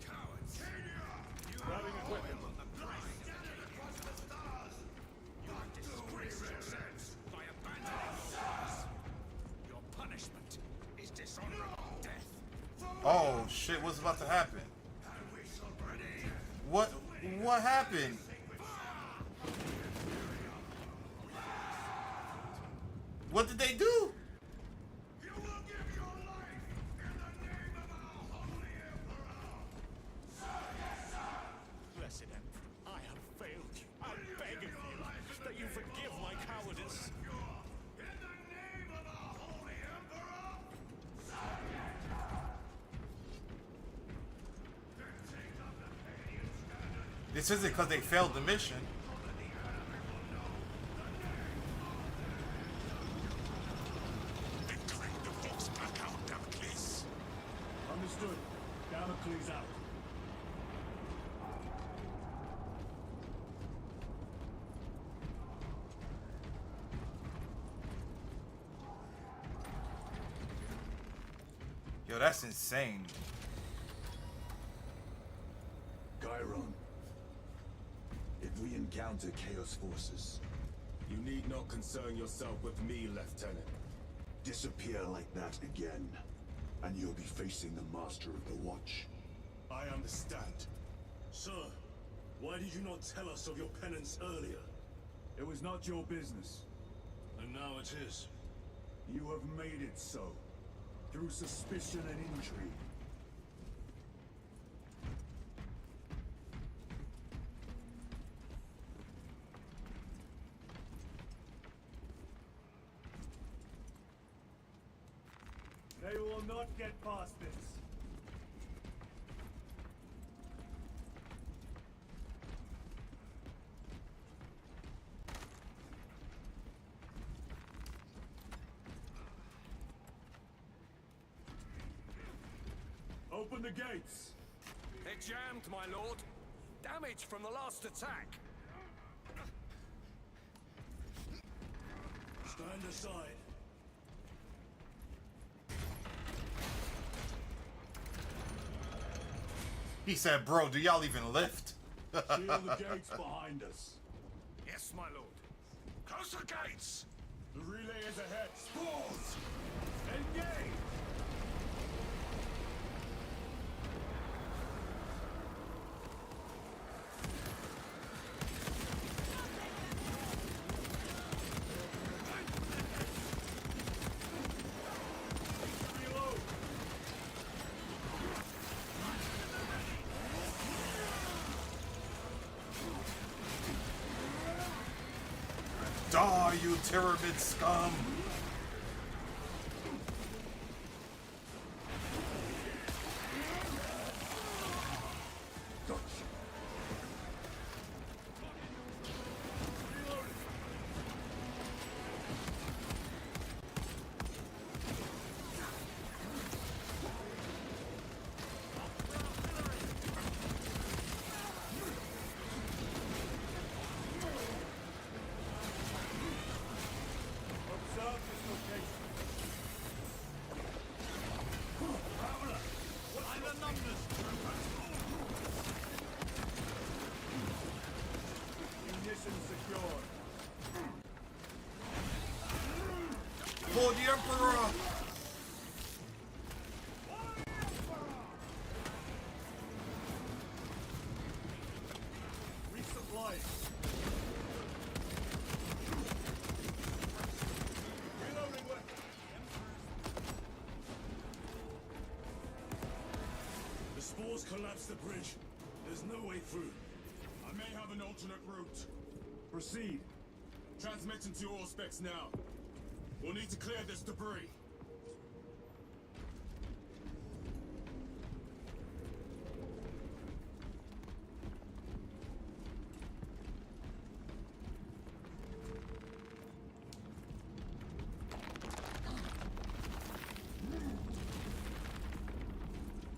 Cowards! Cadia! Grabbing equipment. Lie scattered across the stars! What do we resent? By abandoning stars! Your punishment is dishonorable death! Oh shit, what's about to happen? What happened? What did they do? You will give your life in the name of our holy emperor! Blessed Emperor, I have failed you. I beg of you that you forgive my cowardice. In the name of our holy emperor! This isn't because they failed the mission. Understood. Damocles out. Yo, that's insane. Chiron. If we encounter Chaos forces, You need not concern yourself with me, Lieutenant. disappear like that again, and you'll be facing the Master of the Watch. I understand. Sir, why did you not tell us of your penance earlier? It was not your business. And now it is. You have made it so, through suspicion and intrigue. They will not get past this. Open the gates. They're jammed, my lord. Damage from the last attack. Stand aside. He said, bro, do y'all even lift? Seal the gates behind us. Yes, my lord. Close the gates! The relay is ahead. Spores! Engage! Die, you pyramid scum! Observe this location. Traveler, find the numbers. Munition secured. For the Emperor! Resupply. Reloading weapon. The spores collapsed the bridge. There's no way through. I may have an alternate route. Proceed. Transmitting to all specs now. We'll need to clear this debris.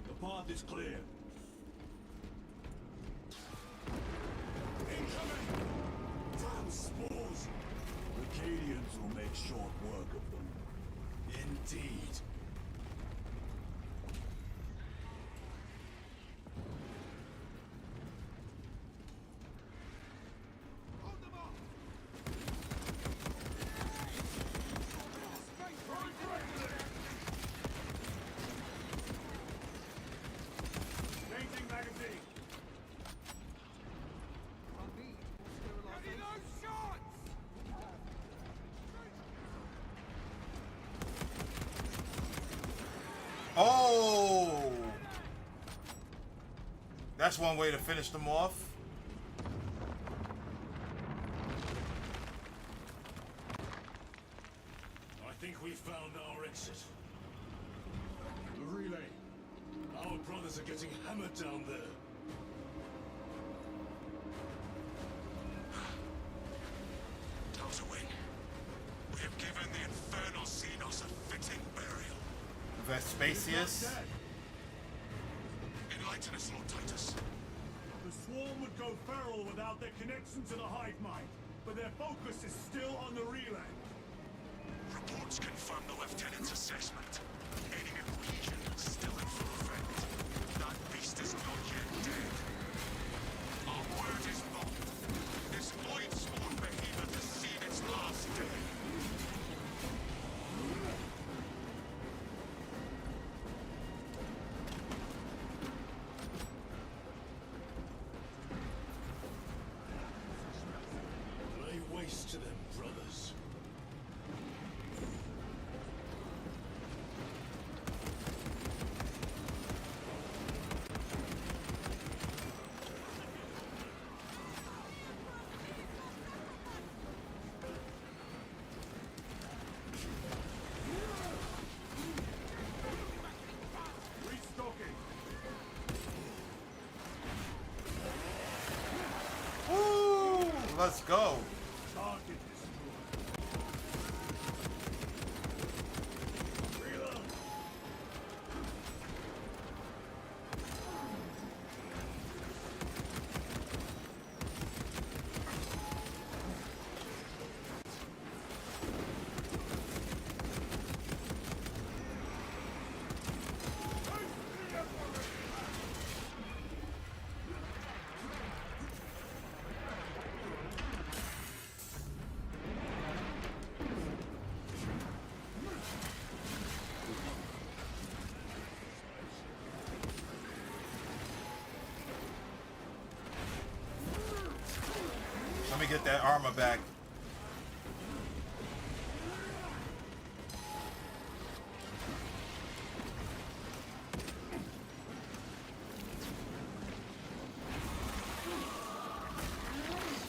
The path is clear. Incoming! Damn spores! The Cadians will make short work of them. Indeed. Changing magazine. Oh! That's one way to finish them off. I think we found our exit. The relay. Our brothers are getting hammered down there. Delta Wing, we have given the Infernal Xenos a fitting burial. Vespasius. Enlighten us, Lord Titus. The swarm would go feral without their connection to the hive mind, but their focus is still on the relay. Reports confirm the Lieutenant's assessment. Enemy region still in full effect. That beast is not yet dead. Our word is bond. This void-spawn behemoth has seen its last day. Lay waste to them, brothers. Restocking. Woo! Let's go. Target destroyed. Reload. me get that armor back.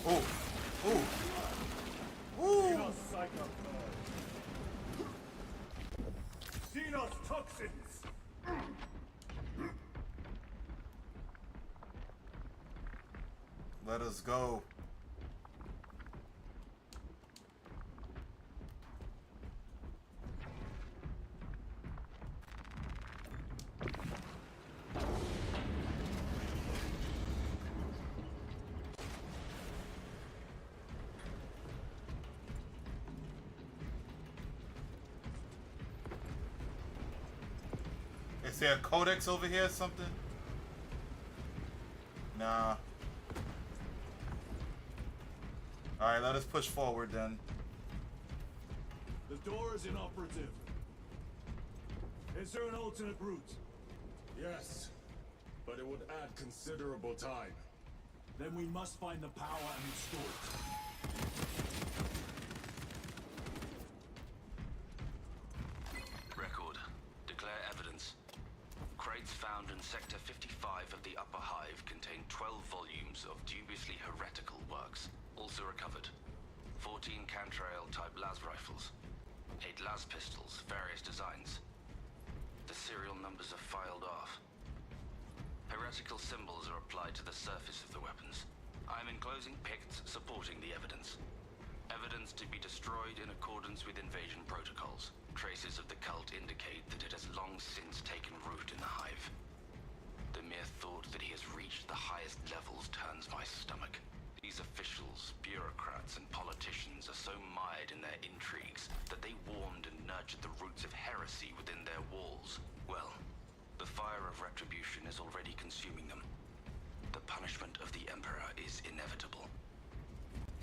Oh, oh, Xenos psychopath. Xenos toxins. let us go. Is there a codex over here or something? Nah. Alright, let us push forward then. The door is inoperative. Is there an alternate route? Yes, but it would add considerable time. Then we must find the power and restore it. Record. Declare evidence. Crates found in Sector 55 of the Upper Hive contain 12 volumes of dubiously heretical works. Also recovered. 14 Cantrail-type las rifles. 8 las pistols, various designs. The serial numbers are filed off. Heretical symbols are applied to the surface of the weapons. I am enclosing picts supporting the evidence. Evidence to be destroyed in accordance with invasion protocols. Traces of the cult indicate that it has long since taken root in the Hive. The mere thought that he has reached the highest levels turns my stomach. These officials, bureaucrats, and politicians are so mired in their intrigues that they warmed and nurtured the roots of heresy within their walls. Well, the fire of retribution is already consuming them. The punishment of the Emperor is inevitable.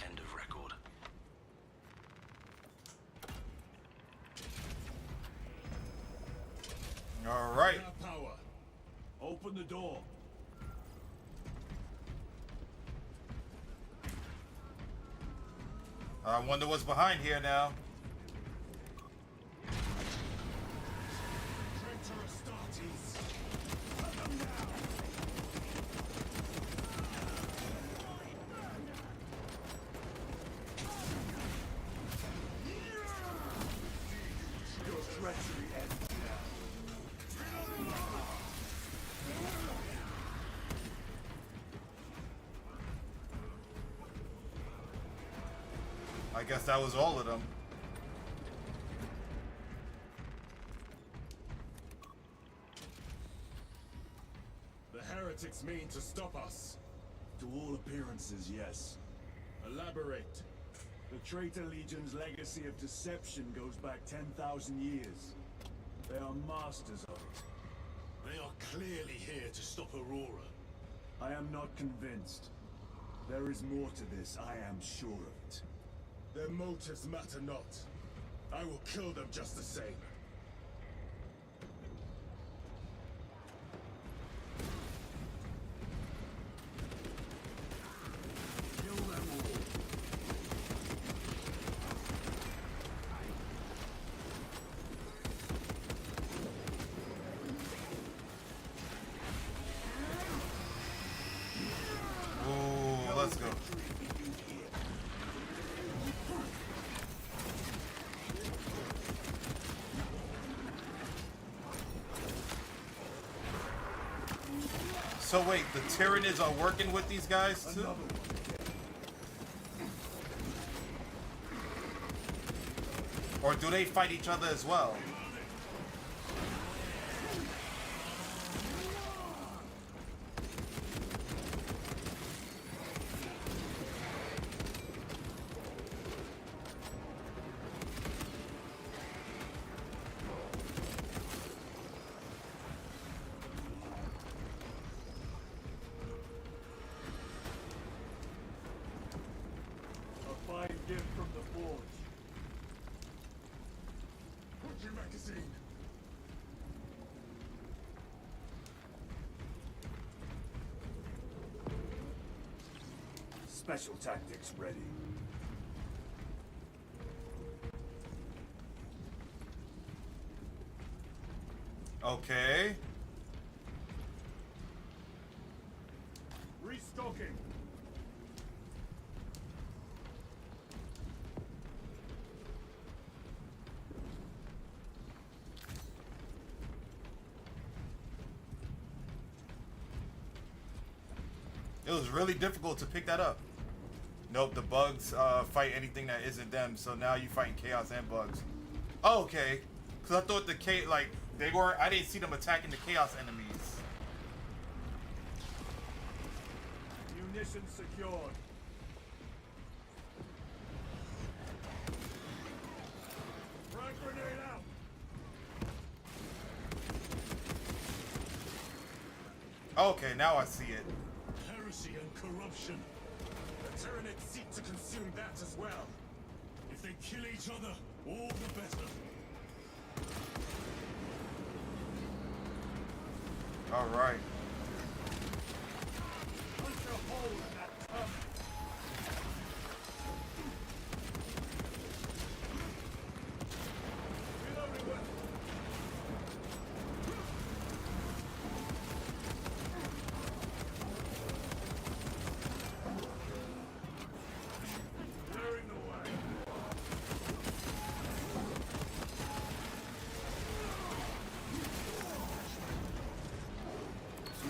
End of record. All right. Power. Open the door. I wonder what's behind here now. Traitor Astartes! Cut them down! Your treachery ends now. I guess that was all of them. The heretics mean to stop us. To all appearances, yes. Elaborate. The Traitor Legion's legacy of deception goes back 10,000 years. They are masters of it. They are clearly here to stop Aurora. I am not convinced. There is more to this, I am sure of it. Their motives matter not. I will kill them just the same. Kill them all. Ooh, let's go. So wait, the Tyranids are working with these guys too? Or do they fight each other as well? A fine gift from the Forge. Put your special tactics ready. Okay. Restocking. It was really difficult to pick that up. Nope, the bugs fight anything that isn't them. So now you fighting chaos and bugs. Oh, okay. Cause I thought the they weren't. I didn't see them attacking the chaos enemies. Munitions secured. Frag grenade out. Okay, now I see it. Heresy and corruption. The Tyranids seek to consume that as well. If they kill each other, all the better. All right. Punch a hole in that tub. Reloading weapon. Clearing the way.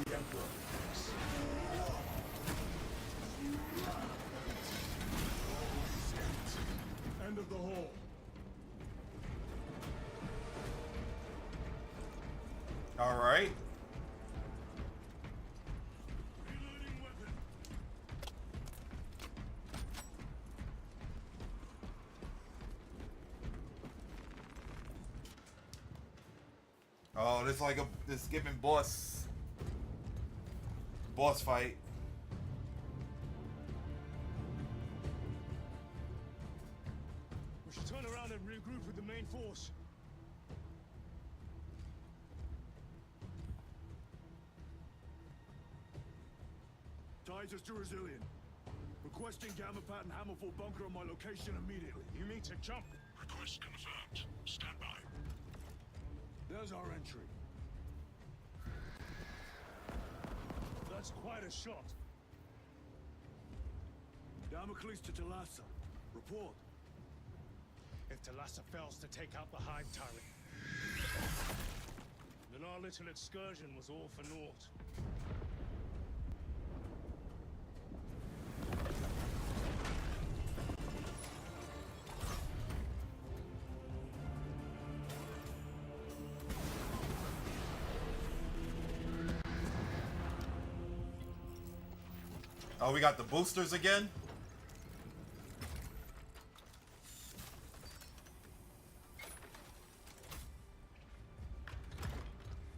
The Emperor. End of the hall. All right. Reloading weapon. Oh, this like this giving boss fight. We should turn around and regroup with the main force. Titus to Resilient. Requesting Gamma Pat and Hammerfall bunker on my location immediately. You mean to jump? Request confirmed. Stand by. There's our entry. That's quite a shot. Damocles to Talassa. Report. If Talassa fails to take out the Hive Tyrant, then our little excursion was all for naught. Oh, we got the boosters again?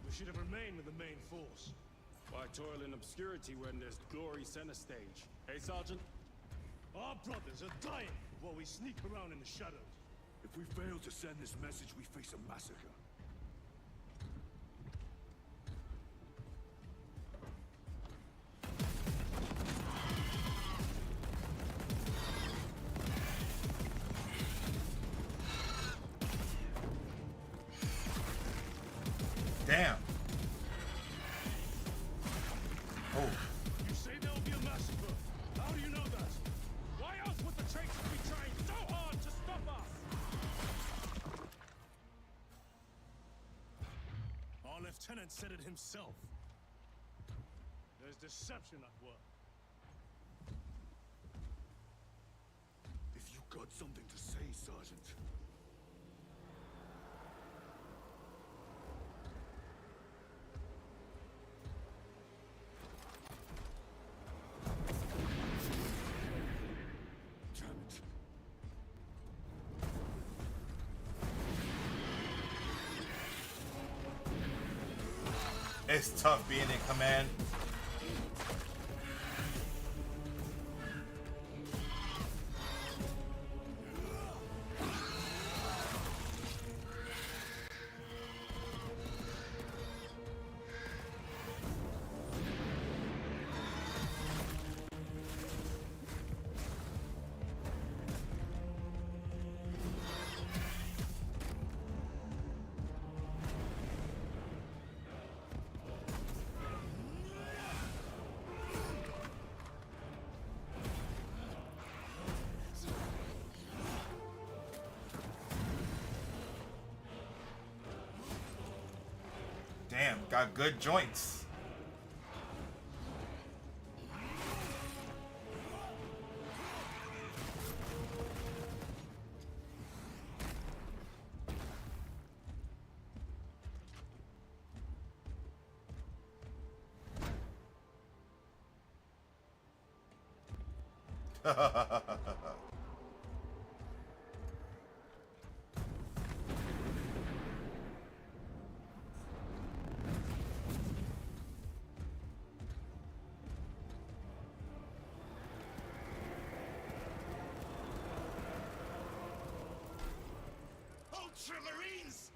We should have remained with the main force. Why toil in obscurity when there's glory center stage? Hey, Sergeant? Our brothers are dying while we sneak around in the shadows. If we fail to send this message, we face a massacre. Damn. Oh. You say there'll be a massacre. How do you know that? Why else would the traitors be trying so hard to stop us? Our lieutenant said it himself. There's deception at work. If you got something to say, Sergeant. It's tough being in command. Damn, got good joints. Ultramarines!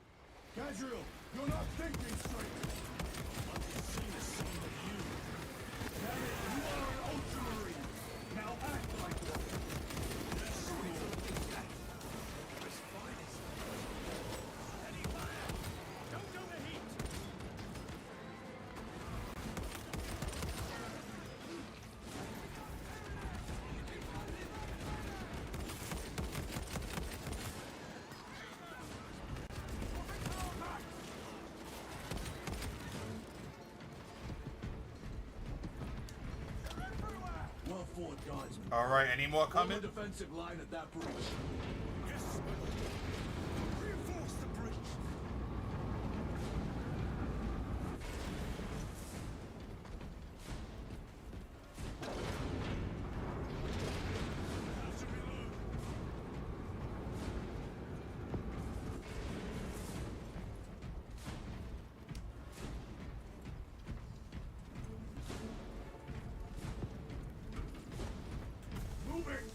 Gadriel, you're not thinking straight. I've seen a side of you. Damn it, you are an ultramarine. Now act like one. Yes, Lord. Don't go to heat. Well fought, guardsmen. All right, any more Form coming? a defensive line at that breach. Yes, my lord. Reinforce the breach. Have to reload. Moving!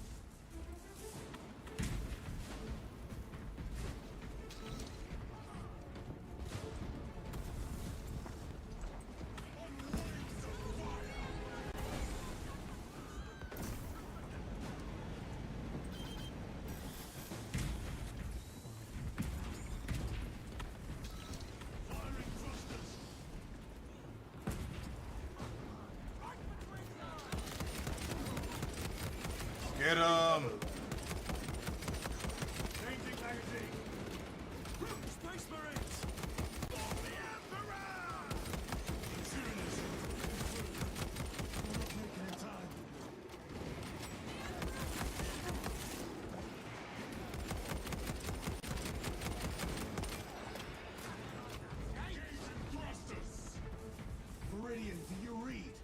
Firing thrusters! Get him! Changing magazine! Space Marines! For the Emperor! Tyrannus! We're not making it time. Engaging thrusters! Meridian, do you read?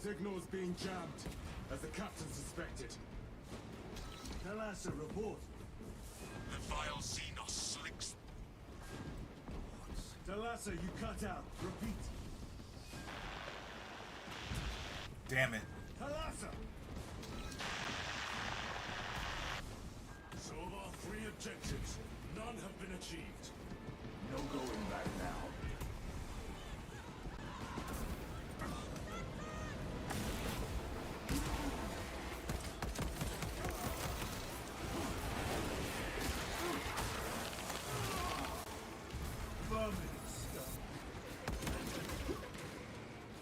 Signals being jammed, as the captain suspected. Thalassa, report. The vile Xenos slicks. Thalassa, you cut out. Repeat. Damn it. Thalassa! So of our 3 objectives, none have been achieved. No going back now. Vermin stuff.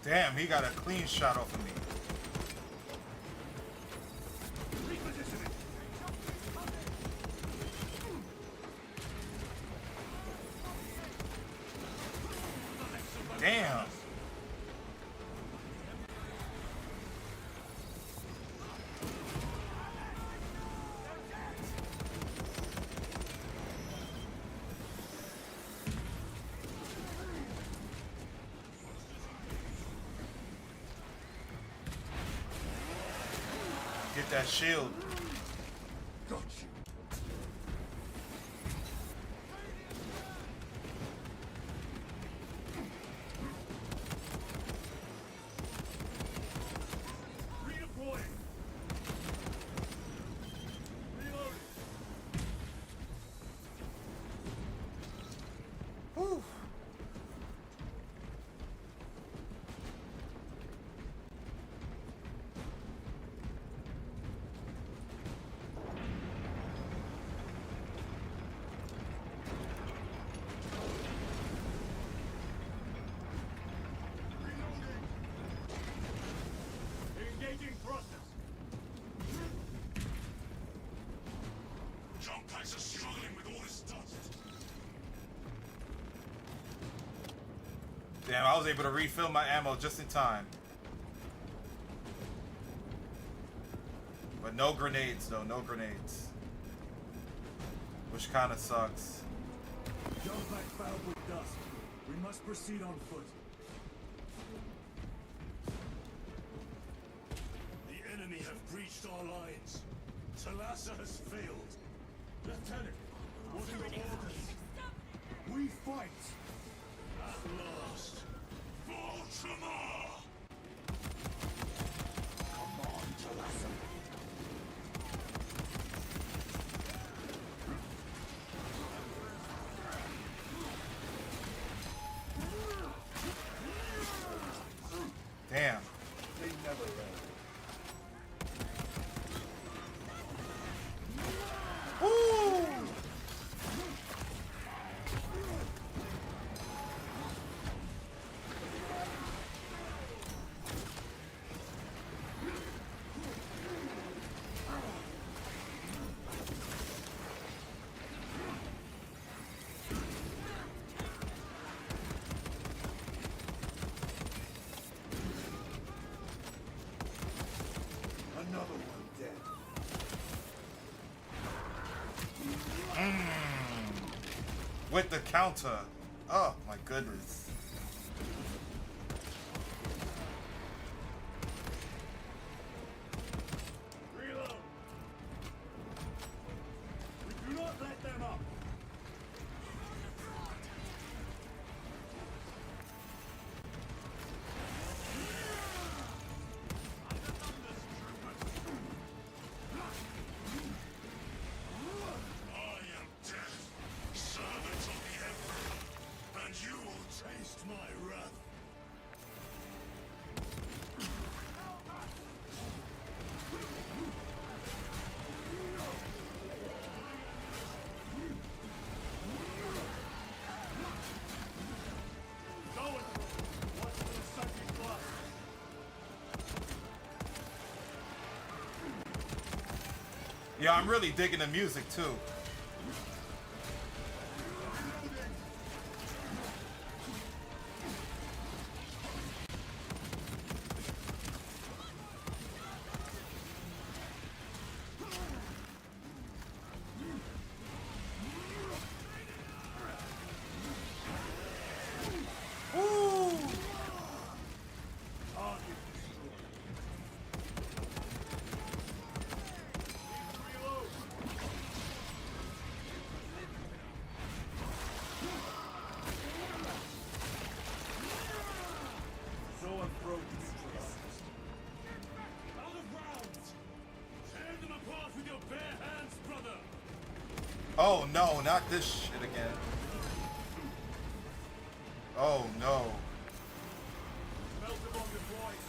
Damn, he got a clean shot off of me. Repositioning. Damn. Get that shield. Got you. Redeploying! Reloading! Whew. Damn, I was able to refill my ammo just in time. But no grenades, though. No grenades. Which kind of sucks. Jump-pack fouled with dust. We must proceed on foot. The enemy have breached our lines. Talassa has failed. Lieutenant, what are your orders? We fight! At last. Baltimore! Come on, Talassa. Damn. They never end. Woo! Another one dead. With the counter. Oh my goodness. Reload! We do not let them up! I am death, servant of the Emperor, and you will taste my wrath. Go and watch for the sucking blood. Yeah, I'm really digging the music too. Woo! Target destroyed. Reload! Zoanthrope destroyed. Out of rounds! Tear them apart with your bare hands, brother! Oh no, not this shit again. Oh no. Melt them on your voice.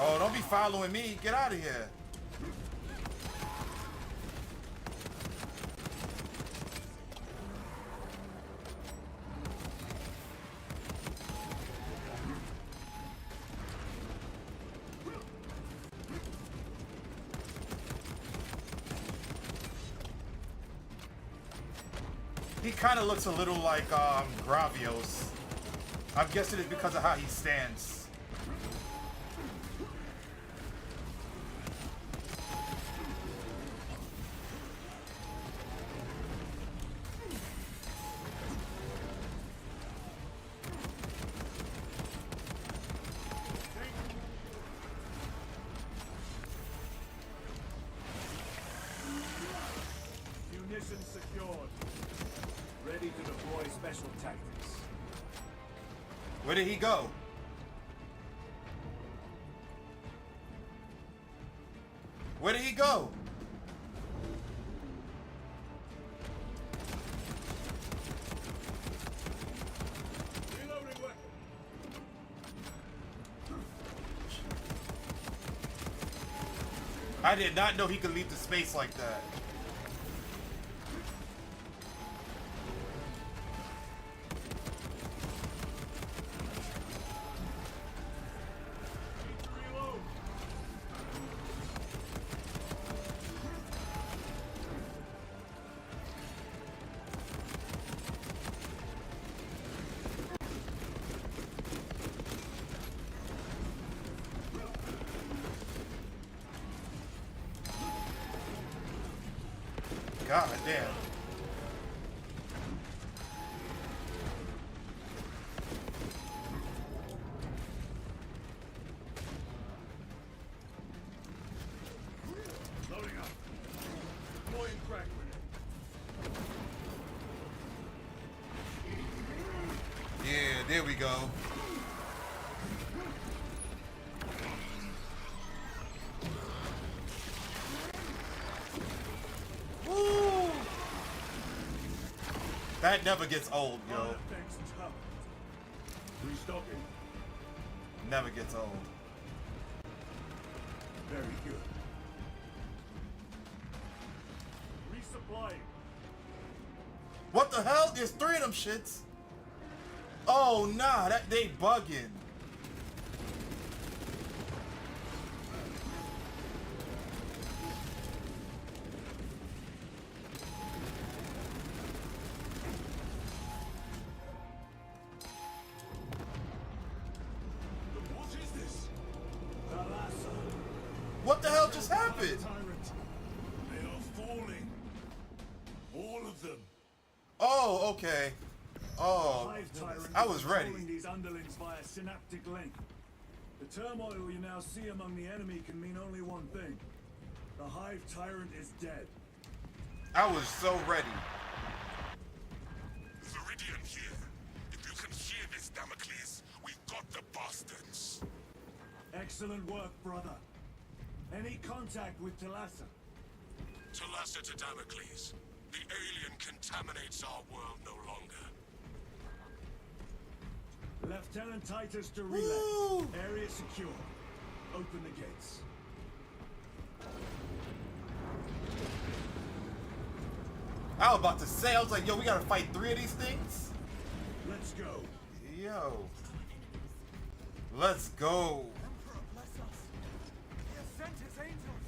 Oh, don't be following me. Get out of here. He kind of looks a little like Gravios. I'm guessing it's because of how he stands. Munitions secured. Ready to deploy special tactics. Where did he go? Where did he go? Reloading weapon! I did not know he could leap to space like that. God damn. Loading up. Deploying crack grenade. Yeah, there we go. Woo! That never gets old, yo. Restocking. Never gets old. Very good. Resupplying. What the hell? There's 3 of them shits. Oh nah, that they bugging. What is this? What the hell just happened? They are falling. All of them. Oh, okay. Oh, Hive Tyrant I was ready. controlling these underlings via synaptic link. The turmoil you now see among the enemy can mean only one thing. The Hive Tyrant is dead. I was so ready. Viridian here. If you can hear this, Damocles, we got the bastards. Excellent work, brother. Any contact with Talassa? Talassa to Damocles. The alien contaminates our world no longer. Lieutenant Titus to relay. Woo! Area secure. Open the gates. I was about to say, I was like, yo, we gotta fight 3 of these things? Let's go. Yo. Let's go. Emperor, bless us. He has sent his angels.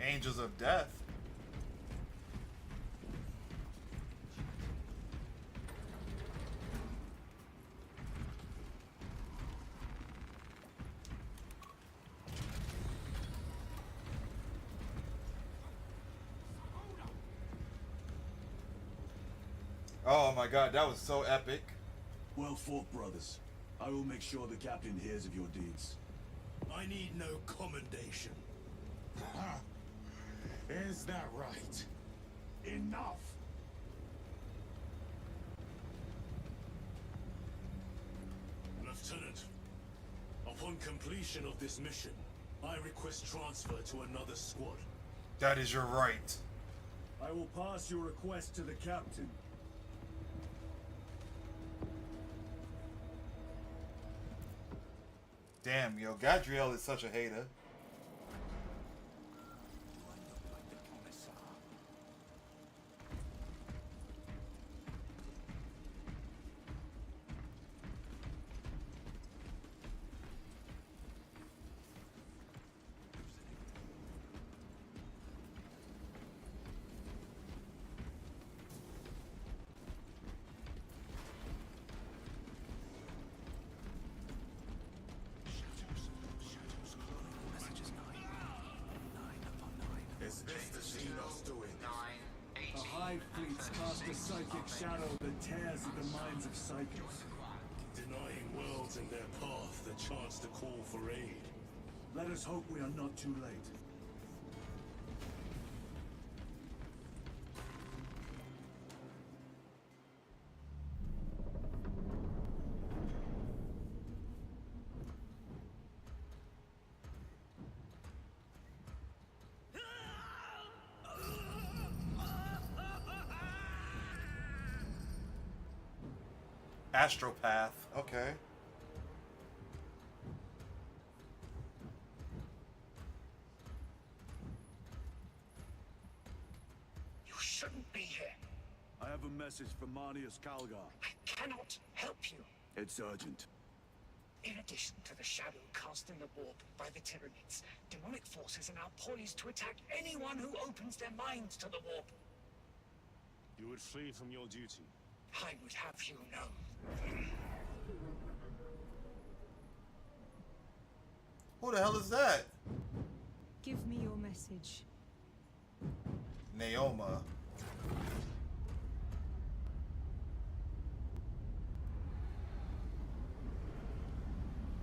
Angels of Death. Oh my god, that was so epic. Well fought, brothers. I will make sure the captain hears of your deeds. I need no commendation. Is that right? Enough! Lieutenant, upon completion of this mission, I request transfer to another squad. That is your right. I will pass your request to the captain. Damn, yo, Gadriel is such a hater. Is this the Xenos doing? The Hive fleets cast a psychic shadow that tears at the minds of psychics. Denying worlds in their path the chance to call for aid. Let us hope we are not too late. Astropath. Okay. have a message from Marnius Calgar. I cannot help you. It's urgent. In addition to the shadow cast in the warp by the Tyranids, demonic forces are now poised to attack anyone who opens their minds to the warp. You would flee from your duty. I would have you know. Who the hell is that? Give me your message. Naoma.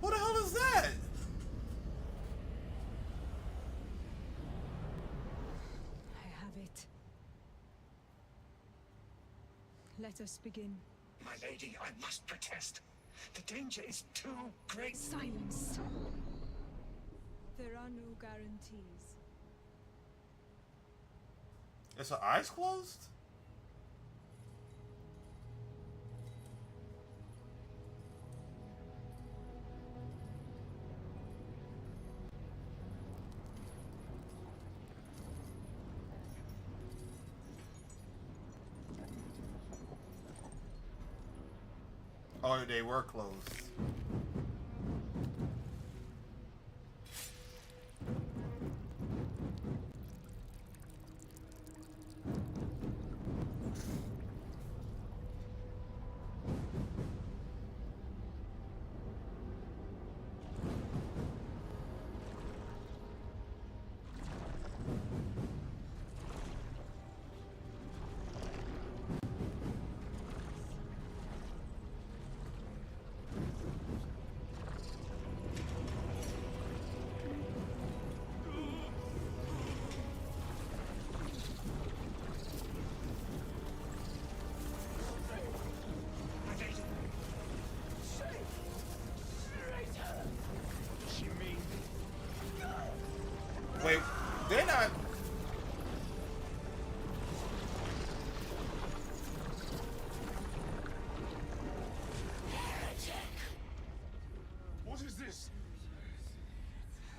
Who the hell is that? I have it. Let us begin. My lady, I must protest. The danger is too great. Silence. There are no guarantees. Is her eyes closed? Oh, they were closed. Wait, they're not. What is this?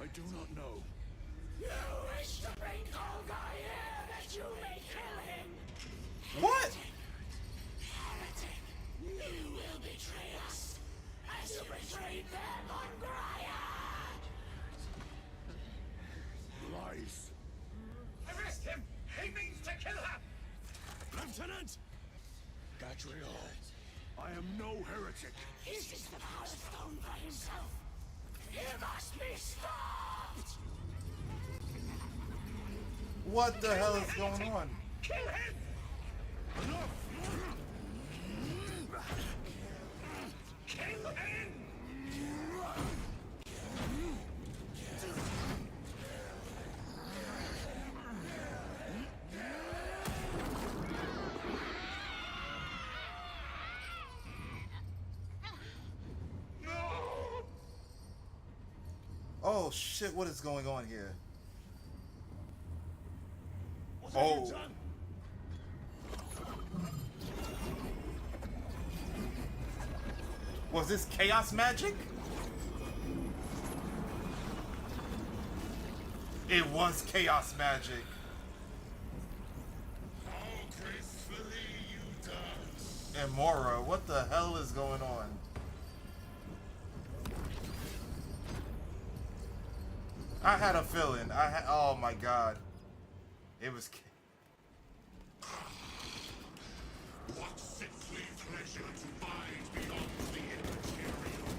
I do not know. You wish to bring Calgar here that you may kill him. What? Heretic, you will betray us as you betrayed them on Graiad. Lies. Arrest him! He means to kill her! Lieutenant! Gadriel, I am no heretic. This is the power stone by himself. He must be stopped! What the hell is going on? Kill him! Enough! Kill him! Oh shit, what is going on here? What have Oh. you done? Was this chaos magic? It was chaos magic. How gracefully you dance. And Mora, what the hell is going on? I had a feeling. Oh my god. It was. What sickly pleasure to find beyond the immaterial.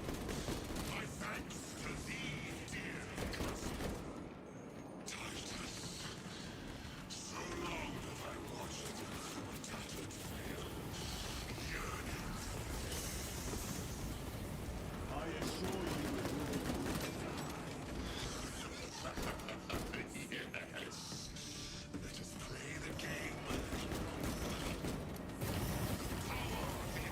My thanks to thee, dear cousin. Titus. So long have I watched through a tattered veil, yearning I assure you it yes. Let us play the game. Power of the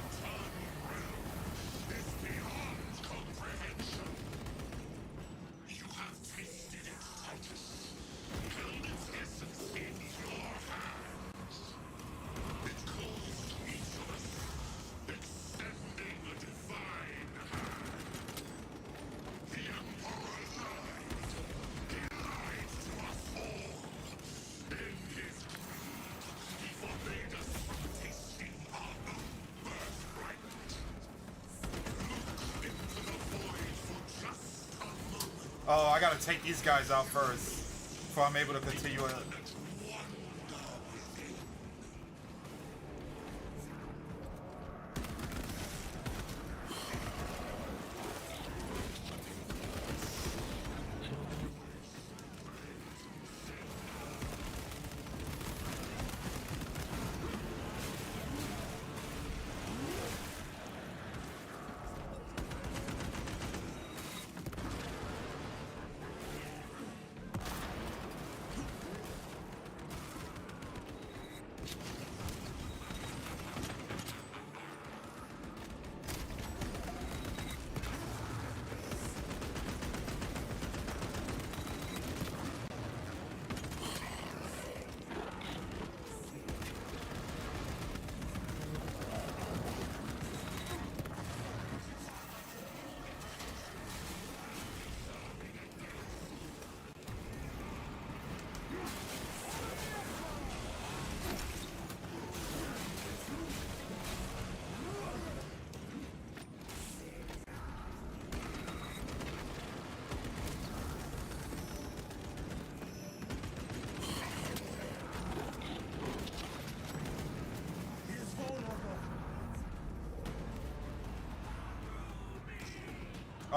Oh, I gotta take these guys out first before I'm able to continue it.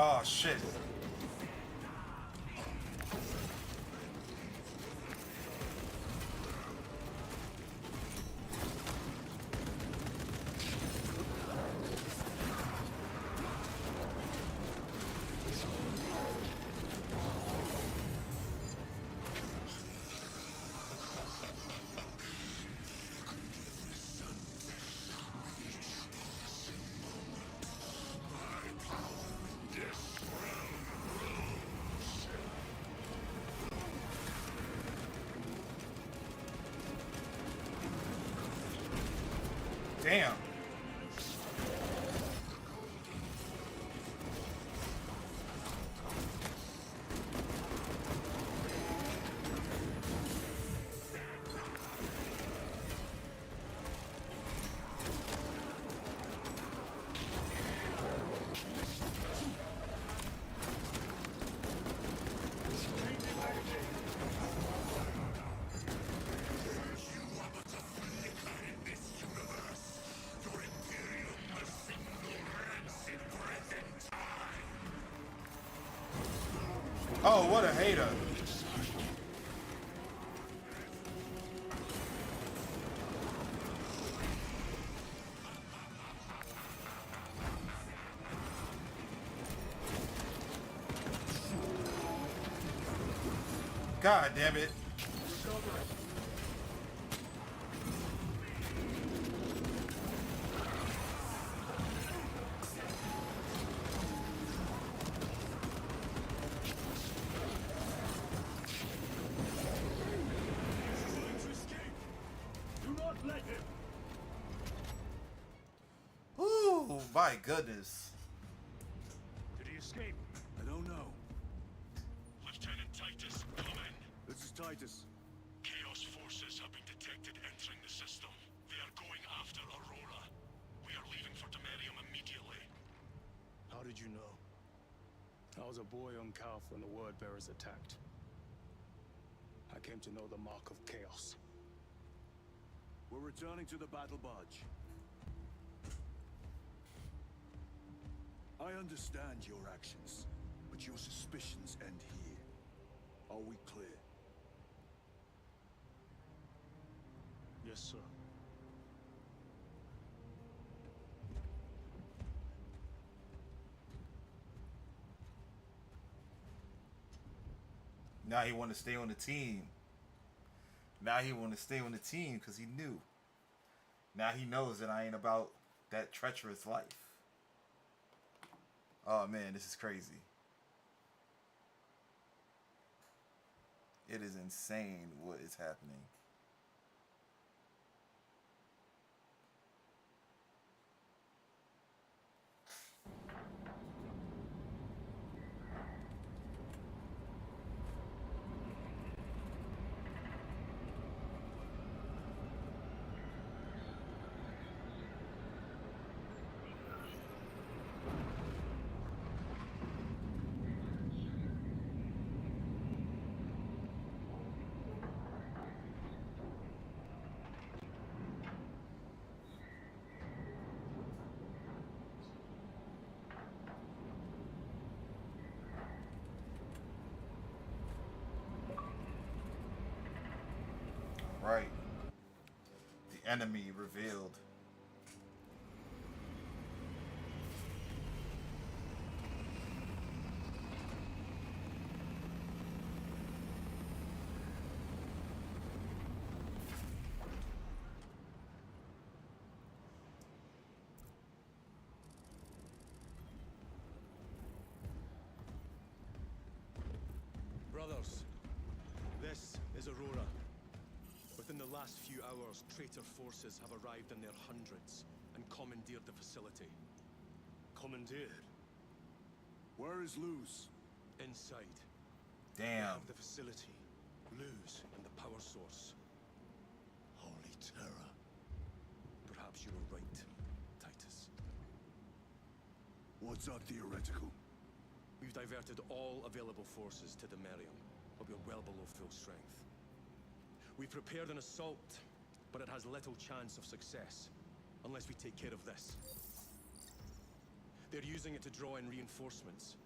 Oh shit. Damn. Oh, what a hater. God damn it. Ooh, my goodness. Did he escape? I don't know. Lieutenant Titus, come in. This is Titus. Chaos forces have been detected entering the system. They are going after Aurora. We are leaving for Demerium immediately. How did you know? I was a boy on Calf when the Word Bearers attacked. I came to know the mark of chaos. We're returning to the battle barge. I understand your actions, but your suspicions end here. Are we clear? Yes, sir. Now he want to stay on the team. Now he want to stay on the team because he knew. Now he knows that I ain't about that treacherous life. Oh man, this is crazy. It is insane what is happening. right. The enemy revealed. Brothers, this is Aurora. Within the last few hours, traitor forces have arrived in their hundreds and commandeered the facility. Commandeered? Where is Luz? Inside. Damn. They have the facility, Luz, and the power source. Holy terror. Perhaps you were right, Titus. What's our theoretical? We've diverted all available forces to the Merium, but we're well below full strength. We've prepared an assault, but it has little chance of success, unless we take care of this. They're using it to draw in reinforcements.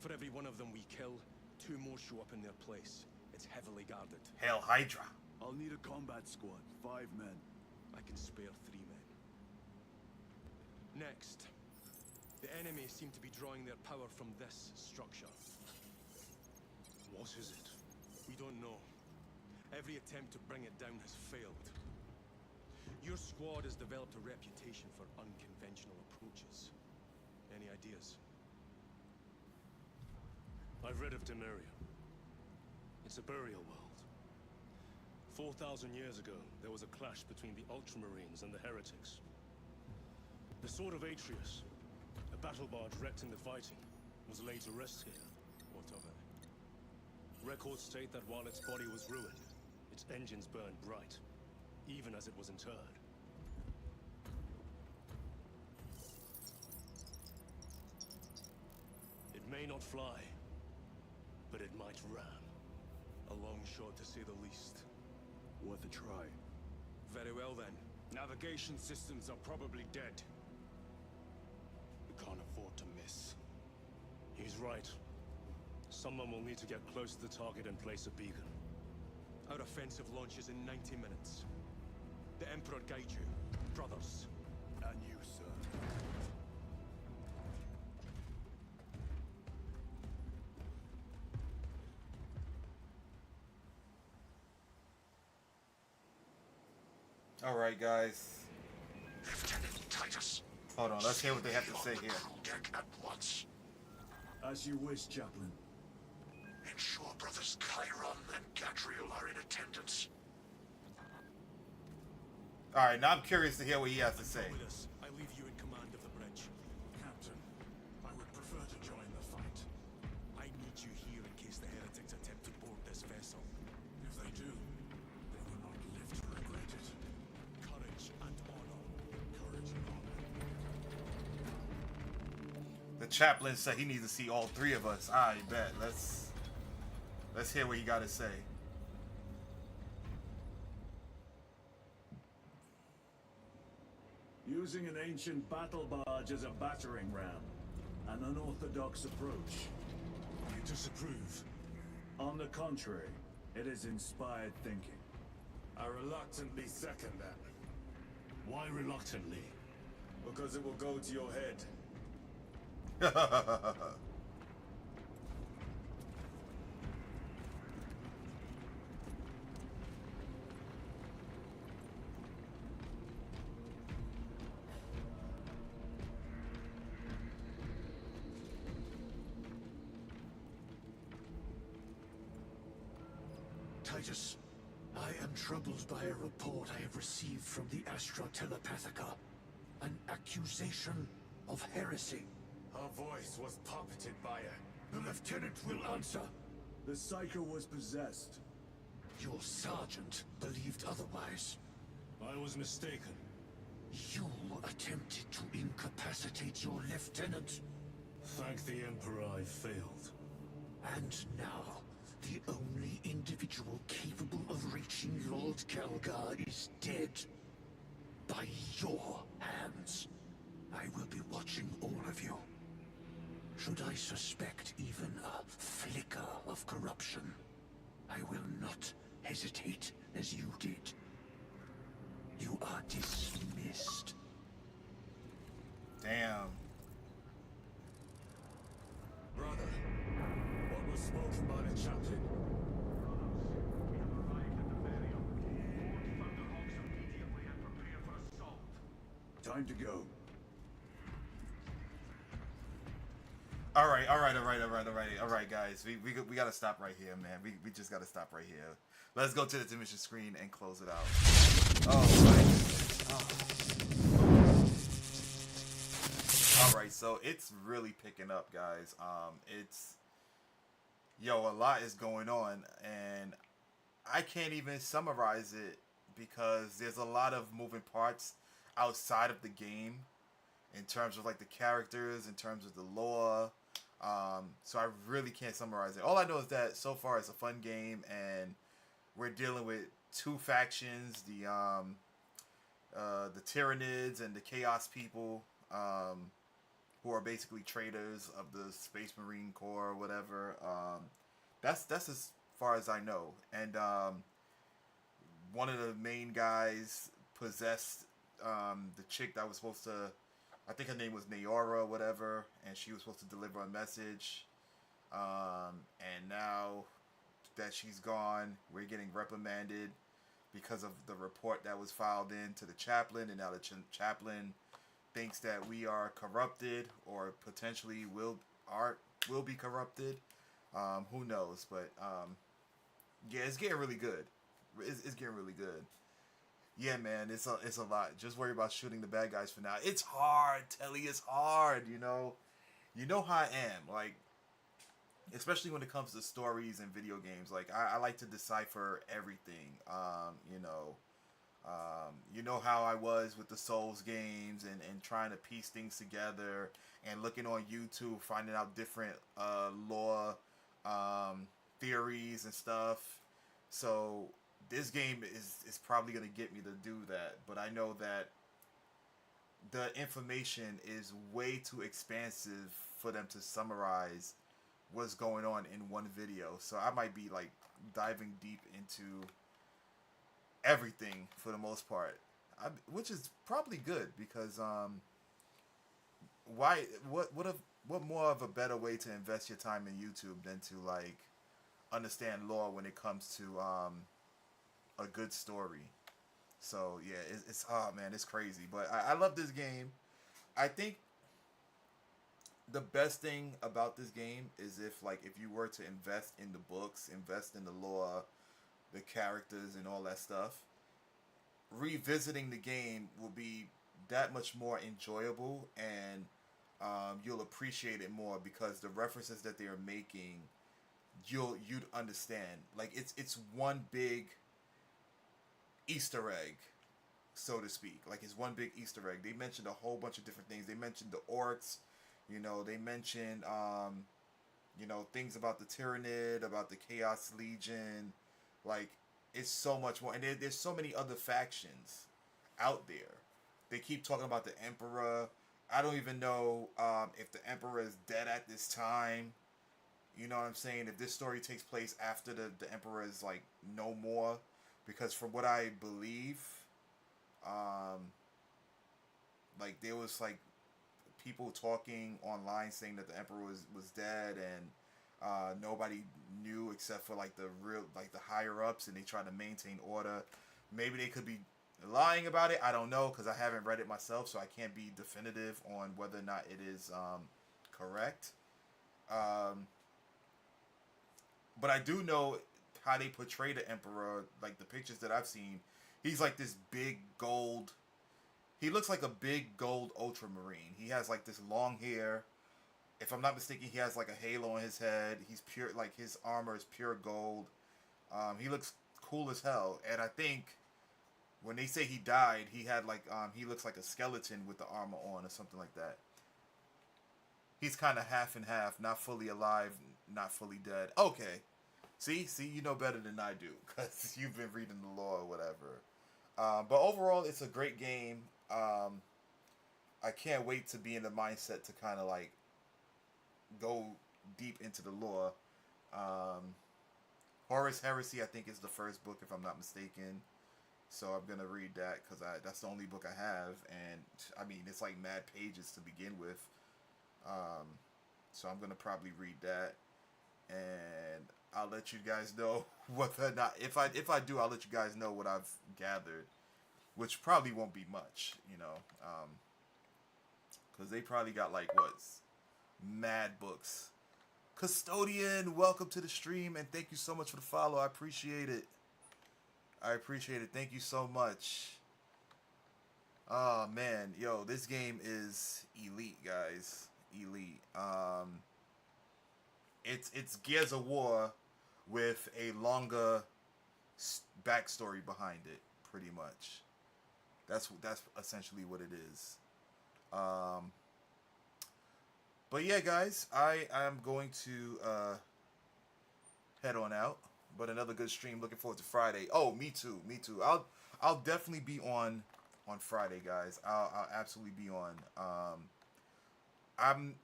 For every one of them we kill, 2 more show up in their place. It's heavily guarded. Hail Hydra. I'll need a combat squad, 5 men. I can spare 3 men. Next, the enemy seem to be drawing their power from this structure. What is it? We don't know. Every attempt to bring it down has failed. Your squad has developed a reputation for unconventional approaches. Any ideas? I've read of Demeria. It's a burial world. 4,000 years ago, there was a clash between the Ultramarines and the Heretics. The Sword of Atreus, a battle barge wrecked in the fighting, was laid to rest here. What of it? Records state that while its body was ruined, its engines burned bright, even as it was interred. It may not fly, but it might ram. A long shot to say the least. Worth a try. Very well then. Navigation systems are probably dead. We can't afford to miss. He's right. Someone will need to get close to the target and place a beacon. Our offensive launches in 90 minutes. The Emperor guide you, brothers. And you, sir. All right, guys. Lieutenant Titus. Hold on, let's hear what they have to say here. Deck at once. As you wish, Chaplain. Ensure brothers Chiron and Gadriel are in attendance. All right, now I'm curious to hear what he has to say. With us. I leave you in command of the bridge. Captain, I would prefer to join the fight. I need you here in case the heretics attempt to board this vessel. If they do, they will not live to regret it. Courage and honor. Courage and honor. The chaplain said he needs to see all 3 of us. I bet. Let's hear what he got to say. Using an ancient battle barge as a battering ram. An unorthodox approach. You disapprove? On the contrary, it is inspired thinking. I reluctantly second that. Why reluctantly? Because it will go to your head. Titus, I am troubled by a report I have received from the Astra Telepathica. An accusation of heresy. Her voice was puppeted by her. The lieutenant will answer. The Psycho was possessed. Your sergeant believed otherwise. I was mistaken. You attempted to incapacitate your lieutenant. Thank the Emperor I failed. And now, the only individual capable of reaching Lord Kelgar is dead. By your hands. I will be watching all of you. Should I suspect even a flicker of corruption, I will not hesitate as you did. You are dismissed. Damn. Brother, what was spoken by the chaplain? Time to go. All right, guys. We gotta stop right here, man. We just gotta stop right here. Let's go to the intermission screen and close it out. Oh my. All right, so it's really picking up, guys. It's a lot is going on, and I can't even summarize it because there's a lot of moving parts outside of the game in terms of like the characters, in terms of the lore. So I really can't summarize it. All I know is that so far it's a fun game, and we're dealing with two factions: the Tyranids and the Chaos people, who are basically traitors of the Space Marine Corps or whatever. That's as far as I know. And one of the main guys possessed the chick that was supposed to, I think her name was Naora or whatever, and she was supposed to deliver a message. And now that she's gone, we're getting reprimanded because of the report that was filed in to the chaplain, and now the chaplain thinks that we are corrupted or potentially will be corrupted. Who knows? But yeah, it's getting really good. It's getting really good. Yeah, man, it's a lot. Just worry about shooting the bad guys for now. It's hard, Telly. It's hard. You know how I am. Like, especially when it comes to stories and video games. Like, I like to decipher everything. You know how I was with the Souls games and trying to piece things together and looking on YouTube, finding out different lore theories and stuff. So this game is probably going to get me to do that. But I know that the information is way too expansive for them to summarize what's going on in one video. So I might be like diving deep into everything for the most part, which is probably good because what more of a better way to invest your time in YouTube than to like understand lore when it comes to a good story. So yeah, it's oh man, it's crazy, but I love this game. I think the best thing about this game is if you were to invest in the books, invest in the lore, the characters and all that stuff, revisiting the game will be that much more enjoyable, and you'll appreciate it more because the references that they are making, you'd understand. Like it's one big Easter egg, so to speak. Like it's one big Easter egg. They mentioned a whole bunch of different things. They mentioned the orcs, they mentioned things about the Tyranid, about the Chaos Legion. Like it's so much more, and there's so many other factions out there. They keep talking about the Emperor. I don't even know if the Emperor is dead at this time. You know what I'm saying? If this story takes place after the Emperor is like no more, because from what I believe, like there was like people talking online saying that the Emperor was dead, and nobody knew except for like the higher ups, and they tried to maintain order. Maybe they could be lying about it. I don't know because I haven't read it myself, so I can't be definitive on whether or not it is correct. But I do know how they portray the Emperor. Like the pictures that I've seen, he's like this big gold. He looks like a big gold Ultramarine. He has like this long hair. If I'm not mistaken, he has like a halo on his head. He's pure, like his armor is pure gold. He looks cool as hell. And I think when they say he died, he had like he looks like a skeleton with the armor on or something like that. He's kind of half and half, not fully alive, not fully dead. Okay, see, you know better than I do because you've been reading the lore or whatever. But overall, it's a great game. I can't wait to be in the mindset to kind of like go deep into the lore. Horus Heresy, I think, is the first book, if I'm not mistaken. So I'm gonna read that because that's the only book I have, and I mean it's like mad pages to begin with. So I'm gonna probably read that, and I'll let you guys know whether or not, if I do, I'll let you guys know what I've gathered, which probably won't be much, you know, because they probably got like what's mad books. Custodian, welcome to the stream, and thank you so much for the follow. I appreciate it. I appreciate it. Thank you so much. Oh man, yo, this game is elite, guys. Elite. It's Gears of War with a longer backstory behind it, pretty much. That's essentially what it is. But yeah, guys, I am going to head on out. But another good stream. Looking forward to Friday. Oh, me too. Me too. I'll definitely be on Friday, guys. I'll absolutely be on. I'm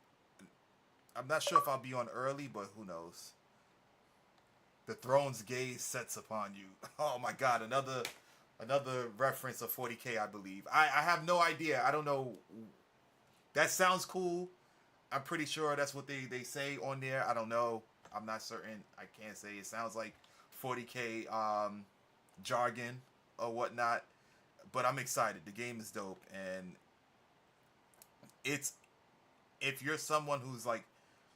not sure if I'll be on early, but who knows? The Throne's gaze sets upon you. Oh my God! Another reference of 40K, I believe. I have no idea. I don't know. That sounds cool. I'm pretty sure that's what they say on there. I don't know. I'm not certain. I can't say. It sounds like 40K jargon or whatnot. But I'm excited. The game is dope. And it's, if you're someone who's like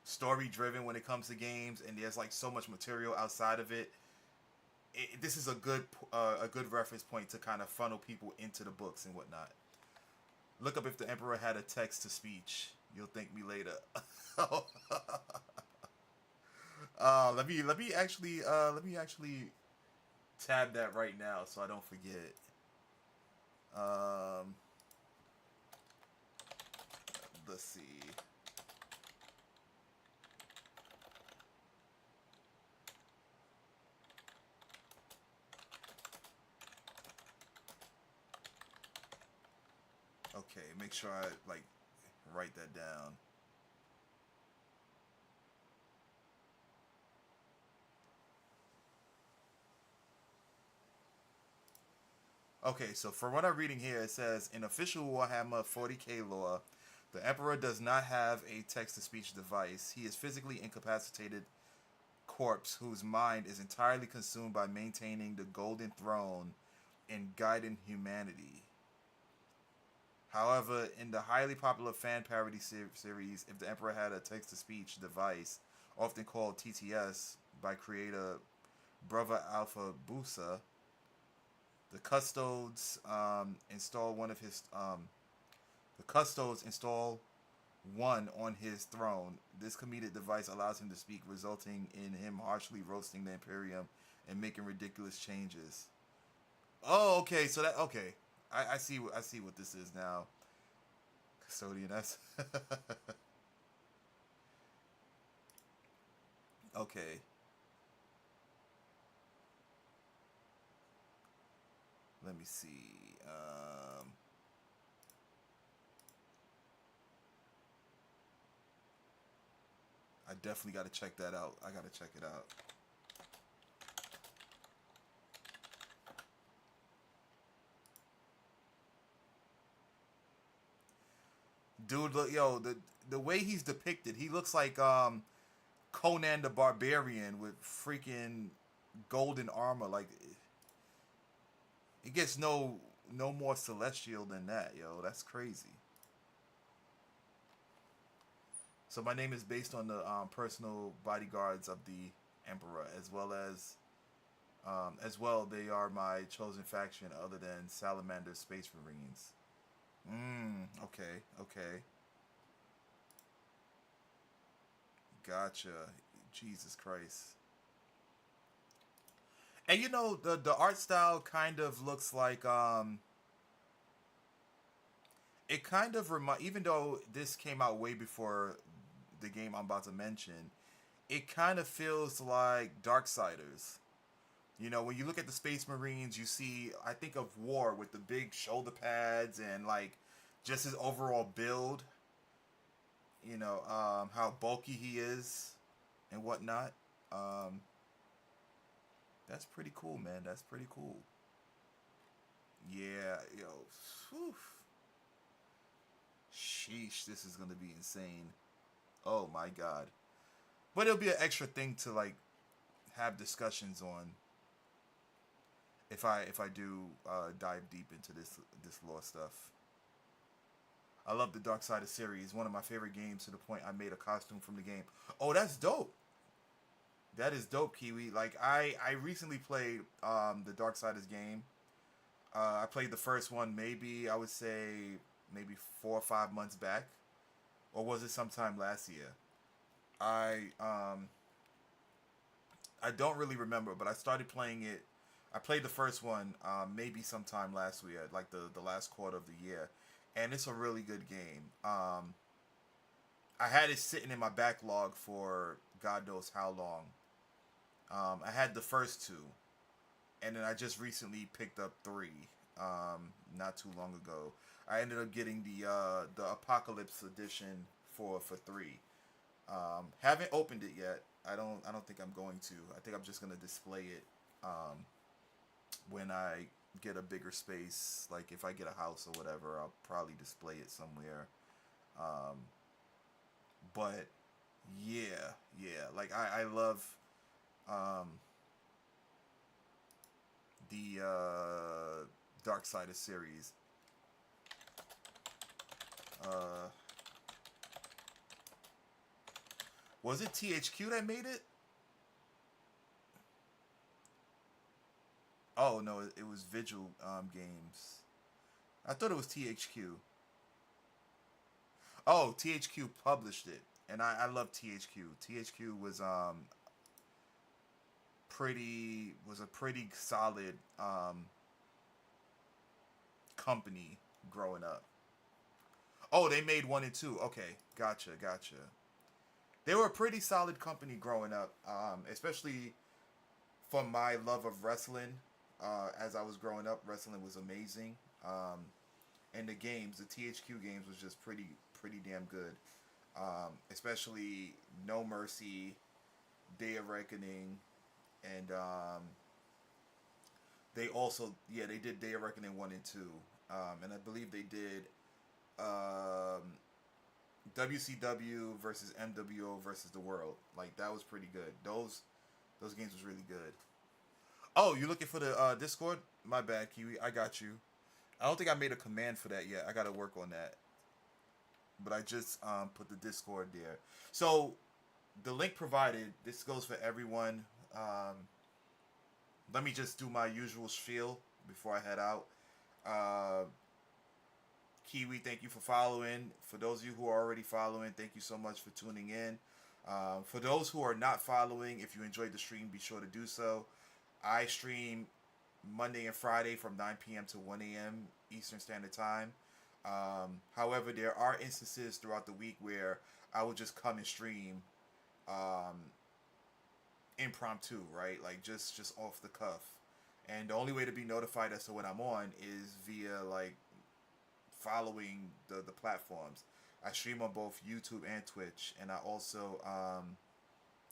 story driven when it comes to games and there's like so much material outside of it, this is a good reference point to kind of funnel people into the books and whatnot. Look up if the Emperor had a text to speech. You'll thank me later. Let me actually tab that right now so I don't forget. Let's see. Okay, make sure I like write that down. Okay, so from what I'm reading here, it says, in official Warhammer 40K lore, the Emperor does not have a text-to-speech device. He is physically incapacitated corpse whose mind is entirely consumed by maintaining the Golden Throne and guiding humanity. However, in the highly popular fan parody series, if the Emperor had a text-to-speech device, often called TTS by creator Brother Alpha Busa, the Custodes install one on his throne. This comedic device allows him to speak, resulting in him harshly roasting the Imperium and making ridiculous changes. Oh, okay. So that okay. I see what this is now. Custodian, that's okay. Let me see. I definitely got to check that out. I got to check it out. Dude, look, yo, the way he's depicted, he looks like Conan the Barbarian with freaking golden armor. Like, it gets no more celestial than that, yo. That's crazy. So my name is based on the personal bodyguards of the Emperor, as well they are my chosen faction other than Salamander Space Marines. Okay. Gotcha. Jesus Christ. And you know, the art style kind of looks like it kind of even though this came out way before the game I'm about to mention, it kind of feels like Darksiders. You know, when you look at the Space Marines, you see, I think of War with the big shoulder pads and like just his overall build. You know, how bulky he is and whatnot. That's pretty cool, man. That's pretty cool. Yeah, yo, whew. Sheesh, this is gonna be insane. Oh my god. But it'll be an extra thing to like have discussions on if I do dive deep into this lore stuff. I love the Darksiders series. One of my favorite games to the point I made a costume from the game. Oh, that's dope. That is dope, Kiwi. Like I recently played the Darksiders game. I played the first one maybe I would say maybe 4 or 5 months back, or was it sometime last year? I don't really remember, but I started playing it. I played the first one maybe sometime last year, like the last quarter of the year, and it's a really good game. I had it sitting in my backlog for God knows how long. I had the first two, and then I just recently picked up 3 not too long ago. I ended up getting the Apocalypse edition for 3. Haven't opened it yet. I don't think I'm going to. I think I'm just gonna display it when I get a bigger space. Like if I get a house or whatever, I'll probably display it somewhere. But yeah. Like I love the Darksiders series. Was it THQ that made it? Oh no, it was Vigil Games. I thought it was THQ. Oh, THQ published it, and I love THQ. THQ was a pretty solid company growing up. Oh, they made 1 and 2. Okay, gotcha. They were a pretty solid company growing up, especially for my love of wrestling. As I was growing up, wrestling was amazing. And the games, the THQ games, was just pretty damn good. Especially No Mercy, Day of Reckoning, and they also, they did Day of Reckoning 1 and 2. And I believe they did WCW versus MWO versus the World. Like that was pretty good. Those games was really good. Oh, you looking for the Discord? My bad, Kiwi. I got you. I don't think I made a command for that yet. I gotta work on that. But I just put the Discord there. So the link provided. This goes for everyone. Let me just do my usual spiel before I head out. Kiwi, thank you for following. For those of you who are already following, thank you so much for tuning in. For those who are not following, if you enjoyed the stream, be sure to do so. I stream Monday and Friday from 9 p.m. to 1 a.m. Eastern Standard Time. However, there are instances throughout the week where I will just come and stream impromptu, right? Like just off the cuff. And the only way to be notified as to when I'm on is via like following the platforms. I stream on both YouTube and Twitch, and I also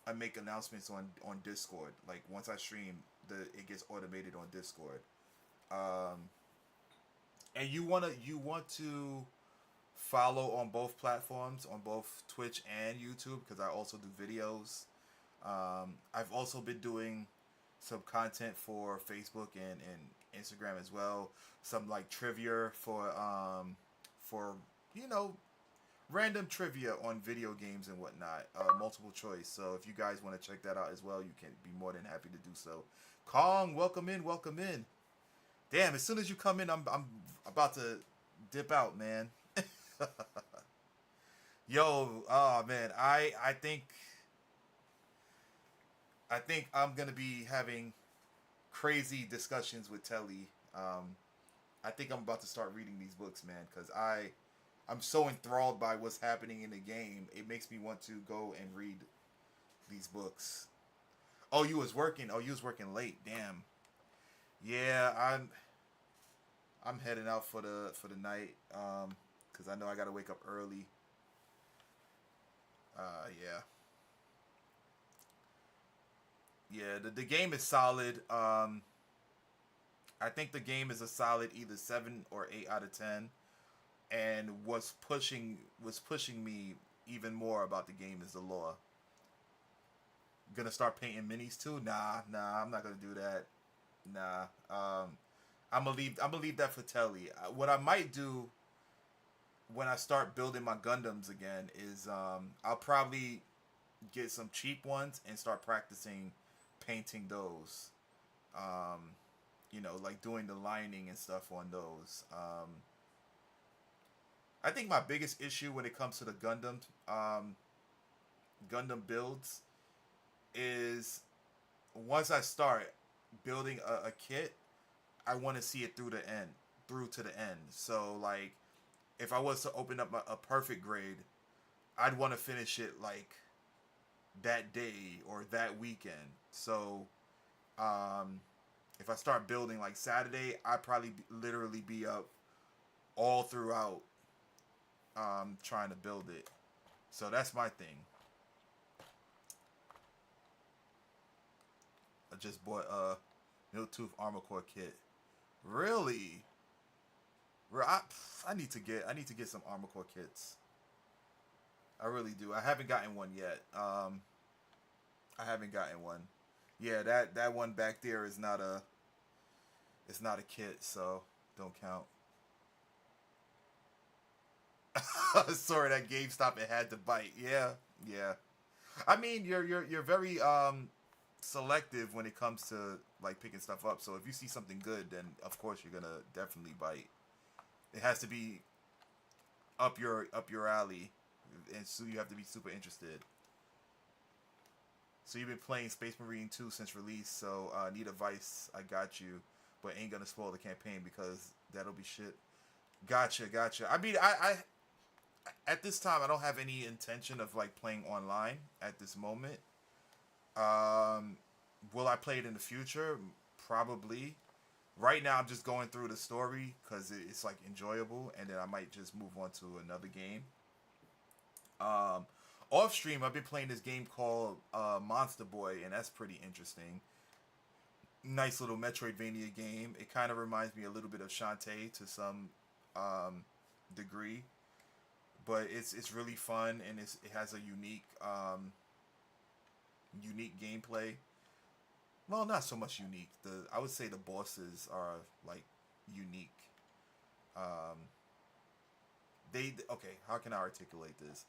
I make announcements on Discord. Like once I stream, it gets automated on Discord. And you want to follow on both platforms, on both Twitch and YouTube, because I also do videos. I've also been doing some content for Facebook and Instagram as well. Some like trivia for random trivia on video games and whatnot. Multiple choice. So if you guys want to check that out as well, you can be more than happy to do so. Kong, welcome in. Damn, as soon as you come in, I'm about to dip out, man. Yo, oh man, I think I'm gonna be having crazy discussions with Telly. I think I'm about to start reading these books, man, because I'm so enthralled by what's happening in the game. It makes me want to go and read these books. Oh, you was working late. Damn. Yeah, I'm heading out for the night. Because I know I gotta wake up early. Yeah, the game is solid. I I think the game is a solid either 7 or 8 out of 10. And what's pushing me even more about the game is the lore. Gonna start painting minis too? Nah, I'm not gonna do that. Nah. I'm gonna leave that for Telly. What I might do when I start building my Gundams again is I'll probably get some cheap ones and start practicing painting those. You know, like doing the lining and stuff on those. I think my biggest issue when it comes to the Gundam builds is once I start building a kit, I want to see it through to the end. So like, if I was to open up a perfect grade, I'd want to finish it like that day or that weekend. So if I start building like Saturday, I'd probably literally be up all throughout trying to build it. So that's my thing. I just bought a Miltooth Armor Core kit. Really? I need to get some Armor Core kits. I really do. I haven't gotten one yet. I haven't gotten one. Yeah, that one back there is not a. It's not a kit, so don't count. Sorry, that GameStop, it had to bite. Yeah. I mean, you're very selective when it comes to like picking stuff up. So if you see something good, then of course you're gonna definitely bite. It has to be up your alley, and so you have to be super interested. So you've been playing Space Marine 2 since release, so need advice, I got you, but ain't gonna spoil the campaign because that'll be shit. Gotcha. I mean, I at this time I don't have any intention of like playing online at this moment. Will I play it in the future? Probably. Right now I'm just going through the story because it's like enjoyable, and then I might just move on to another game. Off stream, I've been playing this game called Monster Boy, and that's pretty interesting. Nice little Metroidvania game. It kind of reminds me a little bit of Shantae to some degree, but it's really fun, and it has a unique gameplay. Well, not so much unique. I would say the bosses are like unique. Okay, how can I articulate this?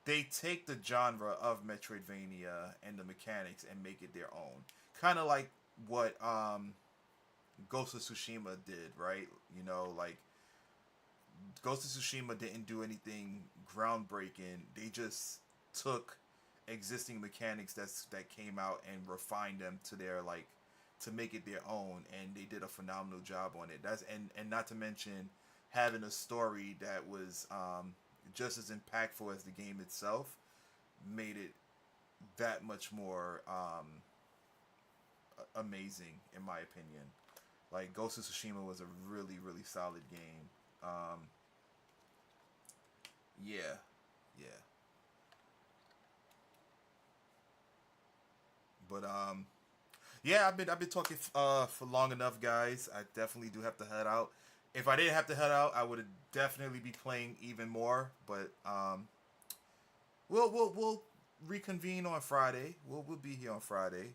They take the genre of Metroidvania and the mechanics and make it their own. Kind of like what Ghost of Tsushima did, right? You know, like Ghost of Tsushima didn't do anything groundbreaking. They just took existing mechanics that came out and refined them to their like to make it their own, and they did a phenomenal job on it. That's and not to mention having a story that was just as impactful as the game itself made it that much more amazing, in my opinion. Like Ghost of Tsushima was a really, really solid game. Yeah. But yeah, I've been talking for long enough, guys. I definitely do have to head out. If I didn't have to head out, I would definitely be playing even more. But we'll reconvene on Friday. We'll be here on Friday.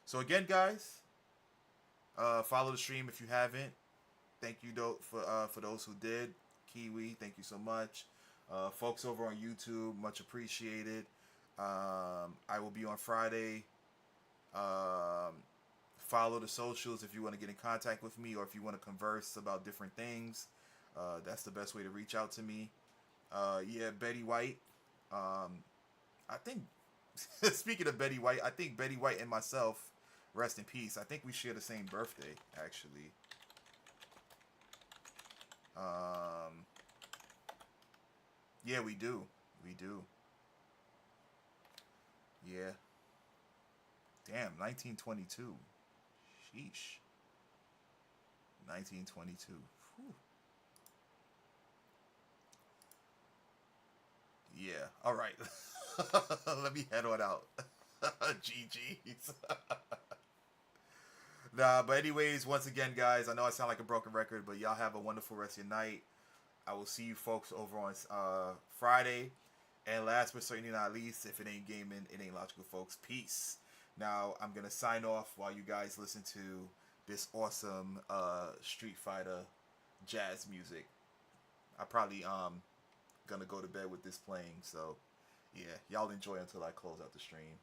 So again, guys, follow the stream if you haven't. Thank you for those who did. Kiwi, thank you so much. Folks over on YouTube, much appreciated. I will be on Friday. Follow the socials if you want to get in contact with me, or if you want to converse about different things. That's the best way to reach out to me. Yeah, Betty White. I think, speaking of Betty White, I think Betty White and myself, rest in peace, I think we share the same birthday, actually. Yeah, we do. Yeah. Damn, 1922. Sheesh. 1922. Whew. Yeah. All right. Let me head on out. GG's. Nah, but anyways, once again, guys, I know I sound like a broken record, but y'all have a wonderful rest of your night. I will see you folks over on Friday. And last but certainly not least, if it ain't gaming, it ain't logical, folks. Peace. Now, I'm going to sign off while you guys listen to this awesome Street Fighter jazz music. I probably going to go to bed with this playing. So, yeah, y'all enjoy until I close out the stream.